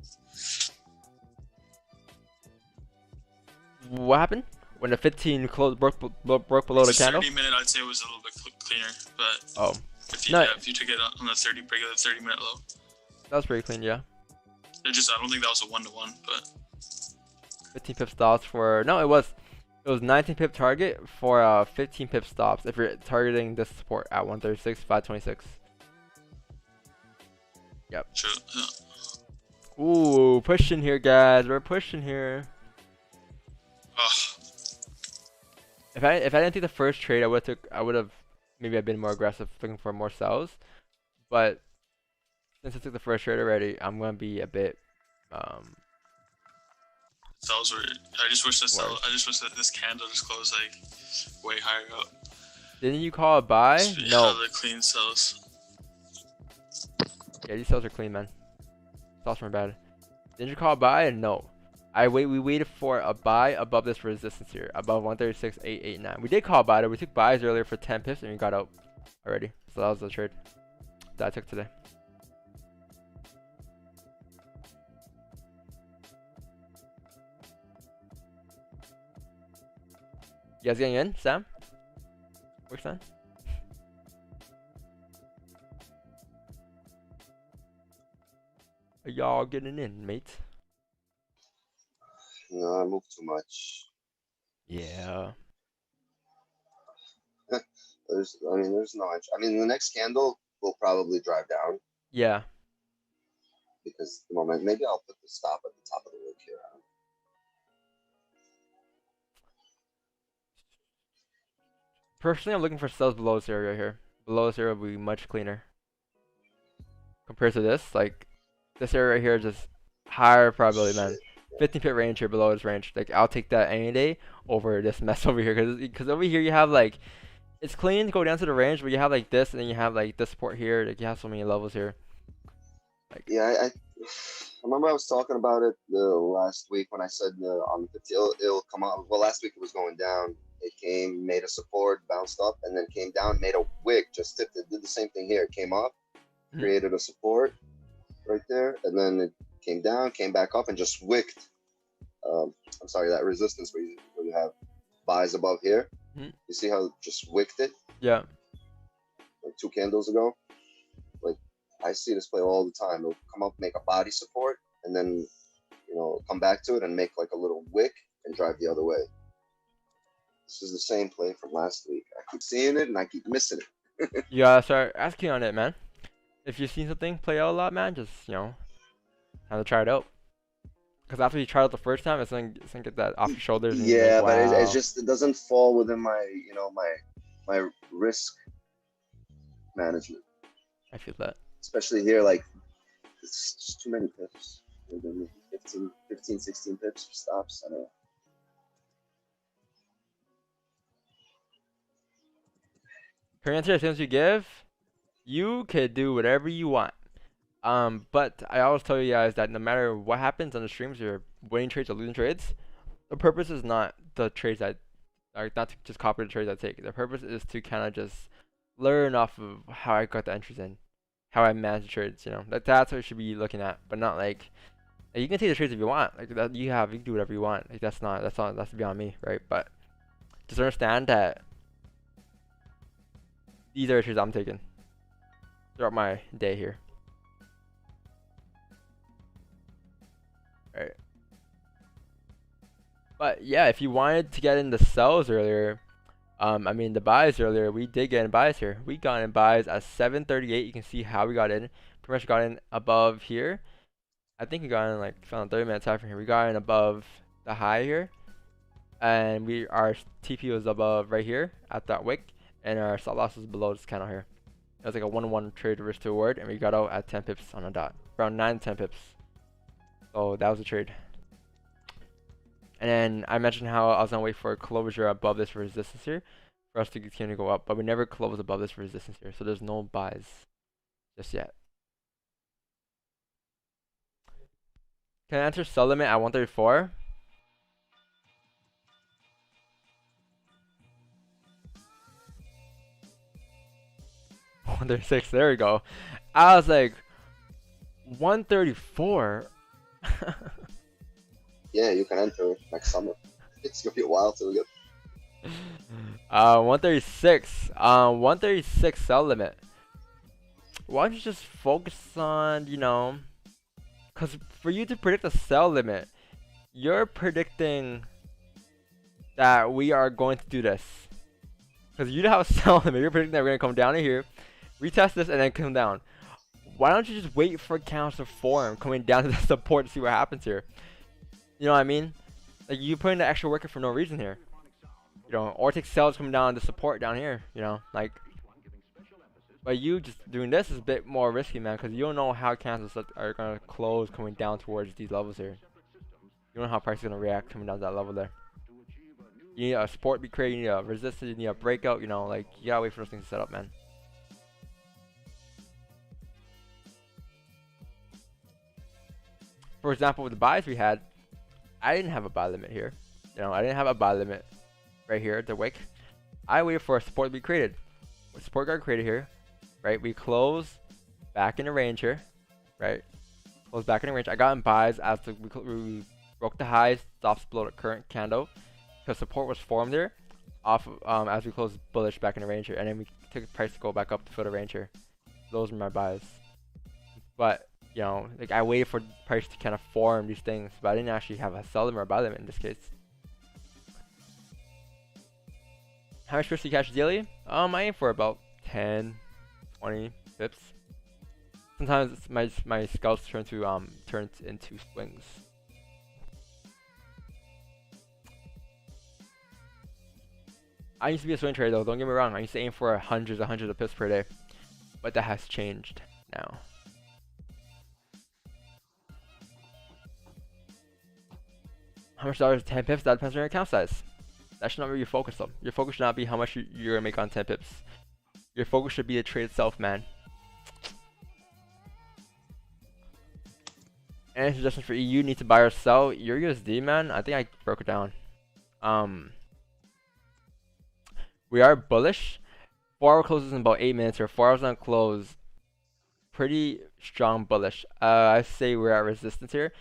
What happened? When the 15 broke below the candle? 30-minute, I'd say it was a little bit cleaner, but oh, if you, no, yeah, if you took it on the regular 30-minute low, that was pretty clean, yeah. I don't think that was a 1-to-1, but 15 pip stops for it was 19 pip target for 15 pip stops if you're targeting this support at 136, 526. Yep. True. Yeah. Ooh, pushing here, guys. We're pushing here. If I didn't take the first trade, I would have maybe I've been more aggressive looking for more sells. But since I took the first trade already, I'm gonna be a bit Sells were. I just wish that this candle just closed like way higher up. Didn't you call a buy? Yeah, No. the clean sells. Yeah, these sells are clean, man. Sells are bad. Didn't you call a buy? No. We waited for a buy above this resistance here, above 136.889. We did call a buy. We took buys earlier for 10 pips and we got out already. So that was the trade that I took today. You guys getting in, Sam? Works on? Are y'all getting in, mate? No, I moved too much. Yeah. There's no interest. I mean, the next candle will probably drive down Yeah. because the moment. Maybe I'll put the stop at the top of the wick here. Personally, I'm looking for sells below this area here. Below this area will be much cleaner. Compared to this, like, this area right here is just higher probability, man. 15 pip range here below this range. Like, I'll take that any day over this mess over here. Because over here you have, like, it's clean to go down to the range, but you have, like, this, and then you have, like, this support here. Like, you have so many levels here. Like, yeah, remember I was talking about it last week when I said on the 50, it'll come out. Well, last week it was going down. It came, made a support, bounced up, and then came down, made a wick, just tipped it. Did the same thing here. It came up, created a support right there, and then it came down, came back up, and just wicked. I'm sorry, that resistance where you have buys above here. You see how it just wicked it? Yeah. Like 2 candles ago. Like I see this play all the time. It'll come up, make a body support, and then come back to it and make like a little wick and drive the other way. This is the same play from last week. I keep seeing it and I keep missing it. You gotta start asking on it, man. If you've seen something play out a lot, man, just have to try it out. Because after you try it the first time, it's gonna get that off your shoulders. And Yeah, like, but wow. it just doesn't fall within my my risk management. I feel that. Especially here, like it's just too many pips. 15, 16 pips for stops. I don't know. Current answer, as soon as you give, you could do whatever you want. But I always tell you guys that no matter what happens on the streams, you're winning trades or losing trades. The purpose is not the trades that are not to just copy the trades I take. The purpose is to kind of just learn off of how I got the entries in, how I manage the trades. That's what you should be looking at, but not like you can take the trades if you want. Like that you can do whatever you want. Like that's beyond me, right? But just understand that these are the trades I'm taking throughout my day here. Right. But yeah, if you wanted to get into sells earlier, the buys earlier, we did get in buys here. We got in buys at 738. You can see how we got in. Pretty much got in above here. I think we got in like found 30-minute time from here. We got in above the high here, and our TP was above right here at that wick, and our stop loss was below this candle here. It was like a 1-1 trade risk to reward, and we got out at 10 pips on a dot, around 9 to 10 pips. So that was a trade. And then I mentioned how I was gonna wait for a closure above this resistance here for us to continue to go up, but we never closed above this resistance here, so there's no buys just yet. Can I enter sell limit at 134? $136, there we go. I was like 134. Yeah, you can enter next summer. It's gonna be a while till we get 136. 136 sell limit. Why don't you just focus on, because for you to predict a sell limit, you're predicting that we are going to do this. Because you don't have a sell limit, you're predicting that we're going to come down in here, retest this, and then come down. Why don't you just wait for candles to form coming down to the support to see what happens here? You know what I mean? Like, you put in the extra work for no reason here. Or take sells coming down to support down here, But you just doing this is a bit more risky, man, because you don't know how candles are going to close coming down towards these levels here. You don't know how price is going to react coming down to that level there. You need a support to be created, you need a resistance, you need a breakout, you gotta wait for those things to set up, man. For example, with the buys we had, I didn't have a buy limit here. I didn't have a buy limit right here at the wick. I waited for a support to be created. With support got created here, right? We close back in the range here, right? Close back in the range. I got in buys after we broke the highs, stops below the current candle, because support was formed there, off as we closed bullish back in the range here, and then we took the price to go back up to fill the range here. Those are my buys. But I waited for the price to kind of form these things, but I didn't actually have a sell limit or buy limit in this case. How much risk do you catch daily? I aim for about 10, 20 pips. Sometimes my scalps turn into swings. I used to be a swing trader though, don't get me wrong. I used to aim for hundreds of pips per day, but that has changed now. How much dollars? 10 pips? That depends on your account size. That should not be your focus though. Your focus should not be how much you're gonna make on 10 pips. Your focus should be the trade itself, man. Any suggestions for EU? Need to buy or sell your USD, man? I think I broke it down. We are bullish. 4 hour closes in about 8 minutes here. 4 hours on close. Pretty strong bullish. I say we're at resistance here.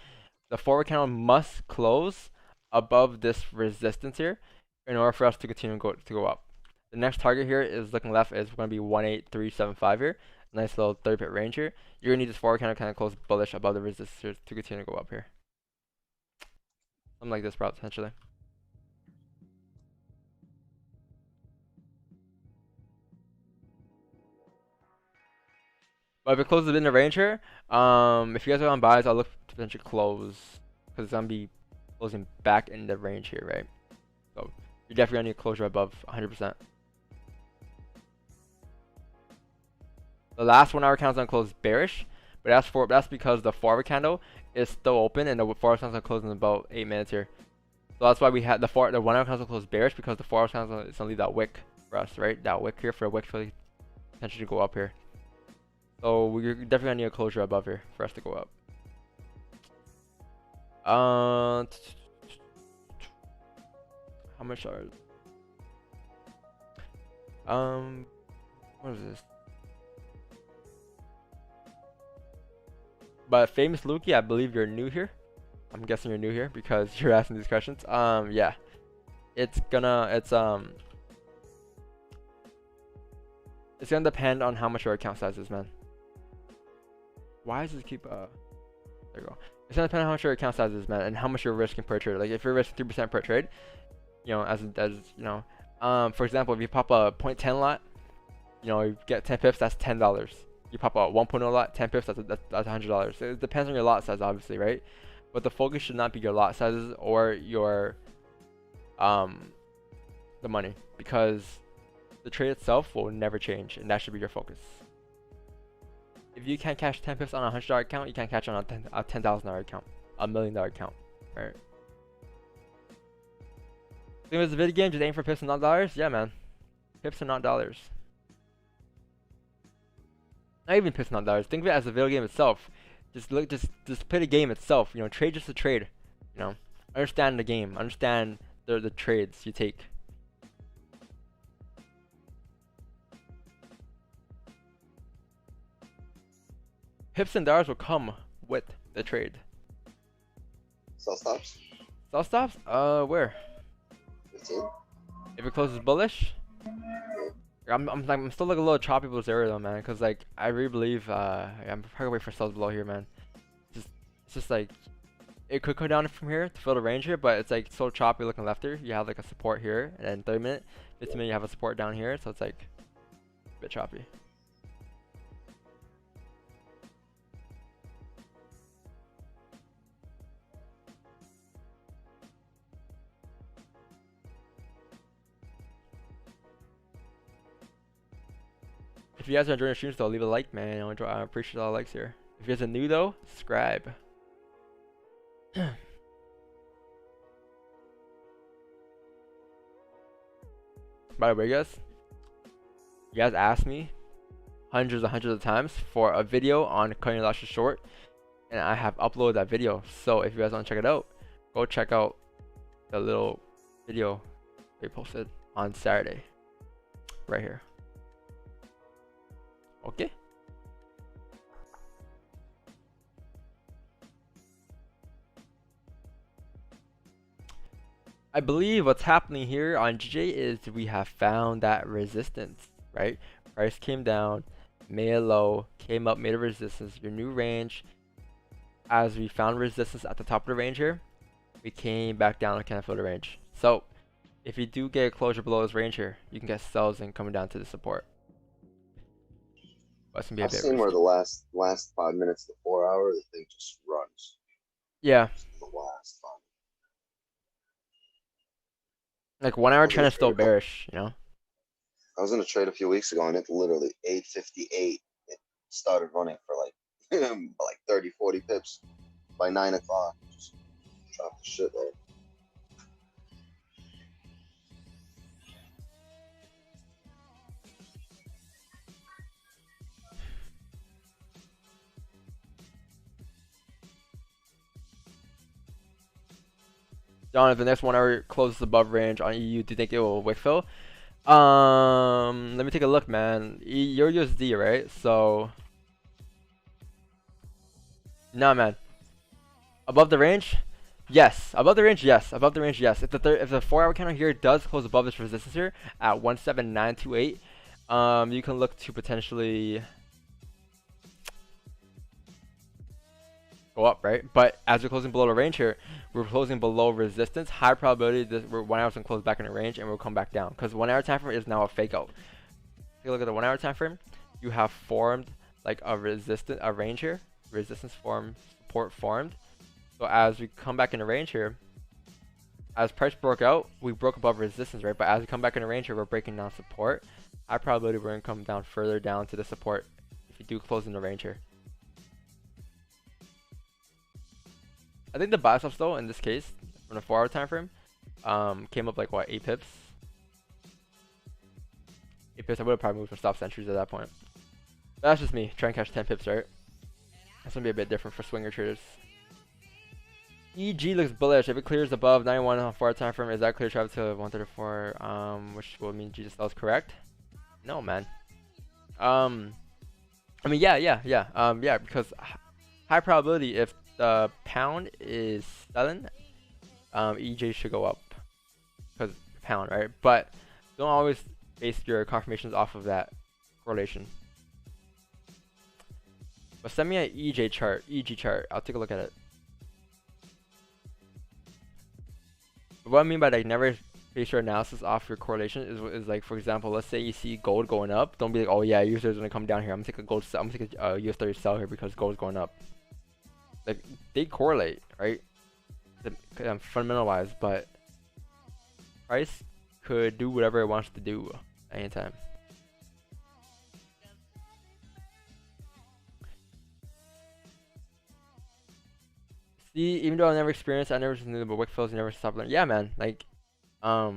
The forward candle must close above this resistance here in order for us to continue to go up. The next target here is looking left is going to be 18375 here. Nice little 30 pip range here. You're going to need this forward candle kind of close bullish above the resistance here to continue to go up here. Something like this, potentially. But if it closes in the range here, if you guys are on buys, I'll look to potentially close because it's gonna be closing back in the range here, right? So you're definitely gonna need closure above 100%. The last 1 hour candle's gonna close bearish, but that's because the forward candle is still open and the forward candle's gonna close in about 8 minutes here. So that's why we had the 1 hour candle close bearish because the forward candle is gonna leave that wick for us, right? That wick here for a wick to potentially go up here. So we're definitely gonna need a closure above here for us to go up. How much are? What is this? But famous Lukey, I believe you're new here. I'm guessing you're new here because you're asking these questions. Yeah, it's gonna depend on how much your account size is, man. Why does it keep there you go. It's gonna depend on how much your account size is, man, and how much you're risking per trade. Like if you're risking 3% per trade, you know, as you know, for example, if you pop a 0.10 lot, you know, you get 10 pips, that's $10. You pop a 1.0 lot, 10 pips, that's $100. It depends on your lot size, obviously, right? But the focus should not be your lot sizes or your the money, because the trade itself will never change, and that should be your focus. If you can't cash 10 pips on a $100 account, you can't catch on a $10,000 account, $1 million account, right? Think it was a video game, just aim for pips and not dollars? Yeah, man. Pips and not dollars. Not even pips and not dollars. Think of it as a video game itself. Just play the game itself. You know, trade just a trade. You know, understand the game. Understand the trades you take. Pips and dollars will come with the trade. Sell stops. Sell stops? Where? 15. If it closes bullish? I'm still like a little choppy with this area though, man, because like I really believe I'm probably wait for sells below here, man. It's just like it could come down from here to fill the range here, but it's like so choppy looking left here. You have like a support here, and then 30 minute, 15 minute you have a support down here, so it's like a bit choppy. If you guys are enjoying the streams though, leave a like, man. I appreciate all the likes here. If you guys are new though, subscribe. By the way, guys, you guys asked me hundreds of times for a video on cutting your lashes short, and I have uploaded that video. So if you guys want to check it out, go check out the little video we posted on Saturday, right here. Okay. I believe what's happening here on GJ is we have found that resistance, right? Price came down, made a low, came up, made a resistance, your new range. As we found resistance at the top of the range here, we came back down and kind of fill the range. So if you do get a closure below this range here, you can get sells and coming down to the support. I've seen where the last 5 minutes of the 4 hour, the thing just runs. Yeah. The last 5. Like 1 hour trend is still bearish, you know? I was in a trade a few weeks ago and it literally 8:58. It started running for like like 30, 40 pips by 9 o'clock. Just dropped the shit there. John, if the next 1 hour closes above range on EU, do you think it will wick fill? Let me take a look, man. You're USD, right? So, no, man. Above the range? Yes. Above the range, yes. Above the range, yes. If the 4 hour candle here does close above this resistance here at 17928, you can look to potentially go up, right? But as we're closing below the range here, we're closing below resistance. High probability that 1 hour's gonna close back in the range and we'll come back down because 1 hour time frame is now a fake out. Take a look at the 1 hour time frame. You have formed like a range here, resistance formed, support formed. So as we come back in the range here, as price broke out, we broke above resistance, right? But as we come back in the range here, we're breaking down support. High probability we're gonna come down further down to the support if you do close in the range here. I think the buy stops though in this case from the 4 hour time frame came up like what, 8 pips. 8 pips. I would have probably moved for stop entries at that point. But that's just me trying to catch 10 pips, right? That's gonna be a bit different for swinger traders. EG looks bullish. If it clears above 91 on 4 hour time frame, is that clear travel to 134? Which will mean G just sells correct? No, man. I mean, yeah, because high probability if the pound is selling, EJ should go up because pound, right? But don't always base your confirmations off of that correlation. But send me an EG chart. I'll take a look at it. But what I mean by like never base your analysis off your correlation is like, for example, let's say you see gold going up. Don't be like, oh yeah, US is gonna come down here. I'm gonna take a gold. I'm gonna take a US 30 sell here because gold's going up. Like they correlate, right? Fundamental wise, but price could do whatever it wants to do anytime. See, even though I never experienced, I never knew about wick fills, never stopped learning. Yeah, man. Like I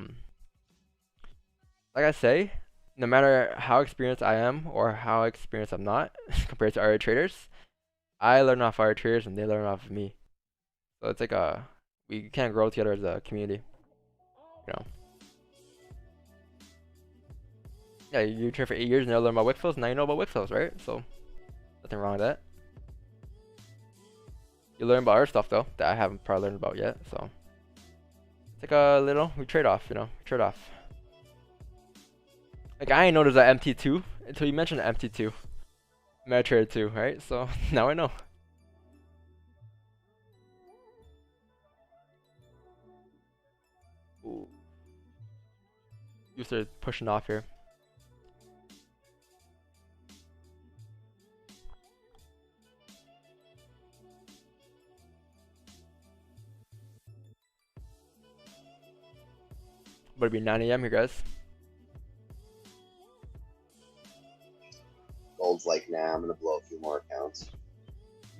say, no matter how experienced I am or how experienced I'm not compared to other traders, I learn off other traders and they learn off of me. So it's like we can grow together as a community, you know. Yeah, you train for 8 years and you learn about wick fills. Now you know about wick fills, right? So nothing wrong with that. You learn about other stuff though that I haven't probably learned about yet. So it's like a little we trade off, you know. We trade off. Like I ain't know there's an MT2 until you mentioned MT2. MetaTrader 2, right? So now I know. Ooh. You started pushing off here. But it'll be 9 AM here, guys. Gold's like, nah, I'm gonna blow a few more accounts.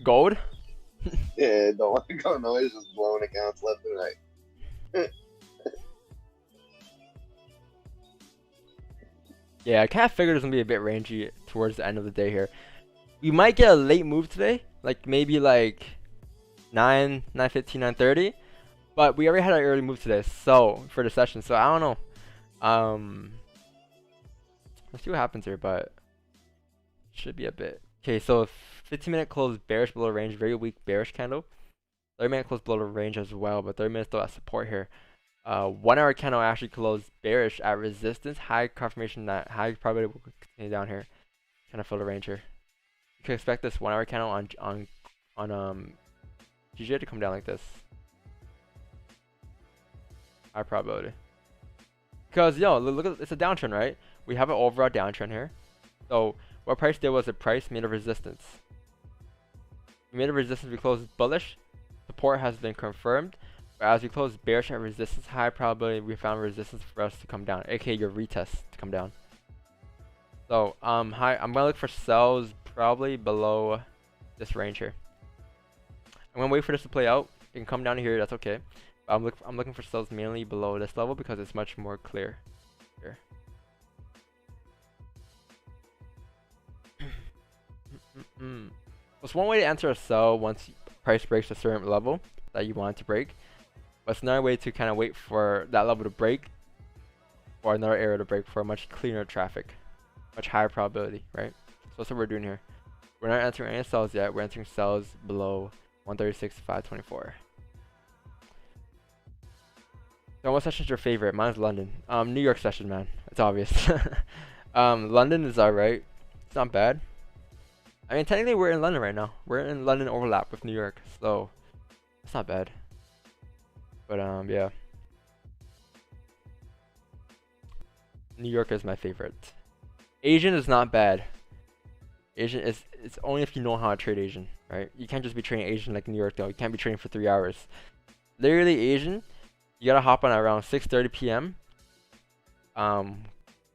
Gold? Yeah, don't want to go noise, just blowing accounts left and right. Yeah, I kind of figured it's gonna be a bit rangy towards the end of the day here. We might get a late move today, like maybe like 9:15, 9:30. But we already had an early move today, so for the session. So I don't know. Let's see what happens here, but should be a bit. Okay, so 15-minute close bearish below range, very weak bearish candle. 30-minute close below the range as well, but 30 minutes still at support here. 1 hour candle actually closed bearish at resistance, high confirmation that high probability will continue down here. Kind of fill the range here. You can expect this 1 hour candle on GJ to come down like this. High probability. Because look at it's a downtrend, right? We have an overall downtrend here. So what price did was a price made a resistance. We made a resistance, we closed bullish. Support has been confirmed. But as we close bearish at resistance, high probability we found resistance for us to come down, aka your retest to come down. So I'm gonna look for sells probably below this range here. I'm gonna wait for this to play out. It can come down here, that's okay. I'm looking for sells mainly below this level because it's much more clear here. There's one way to enter a sell once price breaks a certain level that you want it to break, But it's another way to kind of wait for that level to break, or another area to break for a much cleaner traffic, much higher probability, right? So that's what we're doing here. We're not entering any cells yet. We're entering cells below 136,524. So what session's your favorite? Mine's London. New York session, man. It's obvious. London is alright. It's not bad. I mean, technically we're in London right now. We're in London overlap with New York, so it's not bad. But yeah. New York is my favorite. Asian is not bad. Asian is, it's only if you know how to trade Asian, right? You can't just be trading Asian like New York though. You can't be trading for 3 hours. Literally Asian, you gotta hop on at around 6:30 p.m. And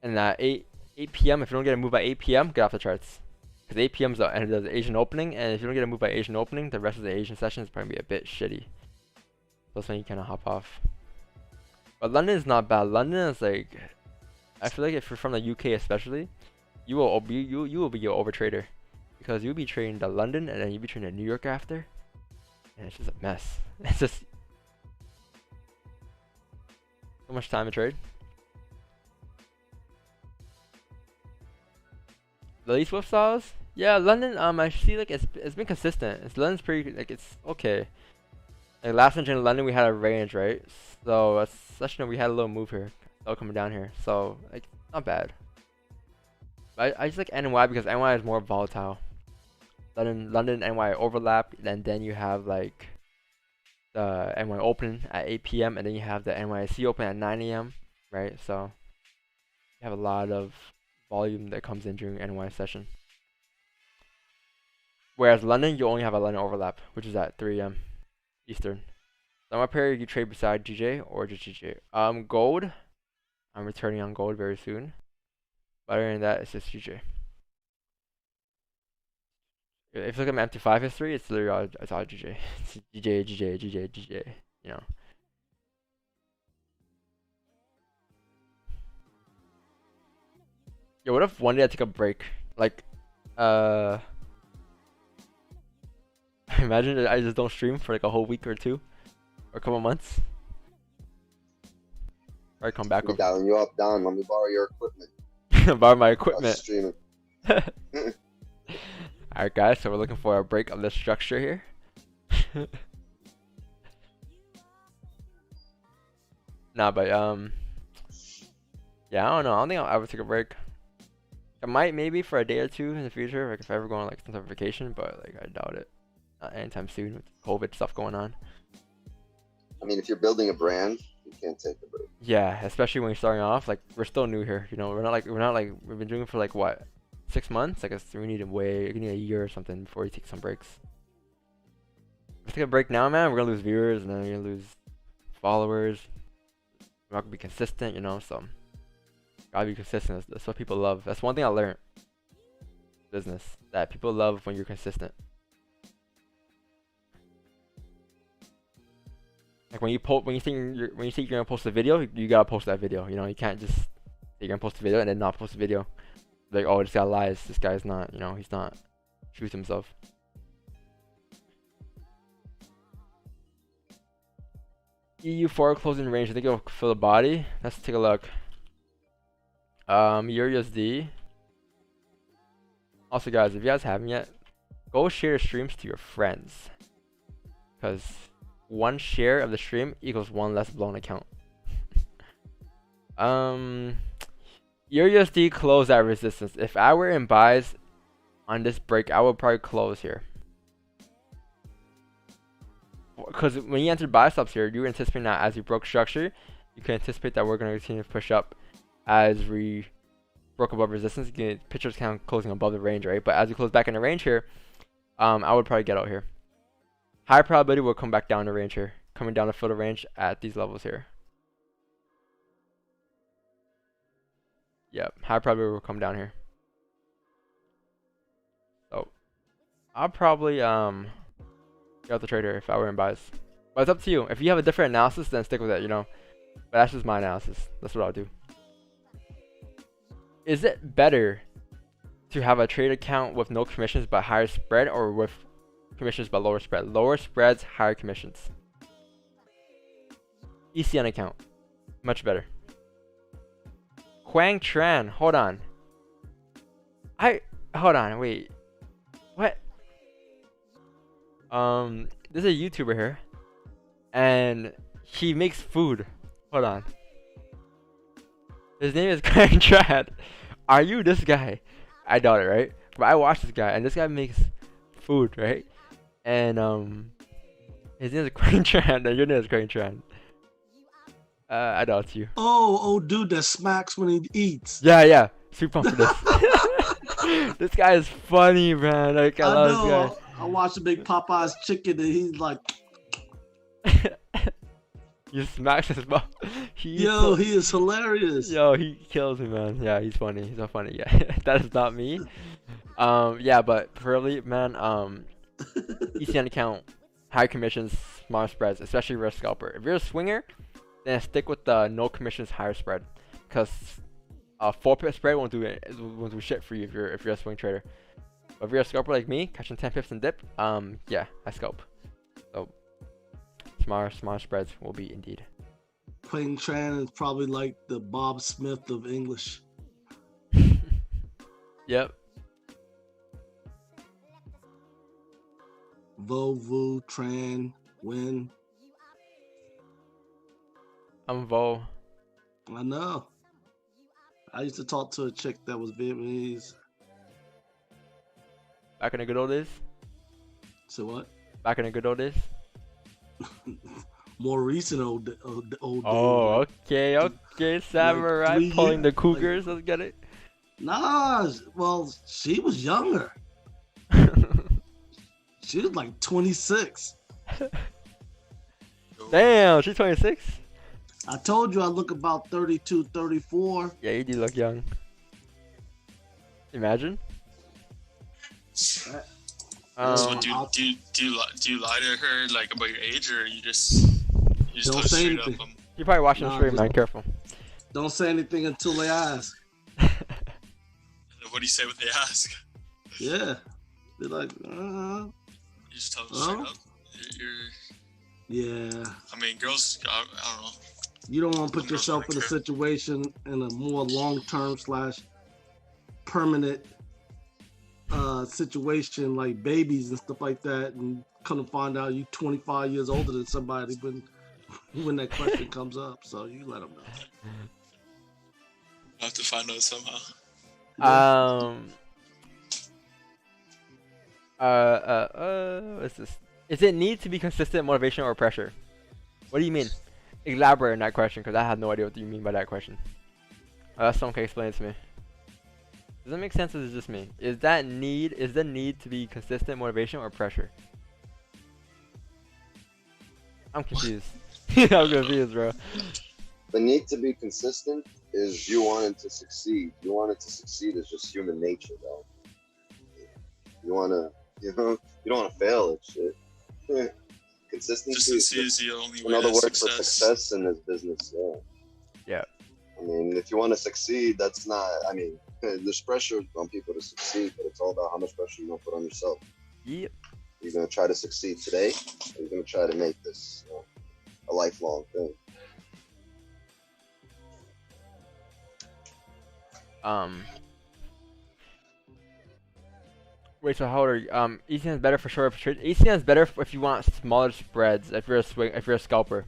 at 8 p.m. if you don't get a move by 8 p.m. get off the charts. Because 8 p.m. is the end of the Asian opening, and if you don't get a move by Asian opening, the rest of the Asian session is probably be a bit shitty. So that's when you kind of hop off. But London is not bad. London is like, I feel like if you're from the UK especially, you will be your overtrader, because you'll be trading the London and then you'll be trading the New York after, and it's just a mess. It's just so much time to trade. The least whip styles, yeah, London. I see like it's been consistent. London's pretty like it's okay. Like last session in London we had a range, right? So a session we had a little move here, all coming down here. So like not bad. I just like NY because NY is more volatile. London NY overlap, and then you have like the NY open at 8 p.m. and then you have the NYC open at 9 a.m. right? So you have a lot of volume that comes in during NY session. Whereas London, you only have a London overlap, which is at 3 a.m. Eastern. So my pair you trade beside GJ or just GJ. Gold. I'm returning on gold very soon. But other than that, it's just GJ. If you look at my MT5 history, it's literally all GJ. It's GJ, you know. Yo, what if one day I take a break? Like, imagine that I just don't stream for like a whole week or two, or a couple months. Or I come back. I'm dialing you up, Don. Let me borrow your equipment. Borrow my equipment. Streaming. Alright, guys. So we're looking for a break of the structure here. Nah, but yeah, I don't know. I don't think I'll ever take a break. I might maybe for a day or two in the future, like if I ever go on like some type of vacation, but like I doubt it. Not anytime soon with COVID stuff going on. I mean, if you're building a brand, you can't take a break. Yeah, especially when you're starting off. Like we're still new here, you know. We're not like we've been doing it for like what, 6 months. I guess we need a year or something before we take some breaks. If we take a break now, man, we're gonna lose viewers and then we're gonna lose followers. We're not gonna be consistent, you know. So gotta be consistent. That's what people love. That's one thing I learned. Business, that people love when you're consistent. Like when you think you're gonna post a video, you gotta post that video. You know, you can't just say you're gonna post a video and then not post a video. Like, oh, this guy lies. This guy's not. You know, he's not true to himself. EU4 closing range. I think it'll fill the body. Let's take a look. EURUSD. Also, guys, if you guys haven't yet, go share streams to your friends, because one share of the stream equals one less blown account. EURUSD closed at resistance. If I were in buys on this break, I would probably close here. Because when you enter buy stops here, you're anticipating that as you broke structure, you can anticipate that we're going to continue to push up as we broke above resistance. You get pictures kind of closing above the range, right? But as we close back in the range here, I would probably get out here. High probability will come back down the range here, coming down to fill the range at these levels here. Yep, high probability will come down here. So I'll probably get out the trader if I were in buys. But it's up to you. If you have a different analysis, then stick with it, you know. But that's just my analysis. That's what I'll do. Is it better to have a trade account with no commissions but higher spread, or with commissions but lower spread? Lower spreads, higher commissions. ECN account. Much better. Huang Tran. Hold on. Hold on. Wait. What? There's a YouTuber here, and he makes food. Hold on. His name is Huang Tran. Are you this guy? I doubt it, right? But I watched this guy, and this guy makes food, right? And his name is Huang Tran, and your name is Huang Tran. I doubt you. Oh, dude that smacks when he eats. Yeah. Super pumped for this. This guy is funny, man. Like I love this guy. I watched him make Popeye's chicken, and he's like, he smacks his mouth. he is hilarious. Yo, he kills me, man. Yeah, he's funny. He's so funny. Yeah, that is not me. Yeah, but preferably, man. ECN account, high commissions, smaller spreads, especially for a scalper. If you're a swinger, then stick with the no commissions, higher spread, because 4-pip spread won't do shit for you if you're a swing trader. But if you're a scalper like me, catching 10 pips and dip, yeah, I scalp. So smaller spreads will be indeed. Huang Tran is probably like the Bob Smith of English. Yep. Vo, Vu, Tran, Win. I'm Vo. I know. I used to talk to a chick that was Vietnamese. Back in the good old days. So what? Back in the good old days. More recent old days. Oh, okay. Samurai Like pulling the years, cougars. Let's get it. Nah, well, she was younger. She was like 26. Damn, she's 26. I told you I look about 32, 34. Yeah, you do look young. Imagine. So Um, do you lie to her like about your age, or you just Don't tell her say straight anything. up? You're probably watching the Nah, stream, just- man. Careful. Don't say anything until they ask. What do you say when they ask? Yeah. They're like, You just tell them straight Oh. up. yeah. I mean, girls. I don't know. You don't want to put Girls yourself in don't a care. situation in a more long-term / permanent situation like babies and stuff like that, and come to find out you 25 years older than somebody when that question comes up. So you let them know. I have to find out somehow. What's this? Is it need to be consistent motivation or pressure? What do you mean? Elaborate on that question, because I have no idea what you mean by that question. Someone can explain it to me. Does that make sense, or is it just me? Is the need to be consistent motivation or pressure? I'm confused. I'm confused, bro. The need to be consistent is you wanting to succeed. You wanting to succeed is just human nature, though. You wanna, you don't want to fail at shit. Consistency Consistency is is the only way another to word for success. success in this business. Yeah. Yeah. I mean, if you want to succeed, that's not. I mean, there's pressure on people to succeed, but it's all about how much pressure you're gonna put on yourself. Yep. You're gonna try to succeed today, or you're gonna try to make this a lifelong thing. Wait, so how old are you? ECN is better for shorter trades. ECN is better if you want smaller spreads. If you're a scalper,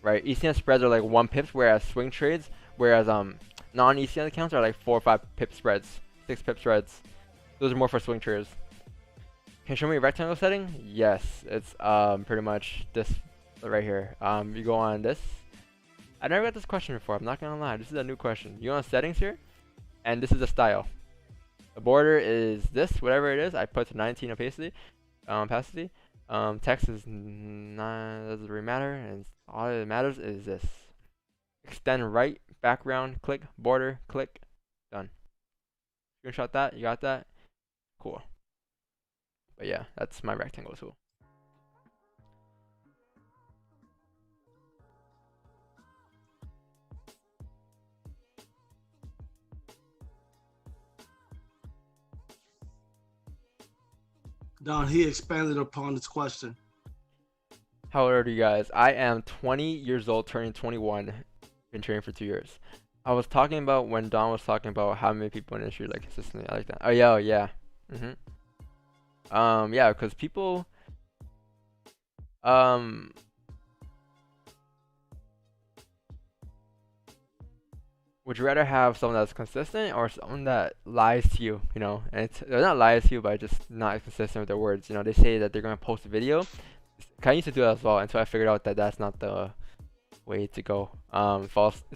right? ECN spreads are like 1 pips, whereas swing trades, non-ECN accounts are like 4 or 5 pip spreads, 6 pip spreads. Those are more for swing traders. Can you show me a rectangle setting? Yes, it's pretty much this right here. You go on this. I never got this question before. I'm not gonna lie. This is a new question. You go on settings here, and this is the style. The border is this, whatever it is. I put to 19 opacity. Text is doesn't really matter, and all that matters is this. Extend right, background, click, border, click, done. Screenshot that. You got that? Cool. But yeah, that's my rectangle tool. Don, he expanded upon this question. How old are you guys? I am 20 years old, turning 21. Been training for 2 years. I was talking about when Don was talking about how many people in the industry like consistently. I like that. Oh yeah, oh, yeah. Yeah, because people would you rather have someone that's consistent or someone that lies to you, you know? And they're not lies to you, but just not consistent with their words. You know, they say that they're gonna post a video. I used to do that as well, and so I figured out that that's not the way to go. It's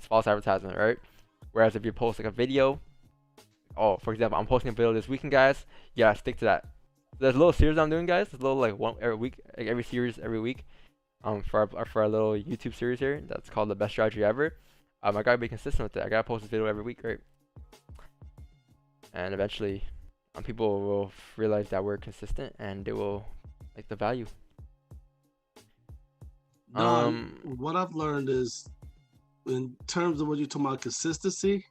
false advertisement, right? Whereas if you post like a video, oh, for example, I'm posting a video this weekend, guys. You gotta stick to that. There's a little series I'm doing, guys. There's a little like one every week, like every series every week. For our little YouTube series here, that's called the best strategy ever. I gotta be consistent with it. I gotta post this video every week, right? And eventually, people will realize that we're consistent, and they will like the value. What I've learned is, in terms of what you're talking about consistency,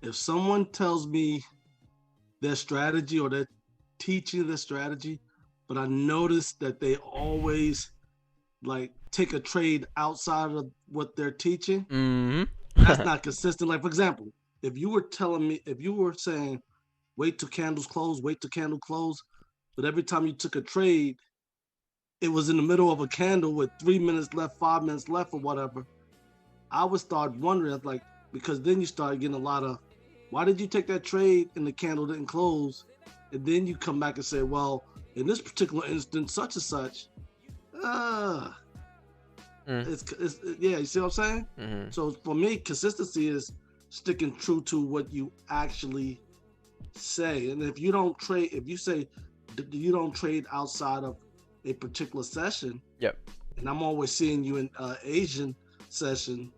if someone tells me their strategy or they're teaching their strategy, but I notice that they always like take a trade outside of what they're teaching, that's not consistent. Like, for example, if you were saying, wait till candles close, but every time you took a trade, it was in the middle of a candle with 3 minutes left, 5 minutes left, or whatever, I would start wondering, like, because then you start getting a lot of, why did you take that trade and the candle didn't close? And then you come back and say, well, in this particular instance, such and such. Yeah, you see what I'm saying? So for me, consistency is sticking true to what you actually say. And if you don't trade, if you say you don't trade outside of a particular session, yep, and I'm always seeing you in Asian session,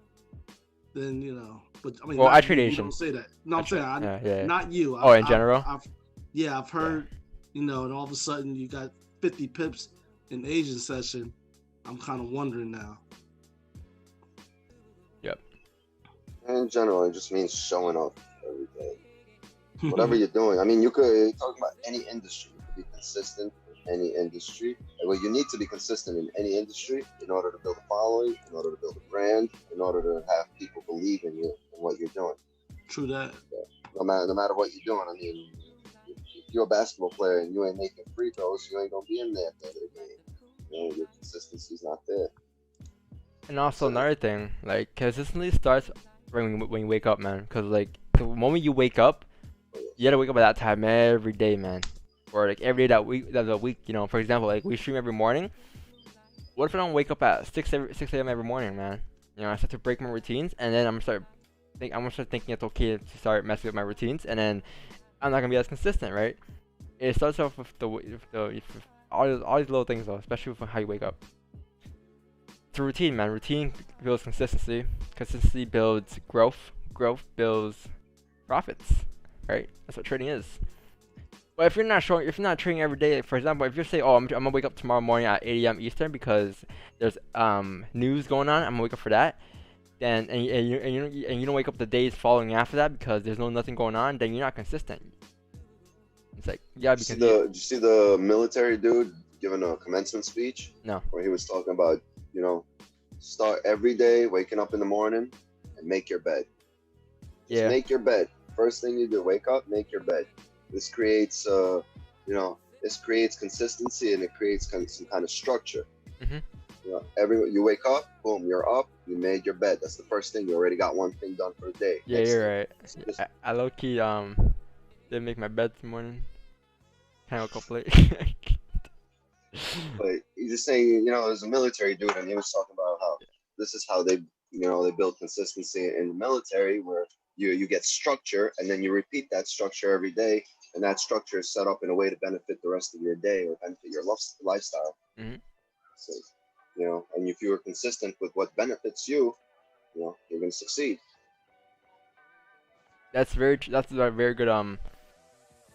then you know. But I mean, well, I trade Asian. Don't say that. No, I'm saying not you. Oh, in general. I've heard, you know, and all of a sudden you got 50 pips in Asian session. I'm kind of wondering now. Yep. In general, it just means showing up every day. Whatever you're doing. I mean, you could talk about any industry. You could be consistent in any industry. Well, you need to be consistent in any industry in order to build a following, in order to build a brand, in order to have people believe in you and what you're doing. True that. No matter what you're doing. I mean, if you're a basketball player and you ain't making free throws, you ain't gonna be in there at the end of the game. You know, your consistency's not there. And also another thing, like, consistency starts when you wake up, man. Cause like the moment you wake up, you gotta wake up at that time every day, man. Or like every day that's a week. You know, for example, like we stream every morning. What if I don't wake up at 6 a.m. every morning, man? You know, I start to break my routines, and then I'm gonna start thinking it's okay to start messing with my routines, and then I'm not gonna be as consistent, right? It starts off with all these little things though, especially with how you wake up. It's a routine, man. Routine builds consistency. Consistency builds growth. Growth builds profits, right? That's what trading is. But if you're not trading every day, like for example, if you say, oh, I'm gonna wake up tomorrow morning at 8 a.m. Eastern because there's news going on, I'm gonna wake up for that. Then and you don't wake up the days following after that because there's nothing going on, then you're not consistent. It's like you gotta be consistent. Did you see the military dude giving a commencement speech? No. Where he was talking about, you know, start every day waking up in the morning and make your bed. Just make your bed. First thing you do, wake up, make your bed. This creates, this creates consistency and it creates some kind of structure. You know, you wake up, boom, you're up, you made your bed. That's the first thing. You already got one thing done for the day. Yeah, you're right. I low key didn't make my bed this morning. Kind of woke up late. But he's just saying, you know, there's a military dude, and he was talking about how this is how they build consistency in the military, where you get structure, and then you repeat that structure every day, and that structure is set up in a way to benefit the rest of your day or benefit your lifestyle. So, you know, and if you are consistent with what benefits you, you know, you're going to succeed. That's a very good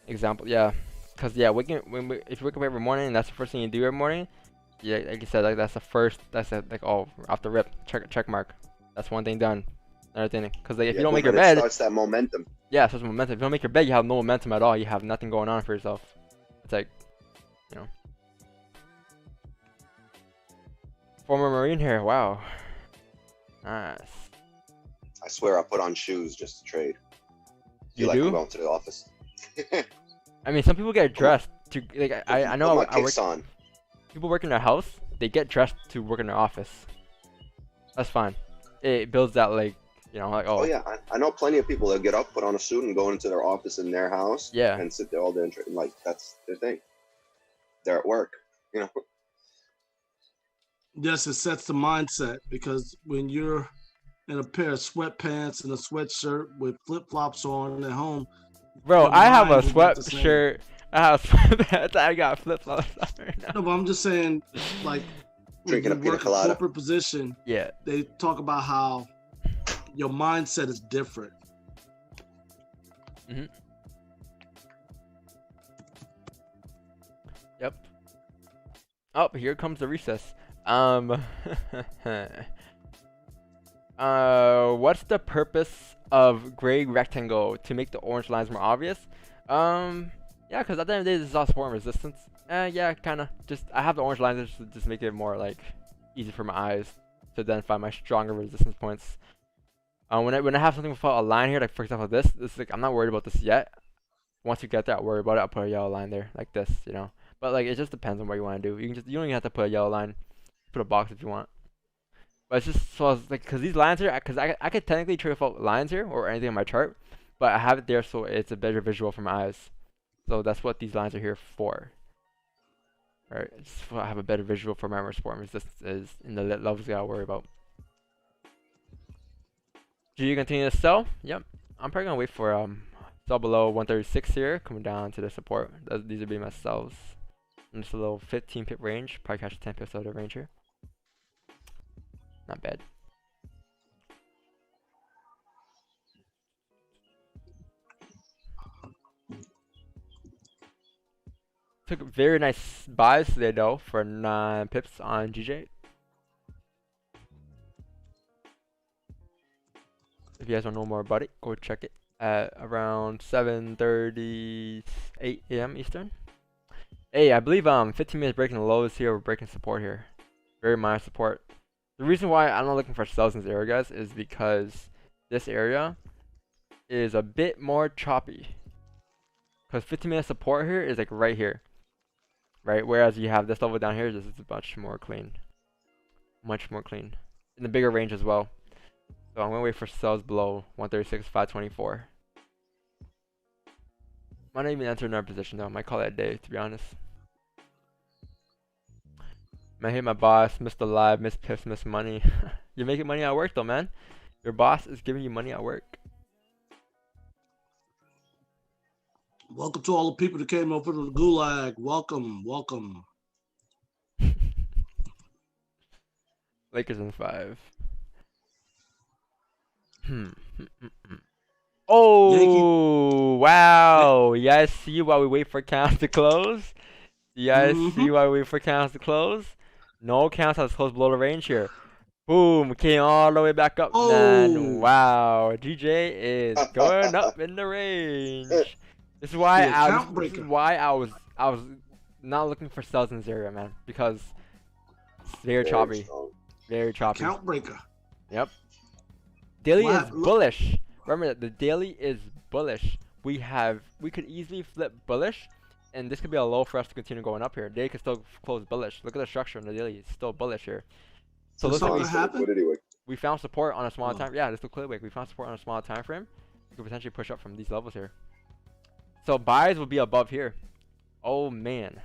example. Yeah. Cause yeah, if you wake up every morning and that's the first thing you do every morning, yeah, like you said, like that's off the rip, check mark. That's one thing done. Another thing, cause like if you don't make your bed, it starts that momentum. Yeah, it starts momentum. If you don't make your bed, you have no momentum at all. You have nothing going on for yourself. It's like, you know. Former Marine here. Wow. Nice. I swear I put on shoes just to trade. You Feel like do? I'm going to the office. I mean, some people get dressed to like. I know Put my I work. kicks on. People work in their house. They get dressed to work in their office. That's fine. It builds that like like Oh yeah, I know plenty of people that get up, put on a suit, and go into their office in their house. Yeah. And sit there all day and trade. Like that's their thing. They're at work. Yes, it sets the mindset because when you're in a pair of sweatpants and a sweatshirt with flip flops on at home, Bro, your I have a mind is not the same. sweatshirt. I have sweatpants. I got flip flops on right now. No, but I'm just saying, like, when Drinking a you pina work a colada. corporate position, Yeah. they talk about how your mindset is different. Yep. Oh, here comes the recess. What's the purpose of gray rectangle? To make the orange lines more obvious? Yeah, because at the end of the day, this is all support and resistance. Yeah, kind of. I have the orange lines just make it more like easy for my eyes to identify my stronger resistance points. When I have something without a line here, like for example this is like I'm not worried about this yet. Once you get there, I'll worry about it. I'll put a yellow line there like this, But like it just depends on what you want to do. You don't even have to put a yellow line. Put a box if you want. But it's just so like because these lines here, because I could technically trade without lines here or anything on my chart, but I have it there so it's a better visual for my eyes. So that's what these lines are here for. Right, just so I have a better visual for my support and resistance is in the levels I gotta worry about. Do you continue to sell? Yep. I'm probably gonna wait for sell below 136 here, coming down to the support. These would be my sells. And just a little 15 pip range, probably catch 10 pips out of the range here. Not bad. Took very nice buys today though for 9 pips on GJ. If you guys want to know more about it, go check it at around 7:38 a.m. Eastern. Hey, I believe 15 minutes breaking the lows here. We're breaking support here. Very minor support. The reason why I'm not looking for sells in this area, guys, is because this area is a bit more choppy. Because 15-minute support here is like right here. Right? Whereas you have this level down here, this is much more clean. Much more clean. In the bigger range as well. So I'm going to wait for sells below 136, 524. Might not even enter another position though. Might call that a day, to be honest. Might hit my boss, miss the live, miss pips, miss money. You're making money at work though, man. Your boss is giving you money at work. Welcome to all the people that came over to the gulag. Welcome, welcome. Lakers in 5. Oh, wow. You guys see while we wait for counts to close? You guys see while we wait for counts to close? No counts has closed below the range here. Boom, came all the way back up, man. Wow, GJ is going up in the range. This is why I was not looking for sells in this area, man, because it's very choppy. Very choppy. Count breaker. Yep. Daily is bullish. Remember that the daily is bullish. We could easily flip bullish, and this could be a low for us to continue going up here. Daily could still close bullish. Look at the structure in the daily; it's still bullish here. So looks like we found support on a smaller time. Yeah, this liquidity wick. We found support on a smaller time frame. We could potentially push up from these levels here. So buys will be above here. Oh man,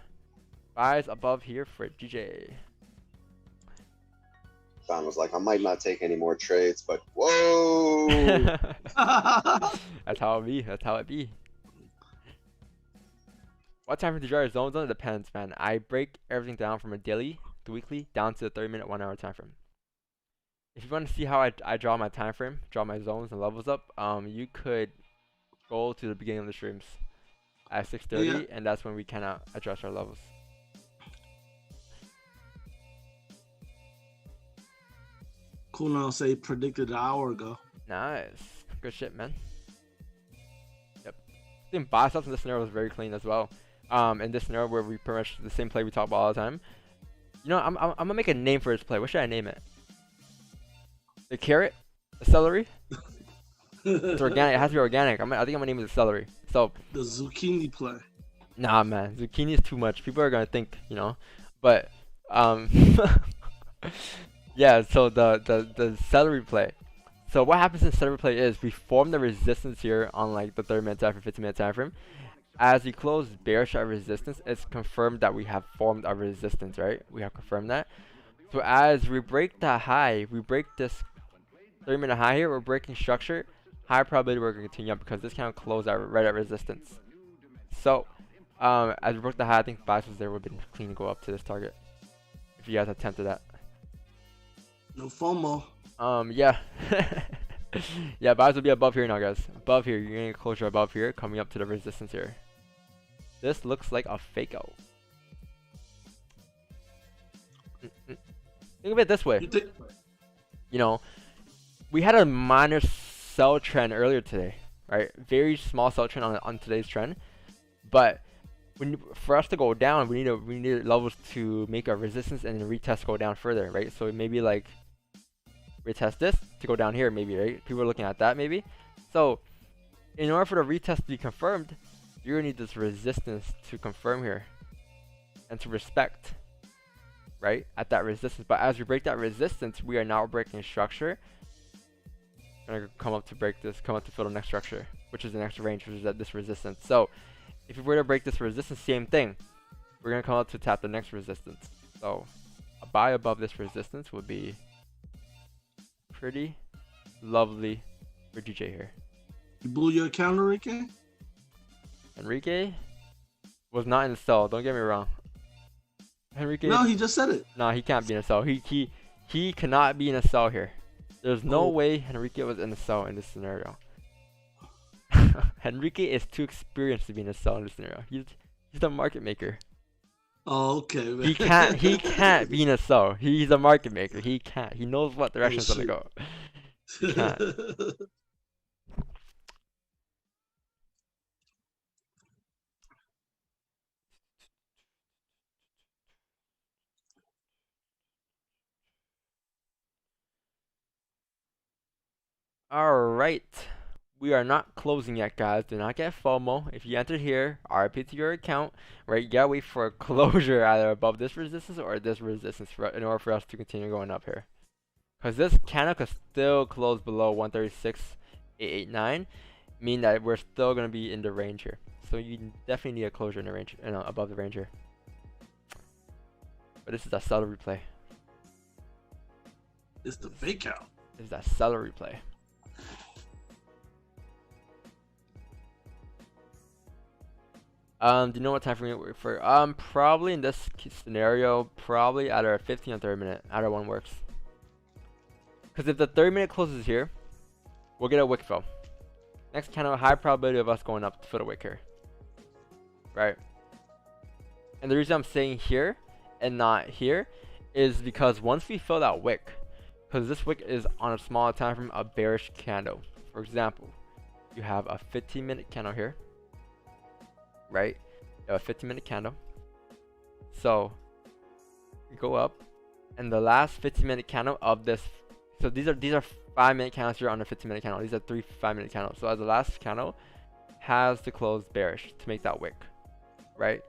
buys above here for GJ. Don was like, I might not take any more trades, but whoa. That's how it be. That's how it be. What time frame to draw your zones on? It depends, man. I break everything down from a daily to weekly down to the 30-minute, 1-hour time frame. If you want to see how I draw my time frame, draw my zones and levels up, you could go to the beginning of the streams at 6:30, and that's when we kind of adjust our levels. Cool now say predicted an hour ago. Nice. Good shit, man. Yep. I think buy stuff in this scenario was very clean as well. In this scenario where we pretty much the same play we talk about all the time. You know, I'm gonna make a name for this play. What should I name it? The carrot? The celery? It's organic. It has to be organic. I think I'm gonna name it the celery. So The zucchini play. nah, man, zucchini is too much. People are gonna think, you know, but yeah. So the celery play. So what happens in celery play is we form the resistance here on like the 30-minute time frame, 15-minute time frame. As we close bearish at resistance, it's confirmed that we have formed a resistance, right? We have confirmed that. So as we break the high, we break this 30-minute high here, we're breaking structure. High probability we're going to continue up because this kind of closed out right at resistance. So, as we broke the high, I think bias was there would have been clean to go up to this target. If you guys attempted that. No FOMO. Yeah. Yeah, bias will be above here now, guys. Above here, you're getting a closure above here, coming up to the resistance here. This looks like a fake-out. Think of it this way. You know, we had a minor sell trend earlier today, right? Very small sell trend on today's trend, but for us to go down, we need levels to make a resistance and then retest go down further, right? So maybe like retest this to go down here, maybe, right? People are looking at that, maybe. So in order for the retest to be confirmed, you're gonna need this resistance to confirm here and to respect, right, at that resistance. But as we break that resistance, we are now breaking structure. Gonna come up to break this, come up to fill the next structure, which is the next range, which is at this resistance. So if we were to break this resistance, same thing. We're gonna come up to tap the next resistance. So a buy above this resistance would be pretty lovely for DJ here. You blew your account, Enrique? Enrique was not in the cell. Don't get me wrong. Enrique. No, he just said it. No, he can't be in a cell. He cannot be in a cell here. There's no way Enrique was in a cell in this scenario. Enrique is too experienced to be in a cell in this scenario. He's the market maker. Oh, okay. Man. He can't be in a cell. He's a market maker. He can't. He knows what direction it's gonna go. He can't. Alright. We are not closing yet, guys. Do not get FOMO. If you enter here, RP to your account, right? You gotta wait for a closure either above this resistance or this resistance in order for us to continue going up here. Because this candle could still close below 136.889, meaning that we're still gonna be in the range here. So you definitely need a closure in the range, above the range here. But this is that seller replay. It's the fake out. This is that seller replay. Do you know what time frame we work for? Probably in this scenario, probably either a 15 or 30 minute. Either one works. Because if the 30-minute closes here, we'll get a wick fill. Next candle, high probability of us going up to fill the wick here. Right? And the reason I'm saying here and not here is because once we fill that wick, because this wick is on a smaller time frame, a bearish candle. For example, you have a 15-minute candle here. Right? You have a 15-minute candle. So you go up, and the last 15-minute candle of this. So these are 5-minute candles here on the 15-minute candle. These are 3 5-minute candles. So as the last candle has to close bearish to make that wick, right?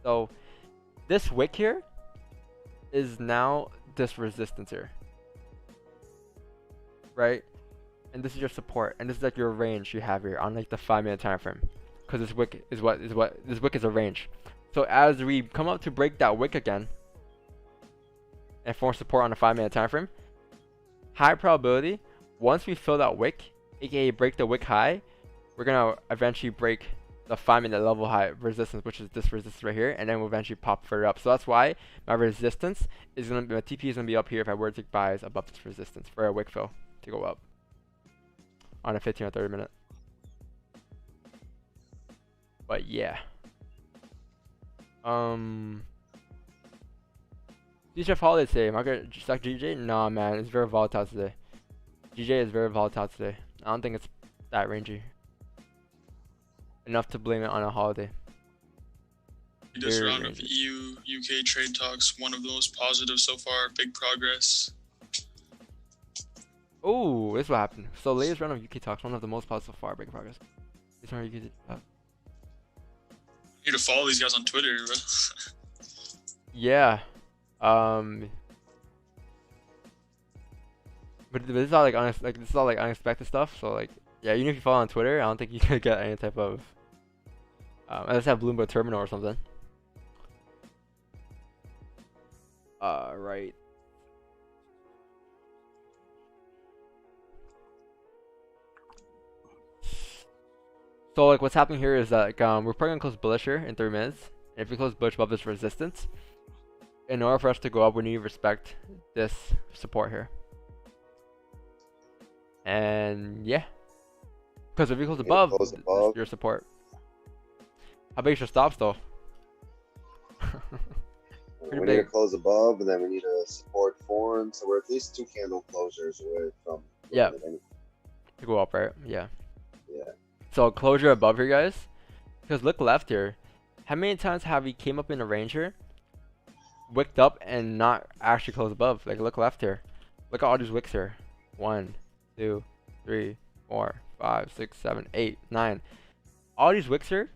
So this wick here is now this resistance here, right? And this is your support, and this is like your range you have here on like the 5-minute time frame. Because this wick is this wick is a range. So as we come up to break that wick again and form support on a 5-minute time frame, high probability once we fill that wick, aka break the wick high, we're gonna eventually break the 5-minute level high resistance, which is this resistance right here, and then we'll eventually pop further up. So that's why my resistance is gonna be, my TP is gonna be up here if I were to take buys above this resistance for a wick fill to go up on a 15 or 30 minute. But yeah. DJF Holiday today. Market stuck GJ? Nah, man. It's very volatile today. GJ is very volatile today. I don't think it's that rangy enough to blame it on a holiday. This Very round of rangy. EU UK trade talks, one of the most positive so far. Big progress. Oh, this is what happened. So latest round of UK talks, one of the most positive so far. Big progress. This round of UK talks. You need to follow these guys on Twitter, bro. Yeah. But this is all like this is all like unexpected stuff. So like, yeah, even if you follow on Twitter, I don't think you can get any type of unless you have Bloomberg Terminal or something. Right. So like what's happening here is that like, we're probably gonna close bullish here in 3 minutes. And if we close bullish above this resistance, in order for us to go up, we need to respect this support here. And yeah, because if we close above, close above. your support. How big is your stops though? We Pretty need to big. close above, and then we need to support form. So we're at least 2 candle closures away from. Yeah. looking at any- To go up, right? Yeah. Yeah. So closure above here, guys. Because look left here. How many times have we came up in a range here, wicked up, and not actually close above? Like look left here. Look at all these wicks here. 1, 2, 3, 4, 5, 6, 7, 8, 9. All these wicks here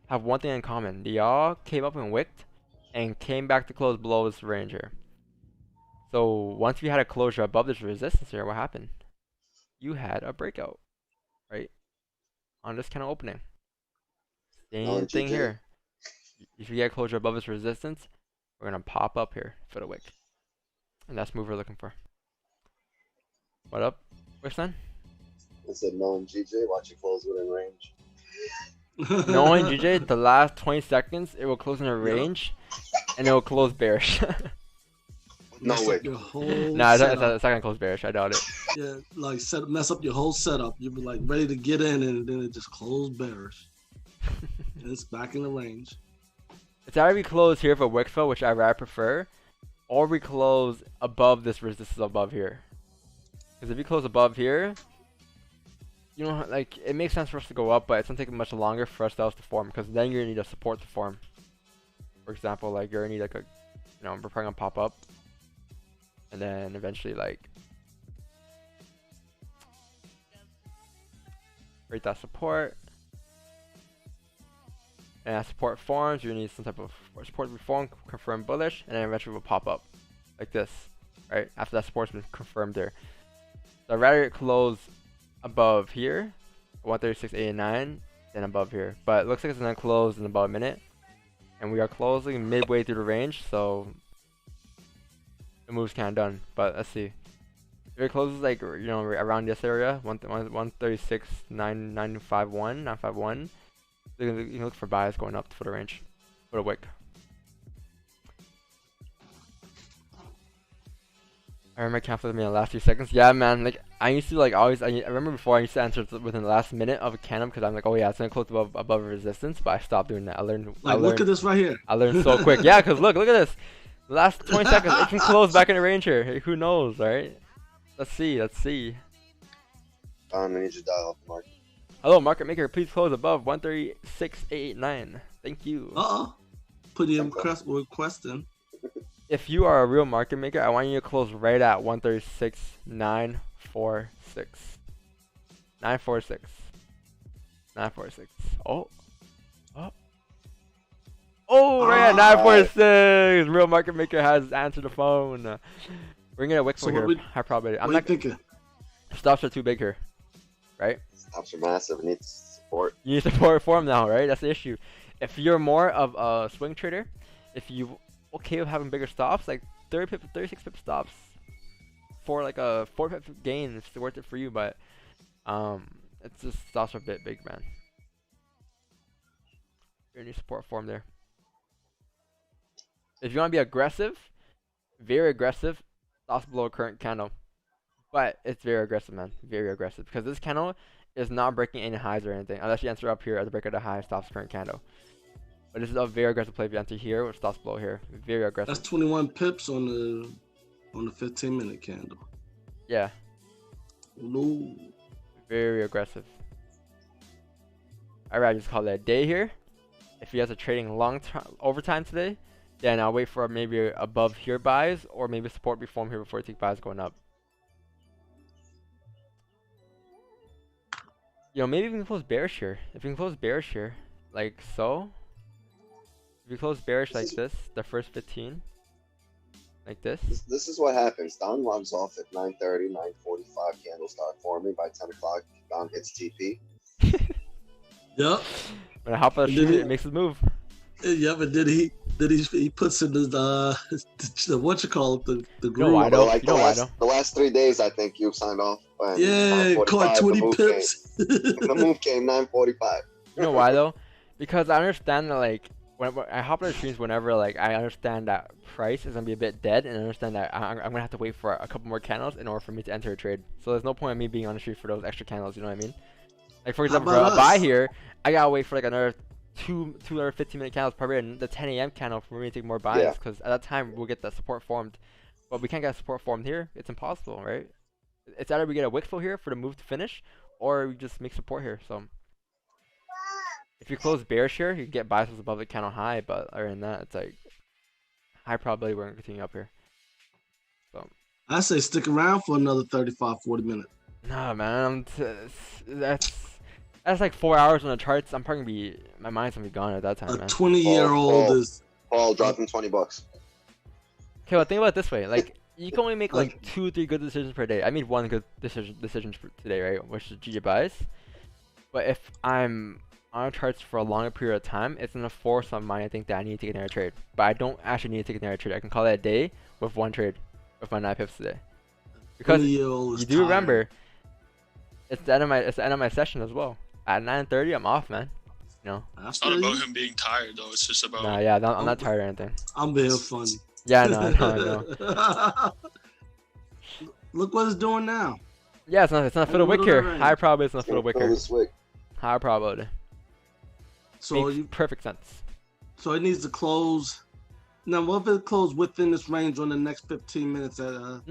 have one thing in common. They all came up and wicked and came back to close below this range here. So once we had a closure above this resistance here, what happened? You had a breakout, right? On this kind of opening. Same thing GG. here. If you get closure above this resistance, we're gonna pop up here for the wick. And that's the move we're looking for. What up, Wishman? I said no and GJ, watch you close within range. Knowing GJ, the last 20 seconds, it will close in a range, and it will close bearish. No Mess way. up your whole Nah, it's setup. not gonna close bearish. I doubt it. Yeah, like mess up your whole setup. You'll be like ready to get in, and then it just closed bearish. And it's back in the range. It's either we close here for wick fill, which I rather prefer, or we close above this resistance above here. Because if we close above here, you know, like it makes sense for us to go up, but it's gonna take much longer for us to form. Because then you're gonna need a support to form. For example, like you're gonna need like a, you know, we're probably gonna pop up, and then eventually like break that support. And as support forms, you need some type of support reform, confirm bullish, and then eventually will pop up like this, right? After that support's been confirmed there. So I'd rather close above here, 136.89, than above here. But it looks like it's gonna close in about a minute, and we are closing midway through the range, so the move's kind of done. But let's see. If it closes like, you know, around this area, 136.951, you can look for buys going up for the range, for the wick. I remember canceling me in the last few seconds. Yeah, man. Like I used to like always. I remember before I used to answer within the last minute of a candle because I'm like, oh yeah, it's gonna close above resistance. But I stopped doing that. I learned. Look at this right here. I learned so quick. Yeah, because look at this. The last 20 seconds, it can close back in the range here. Hey, who knows, right? Let's see. I need you to dial up the market. Hello, market maker. Please close above 136.889. Thank you. Put your request in. If you are a real market maker, I want you to close right at 136.946. 946. Oh, right at 946. Real market maker has answered the phone. We're gonna get a wick for here. High probability. I'm not thinking. Stops are too big here, right? Stops are massive. It needs support. You need support for them now, right? That's the issue. If you're more of a swing trader, if you okay with having bigger stops, like 36 pip stops for like a 4 pip gain, it's worth it for you. But it's just stops are a bit big, man. You need support form there. If you want to be aggressive, very aggressive, stops below current candle. But it's very aggressive, man. Very aggressive. Because this candle is not breaking any highs or anything. Unless you enter up here at the break of the high, stops current candle. But this is a very aggressive play if you enter here, which stops below here. Very aggressive. That's 21 pips on the 15-minute candle. Yeah. No. Very aggressive. Alright, just call that a day here. If you guys are trading long overtime today, then I'll wait for maybe above here buys or maybe support be formed here before you take buys going up. You know, maybe we can close bearish here. If we can close bearish here, like so. If you close bearish like this, the first 15, like this. This is what happens. Don runs off at 9:30, 9:45. Candles start forming. By 10 o'clock, Don hits TP. Yep. When I hop on the street, it makes his move. Yeah, but then he puts in the what you call it, the group. You know why though? Like you know why though? The last 3 days, I think you signed off. Yeah, caught 20 pips. The move came 9:45. You know why though? Because I understand that like when I hop on the streams whenever like I understand that price is gonna be a bit dead, and I understand that I'm gonna have to wait for a couple more candles in order for me to enter a trade. So there's no point in me being on the street for those extra candles. You know what I mean? Like for example, for a buy here, I gotta wait for like another two other 15-minute candles, probably the 10 a.m. candle for me to take more buys, because at that time we'll get that support formed. But we can't get support formed here. It's impossible, right? It's either we get a wick fill here for the move to finish, or we just make support here. So if you close bearish here, you can get buys above the candle high, but other than that, it's like high probability we're gonna continue up here. So I say stick around for another 35, 40 minutes. Nah, man, that's like 4 hours on the charts. I'm probably gonna be, my mind's gonna be gone at that time, man. A 20-year-old is. Paul, drop him $20. Okay, well think about it this way, like you can only make like 2-3 good decisions per day. I made one good decision for today, right? Which is GG buys. But if I'm on charts for a longer period of time, it's gonna force on my, I think that I need to take another trade. But I don't actually need to take another trade. I can call it a day with one trade with my 9 pips today. Because you do remember, it's the end of my session as well. At 9:30, I'm off, man. You know. It's not about him being tired though. It's just about. Nah, yeah, I'm not tired or anything. I'm being funny. Yeah, no, I know. Look what it's doing now. Yeah, it's not for the wick here. High probability it's not for the wick here. High probability. So Makes perfect sense. So it needs to close. Now, what if it closed within this range on the next 15 minutes at a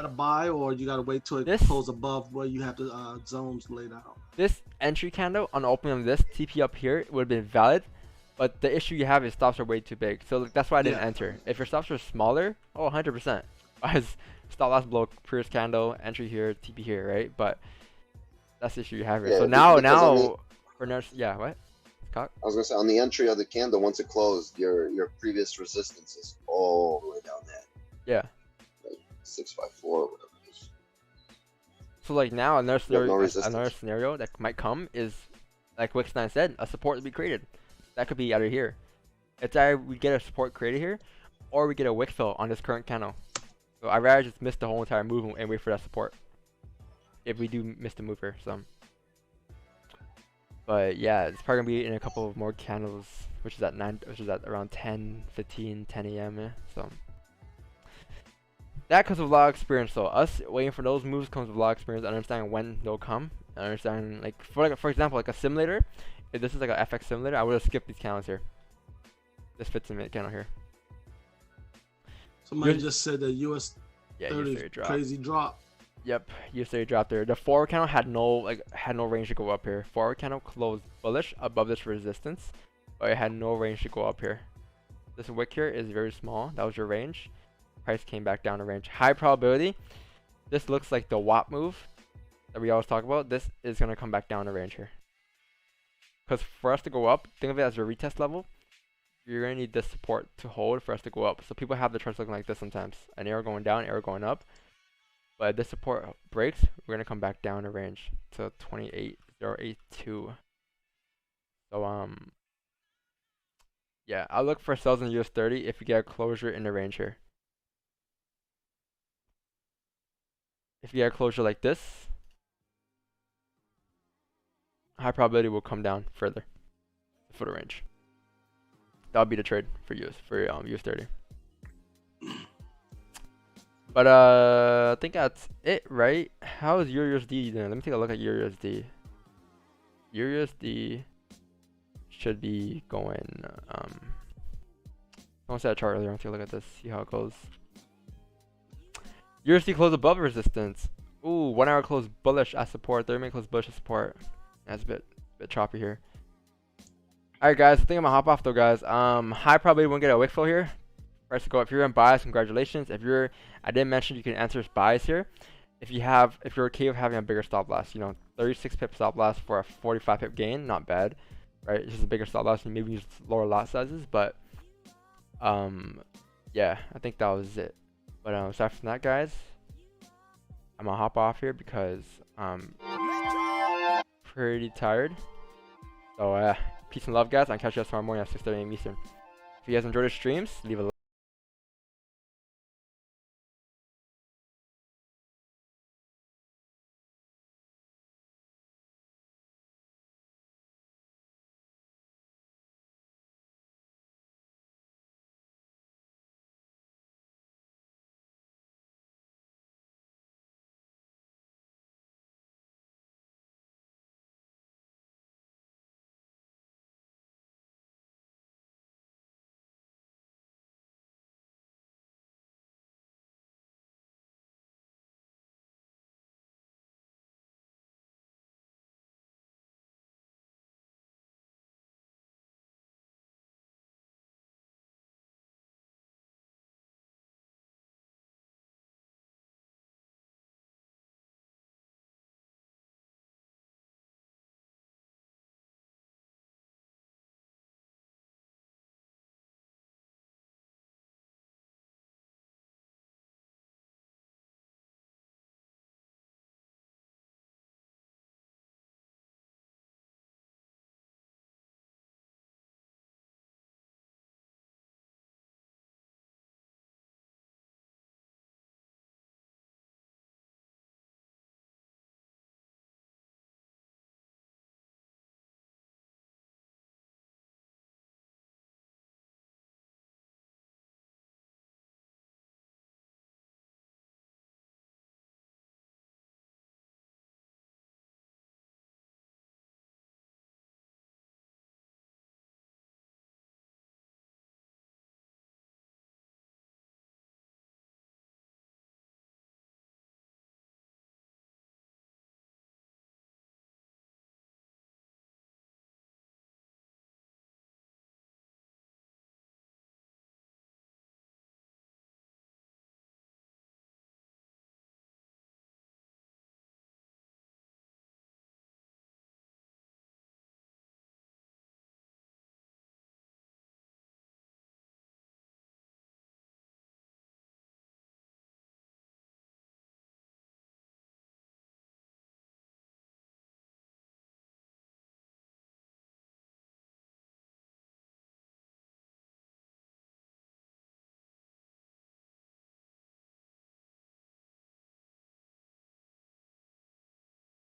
buy, or you gotta wait till it close above where you have the zones laid out? This entry candle on opening of this TP up here would have been valid, but the issue you have is stops are way too big. So that's why I didn't enter. If your stops are smaller, 100%. As stop loss below previous candle, entry here, TP here, right? But that's the issue you have here. So now, what? I was gonna say on the entry of the candle, once it closed, your previous resistance is all the way down there. Yeah. Like 654 or whatever it is. So like now another scenario that might come is, like Wix9 said, a support to be created. That could be either here. It's either we get a support created here, or we get a wick fill on this current candle. So I'd rather just miss the whole entire move and wait for that support. If we do miss the move here, so. But yeah, it's probably gonna be in a couple of more candles, which is at around 10, 15, 10 a.m. Yeah, so that comes with a lot of experience. So us waiting for those moves comes with a lot of experience, understanding when they'll come, and understanding like for example, like a simulator. If this is like a FX simulator, I would have skipped these candles here. This 15-minute candle here. Somebody just said that US 30 crazy drop. Yep, USA dropped there. The forward candle had no range to go up here. Forward candle closed bullish above this resistance, but it had no range to go up here. This wick here is very small. That was your range. Price came back down to range. High probability. This looks like the WAP move that we always talk about. This is gonna come back down to range here. Because for us to go up, think of it as a retest level. You're gonna need this support to hold for us to go up. So people have the charts looking like this sometimes. An arrow going down, arrow going up. But if this support breaks, we're gonna come back down to range to 28.082. So yeah, I'll look for sells in US 30 if we get a closure in the range here. If you get a closure like this, high probability will come down further for the range. That'll be the trade for US 30. But I think that's it, right? How is your USD doing? Let me take a look at your USD. Your USD should be going. I said a chart earlier. I'm gonna take a look at this. See how it goes. USD closed above resistance. Ooh, 1 hour closed bullish at support. 30-minute closed bullish at support. That's a bit choppy here. Alright guys, I think I'm gonna hop off though guys. High probably won't get a wick fill here. Price to go up. If you're in buys, congratulations. If you're, I didn't mention you can answer buys here. If you're okay with having a bigger stop loss, 36 pip stop loss for a 45 pip gain, not bad, right? It's just a bigger stop loss and maybe use lower lot sizes, but yeah, I think that was it. But aside from that, guys, I'm gonna hop off here because I'm pretty tired. So peace and love, guys. I'll catch you guys tomorrow morning at 6:30 a.m. Eastern. If you guys enjoyed the streams, leave a like.